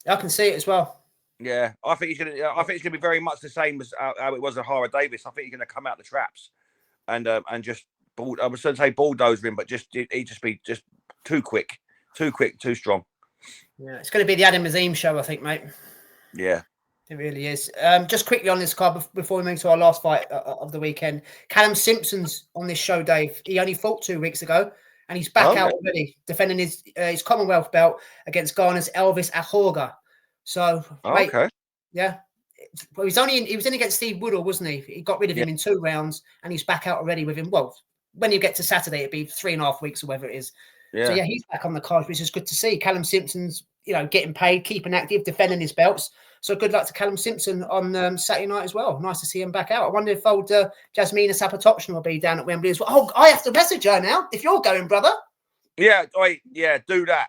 [SPEAKER 1] I can see it as well.
[SPEAKER 2] Yeah, I think it's gonna be very much the same as how it was at Hara Davis. I think he's gonna come out the traps and just I was going to say bulldozer him, but he'd just be too quick, too strong.
[SPEAKER 1] Yeah, it's going to be the Adam Azim show, I think, mate.
[SPEAKER 2] Yeah.
[SPEAKER 1] It really is. Just quickly on this card before we move to our last fight of the weekend. Callum Simpson's on this show, Dave. He only fought 2 weeks ago, and he's back out already, defending his Commonwealth belt against Ghana's Elvis Ahorga. So, mate, yeah. Well, he was in against Steve Woodall, wasn't he? He got rid of him in 2 rounds, and he's back out already with him. Well, when you get to Saturday, it'd be 3.5 weeks or whatever it is. Yeah. So, he's back on the card, which is good to see. Callum Simpson's, getting paid, keeping active, defending his belts. So good luck to Callum Simpson on Saturday night as well. Nice to see him back out. I wonder if old Jasmina Sapotocina will be down at Wembley as well. Oh, I have to message her now. If you're going, brother. Yeah,
[SPEAKER 2] do that.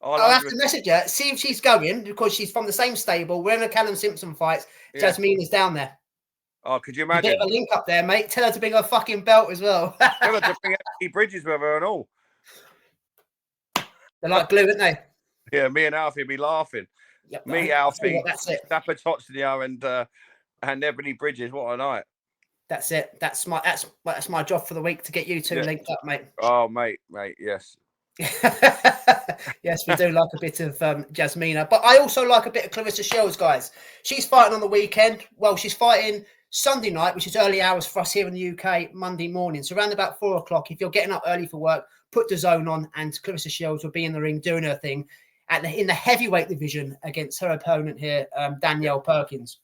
[SPEAKER 1] I'll have to message her, see if she's going, because she's from the same stable. Wherever Callum Simpson fights, Jasmina's down there.
[SPEAKER 2] Oh, could you imagine?
[SPEAKER 1] A bit of a link up there, mate. Tell her to bring her fucking belt as well.
[SPEAKER 2] Tell her to bring Ellie Bridges with her and all.
[SPEAKER 1] They're like glue, aren't they?
[SPEAKER 2] Yeah, me and Alfie be laughing. Yep, me, Alfie, Sapotocina and Ebony Bridges. What a night.
[SPEAKER 1] That's it. That's my job for the week, to get you two linked up, mate.
[SPEAKER 2] Oh, mate, yes.
[SPEAKER 1] Yes, we do like a bit of Jasmina, but I also like a bit of Claressa Shields, guys. She's fighting on the weekend. Well, she's fighting Sunday night, which is early hours for us here in the UK, Monday morning. So around about 4 o'clock, if you're getting up early for work, put the zone on, and Claressa Shields will be in the ring doing her thing in the heavyweight division against her opponent here, Danielle Perkins.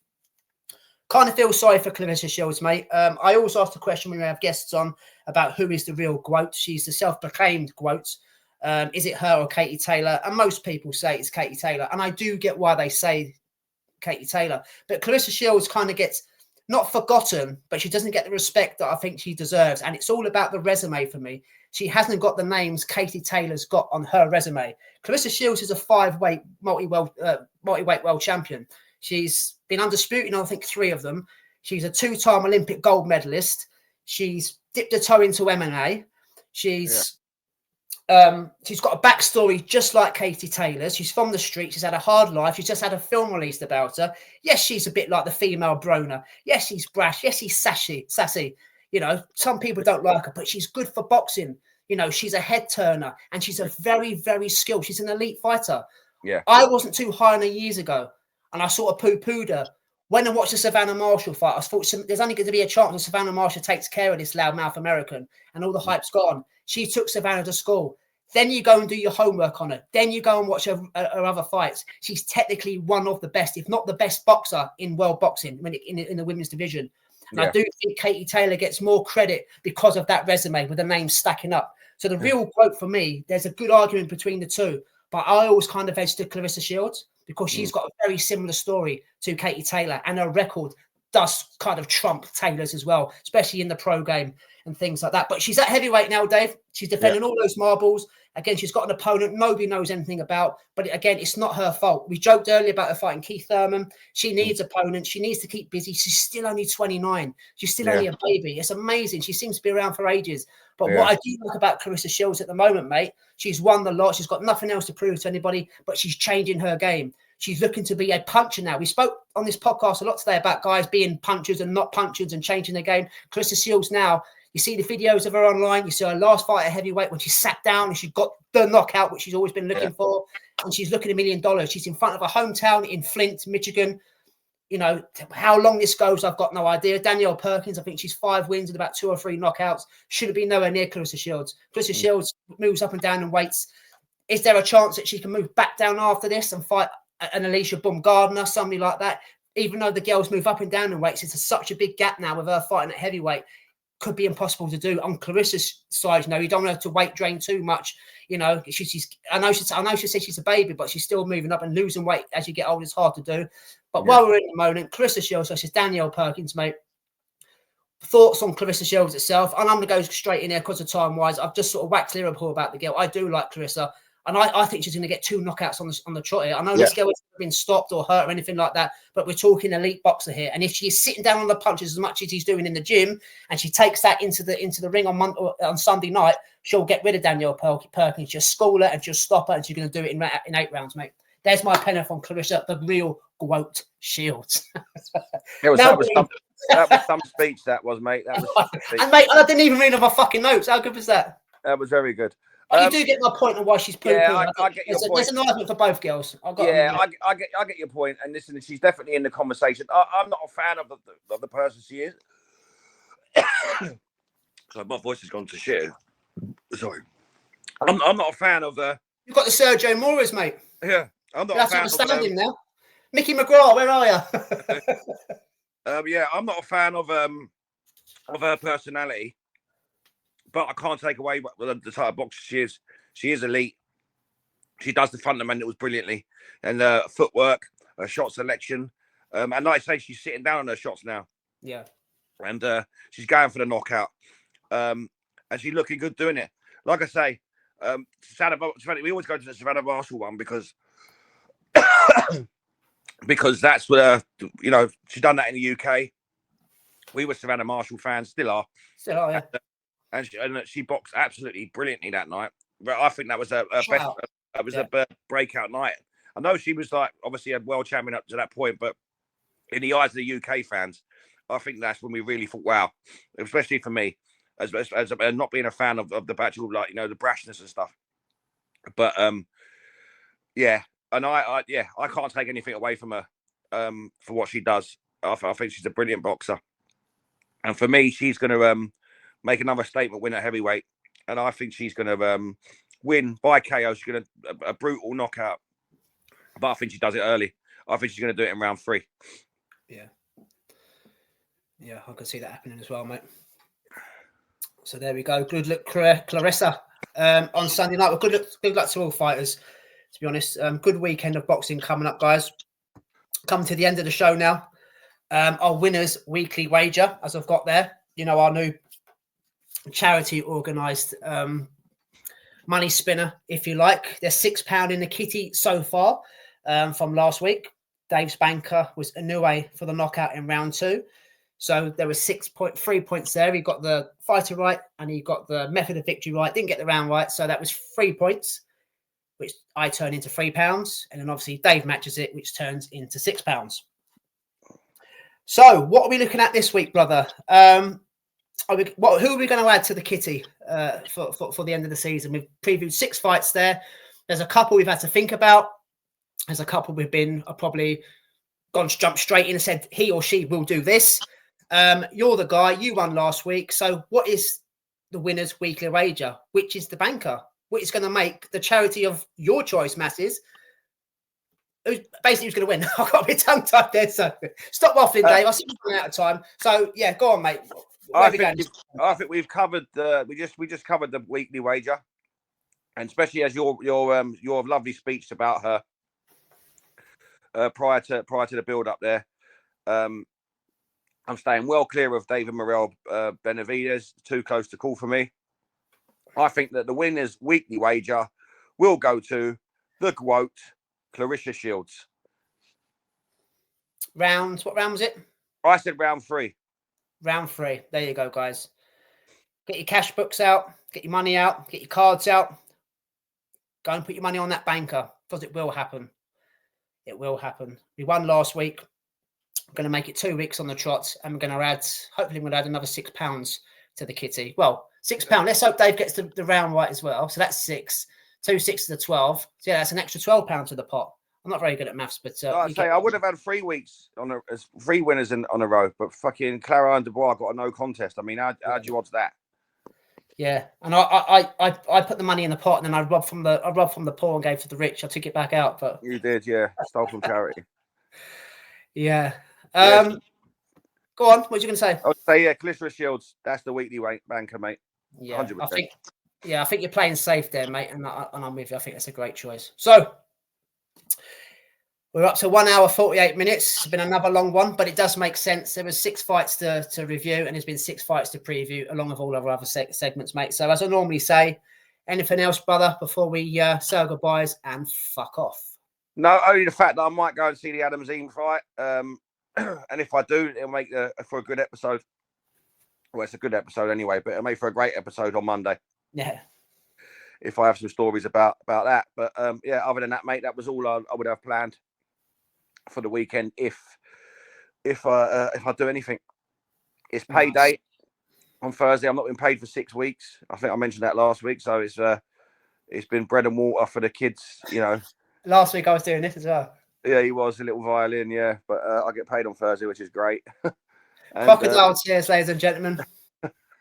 [SPEAKER 1] Kind of feel sorry for Claressa Shields, mate. I always ask the question when we have guests on about who is the real GOAT. She's the self-proclaimed GOAT. Is it her or Katie Taylor? And most people say it's Katie Taylor. And I do get why they say Katie Taylor. But Claressa Shields kind of gets not forgotten, but she doesn't get the respect that I think she deserves. And it's all about the resume for me. She hasn't got the names Katie Taylor's got on her resume. Claressa Shields is a 5-weight multi-weight world champion. She's been undisputed, I think 3 of them. She's a 2-time Olympic gold medalist. She's dipped her toe into MMA. She's got a backstory just like Katie Taylor's. She's from the street. She's had a hard life. She's just had a film released about her. Yes, she's a bit like the female Broner. Yes, she's brash. Yes, she's sassy. Some people don't like her, but she's good for boxing. She's a head turner, and she's a very, very skilled. She's an elite fighter.
[SPEAKER 2] Yeah.
[SPEAKER 1] I wasn't too high on her years ago, and I sort of poo-pooed her. When I watched the Savannah Marshall fight, I thought there's only going to be a chance that Savannah Marshall takes care of this loudmouth American, and all the hype's gone. She took Savannah to school. Then you go and do your homework on her. Then you go and watch her other fights. She's technically one of the best, if not the best boxer in world boxing in the women's division. And I do think Katie Taylor gets more credit because of that resume with the names stacking up. So the real quote for me, there's a good argument between the two, but I always kind of edge to Claressa Shields because she's got a very similar story to Katie Taylor, and her record does kind of trump Taylor's as well, especially in the pro game and things like that. But she's at heavyweight now, Dave. She's defending all those marbles. Again, she's got an opponent nobody knows anything about. But again, it's not her fault. We joked earlier about her fighting Keith Thurman. She needs opponents. She needs to keep busy. She's still only 29. She's still only a baby. It's amazing. She seems to be around for ages. But what I do like about Claressa Shields at the moment, mate, she's won the lot. She's got nothing else to prove to anybody, but she's changing her game. She's looking to be a puncher now. We spoke on this podcast a lot today about guys being punchers and not punchers and changing their game. Claressa Shields now, you see the videos of her online. You see her last fight at heavyweight when she sat down and she got the knockout, which she's always been looking for. And she's looking $1 million. She's in front of her hometown in Flint, Michigan. How long this goes, I've got no idea. Danielle Perkins, I think she's 5 wins and about 2 or 3 knockouts. Should have been nowhere near Claressa Shields. Claressa Shields moves up and down in weights. Is there a chance that she can move back down after this and fight an Alicia Baumgardner, somebody like that? Even though the girls move up and down in weights, it's such a big gap now with her fighting at heavyweight. Could be impossible to do. On Claressa's side, you don't want her to weight drain too much. I know she said she's a baby, but she's still moving up, and losing weight as you get older is hard to do. But while we're in the moment, Claressa Shields versus Danielle Perkins, mate. Thoughts on Claressa Shields itself? And I'm going to go straight in there because of time-wise. I've just sort of waxed lyrical about the girl. I do like Claressa. And I think she's going to get 2 knockouts on the trot here. I know this girl hasn't been stopped or hurt or anything like that, but we're talking elite boxer here. And if she's sitting down on the punches as much as he's doing in the gym, and she takes that into the ring on Sunday night, she'll get rid of Danielle Perkins. She'll school her and she'll stop her, and she's going to do it in 8 rounds, mate. There's my penner from Claressa, the real GWOAT Shields.
[SPEAKER 2] That was some speech, that was, mate. That was
[SPEAKER 1] and, mate, I didn't even read off my fucking notes. How good was that?
[SPEAKER 2] That was very good.
[SPEAKER 1] But you do get my point on why she's poo-poo.
[SPEAKER 2] Yeah, I get your point.
[SPEAKER 1] There's an argument for both girls.
[SPEAKER 2] I get your point. And listen, she's definitely in the conversation. I'm not a fan of the person she is. So my voice has gone to shit. Sorry. I'm not a fan of the...
[SPEAKER 1] You've got the Sergio Moraes, mate.
[SPEAKER 2] Yeah. I'm not a fan
[SPEAKER 1] of him now. Mickey McGraw, where are you?
[SPEAKER 2] Yeah, I'm not a fan of her personality. But I can't take away the type of boxer she is. She is elite. She does the fundamentals brilliantly. And footwork, her shot selection. And like I say, she's sitting down on her shots now.
[SPEAKER 1] Yeah.
[SPEAKER 2] And she's going for the knockout. And she's looking good doing it. Like I say, we always go to the Savannah Marshall one because that's what, she's done that in the UK. We were Savannah Marshall fans, still are.
[SPEAKER 1] Still are, yeah.
[SPEAKER 2] And she boxed absolutely brilliantly that night. But I think that was a breakout night. I know she was like obviously a world champion up to that point, but in the eyes of the UK fans, I think that's when we really thought, wow, especially for me, as not being a fan of the Pacheco, like the brashness and stuff. But yeah, and I can't take anything away from her for what she does. I think she's a brilliant boxer, and for me, she's going to make another statement win at heavyweight, and I think she's going to win by KO. She's going to a brutal knockout, but I think she does it early. I think she's going to do it in round 3.
[SPEAKER 1] Yeah, I can see that happening as well, mate. So there we go. Good luck, Claressa, on Sunday night. Well, good luck to all fighters. To be honest, good weekend of boxing coming up, guys. Coming to the end of the show now. Our winners' weekly wager, as I've got there. Our new charity organised money spinner, if you like. There's £6 in the kitty so far from last week. Dave's banker was Inoue for the knockout in round 2. So there was 3 points there. He got the fighter right and he got the method of victory right. Didn't get the round right. So that was 3 points, which I turn into £3. And then obviously Dave matches it, which turns into £6. So what are we looking at this week, brother? Who are we going to add to the kitty for the end of the season? We've previewed 6 fights there. There's a couple we've had to think about. There's a couple we've been probably jumped straight in and said he or she will do this. You're the guy. You won last week. So what is the winner's weekly wager? Which is the banker? Which is going to make the charity of your choice, masses? Who's going to win? I've got a bit tongue-tied there. So stop waffling, Dave. I see you're running out of time. So yeah, go on, mate.
[SPEAKER 2] I think we've covered we just covered the weekly wager, and especially as your lovely speech about her prior to the build up there. I'm staying well clear of David Morrell Benavidez. Too close to call for me. I think that the winner's weekly wager will go to the GWOAT Claressa Shields.
[SPEAKER 1] Rounds. What round was it?
[SPEAKER 2] I said round 3.
[SPEAKER 1] Round 3. There you go, guys. Get your cash books out. Get your money out. Get your cards out. Go and put your money on that banker because it will happen. It will happen. We won last week. I'm going to make it 2 weeks on the trot, and we're going to add, hopefully, we'll add another £6 to the kitty. Well, £6. Let's hope Dave gets the round right as well. So that's 6. 2 6 to the 12. So yeah, that's an extra £12 to the pot. I'm not very good at maths, but
[SPEAKER 2] I would have had 3 weeks as 3 winners on a row, but fucking Clara and Dubois got a no contest. I mean, how do you odds that?
[SPEAKER 1] Yeah, and I put the money in the pot, and then I robbed from the poor and gave to the rich. I took it back out, but
[SPEAKER 2] you did, yeah, stole from charity.
[SPEAKER 1] Yeah. Go on. What are you going to say?
[SPEAKER 2] I would say Claressa Shields. That's the weekly banker, mate.
[SPEAKER 1] Yeah,
[SPEAKER 2] 100%.
[SPEAKER 1] I think you're playing safe there, mate, and I'm with you. I think that's a great choice. So we're up to 1 hour 48 minutes. It's been another long one, but it does make sense. There was 6 fights to review, and there's been 6 fights to preview, along with all of our other segments, mate. So as I normally say, Anything else, brother, before we say our goodbyes and fuck off?
[SPEAKER 2] No, only the fact that I might go and see the Azim fight. And if I do, it'll make for a good episode. Well, it's a good episode anyway, but it'll make for a great episode on Monday.
[SPEAKER 1] Yeah.
[SPEAKER 2] If I have some stories about that. But yeah, other than that, mate, that was all I would have planned for the weekend if I do anything. It's payday on Thursday. I'm not been paid for 6 weeks. I think I mentioned that last week. So it's been bread and water for the kids, you know.
[SPEAKER 1] Last week I was doing this as well.
[SPEAKER 2] Yeah, he was a little violin, yeah. But I get paid on Thursday, which is great. And,
[SPEAKER 1] crocodile tears, ladies and gentlemen.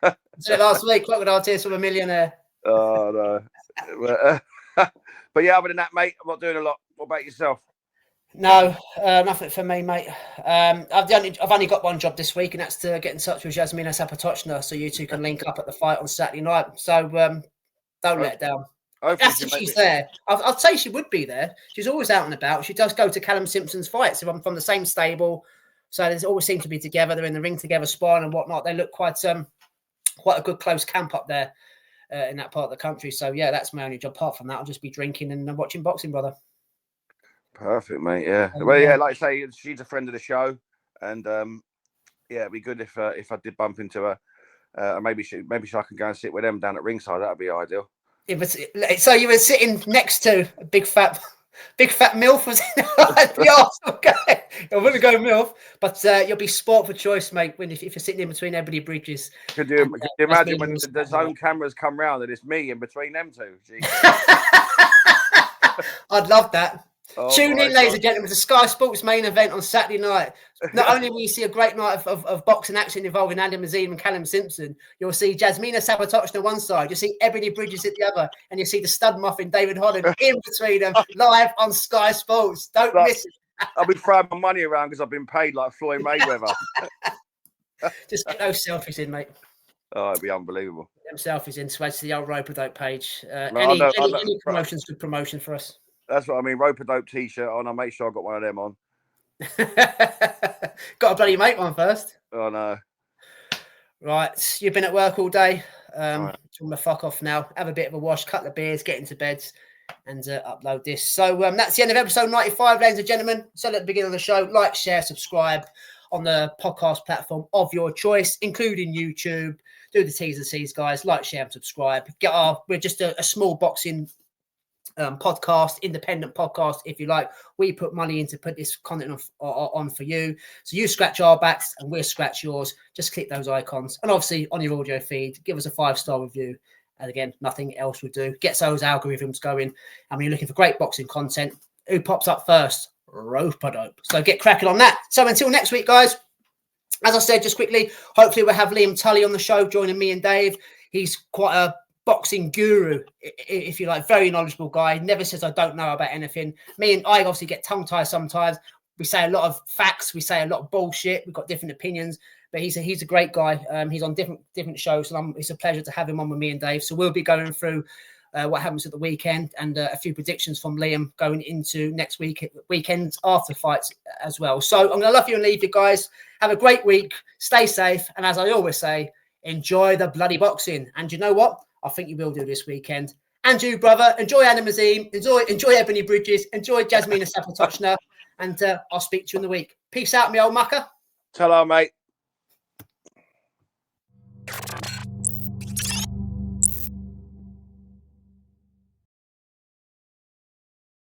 [SPEAKER 1] Last week, crocodile tears from a millionaire.
[SPEAKER 2] Oh no. But yeah, other than that, mate, I'm not doing a lot. What about yourself?
[SPEAKER 1] No, nothing for me, mate. I've only got one job this week, and that's to get in touch with Yasmina Sapatochna so you two can link up at the fight on Saturday night. So don't let it down. That's if she's there. I'd say she would be there. She's always out and about. She does go to Callum Simpson's fights. So I'm from the same stable. So they always seem to be together. They're in the ring together, sparring and whatnot. They look quite a good close camp up there in that part of the country. So yeah, that's my only job. Apart from that, I'll just be drinking and watching boxing, brother.
[SPEAKER 2] Perfect, mate. Yeah. Well, yeah, like I say, she's a friend of the show, and yeah, it'd be good if I did bump into her. Maybe I can go and sit with them down at ringside. That'd be ideal.
[SPEAKER 1] So you were sitting next to a big fat MILF was in the Arsenal guy. I wouldn't go MILF, but you'll be sport for choice, mate. If you're sitting in between Ebony Bridges.
[SPEAKER 2] Could you imagine when the zone cameras come round and it's me in between them two?
[SPEAKER 1] I'd love that.
[SPEAKER 2] Oh,
[SPEAKER 1] Tune in, ladies and gentlemen, to Sky Sports main event on Saturday night. Not only will you see a great night of boxing action involving Azim and Callum Simpson, you'll see Yasmina Sapatochna on one side, you'll see Ebony Bridges at the other, and you'll see the stud muffin David Holland in between them live on Sky Sports. Don't miss it.
[SPEAKER 2] I'll be throwing my money around because I've been paid like Floyd Mayweather.
[SPEAKER 1] Just get those selfies in, mate.
[SPEAKER 2] Oh, it'd be unbelievable.
[SPEAKER 1] Them selfies in, so to the old Rope-A-Dope page.
[SPEAKER 2] No,
[SPEAKER 1] any promotion's good promotion for us.
[SPEAKER 2] That's what I mean. Rope-A-Dope t-shirt on. I'll make sure I got one of them on.
[SPEAKER 1] Got a bloody make one first.
[SPEAKER 2] Oh, no.
[SPEAKER 1] Right. You've been at work all day.
[SPEAKER 2] Right.
[SPEAKER 1] I'm going to fuck off now. Have a bit of a wash, couple of beers, get into bed and upload this. So that's the end of episode 95, ladies and gentlemen. So at the beginning of the show, like, share, subscribe on the podcast platform of your choice, including YouTube. Do the T's and C's, guys. Like, share, and subscribe. We're just a small boxing podcast, independent podcast, if you like. We put money in to put this content on for you. So you scratch our backs and we'll scratch yours. Just click those icons. And obviously on your audio feed, give us a 5-star review. And again, nothing else would do. Gets those algorithms going. And when you're looking for great boxing content, who pops up first? Rope-A-Dope. So get cracking on that. So until next week, guys, as I said, just quickly, hopefully we'll have Liam Tully on the show joining me and Dave. He's quite a boxing guru, if you like, very knowledgeable guy. Never says I don't know about anything. Me and I obviously get tongue-tied sometimes. We say a lot of facts. We say a lot of bullshit. We've got different opinions, but he's a great guy. He's on different shows, and it's a pleasure to have him on with me and Dave. So we'll be going through what happens at the weekend and a few predictions from Liam going into next weekend after fights as well. So I'm going to love you and leave you guys. Have a great week. Stay safe. And as I always say, enjoy the bloody boxing. And you know what? I think you will do this weekend. And you, brother, enjoy Azim, enjoy Ebony Bridges, enjoy Yasmina Sapatochna, and I'll speak to you in the week. Peace out, me old mucker.
[SPEAKER 2] Ta-ra, mate.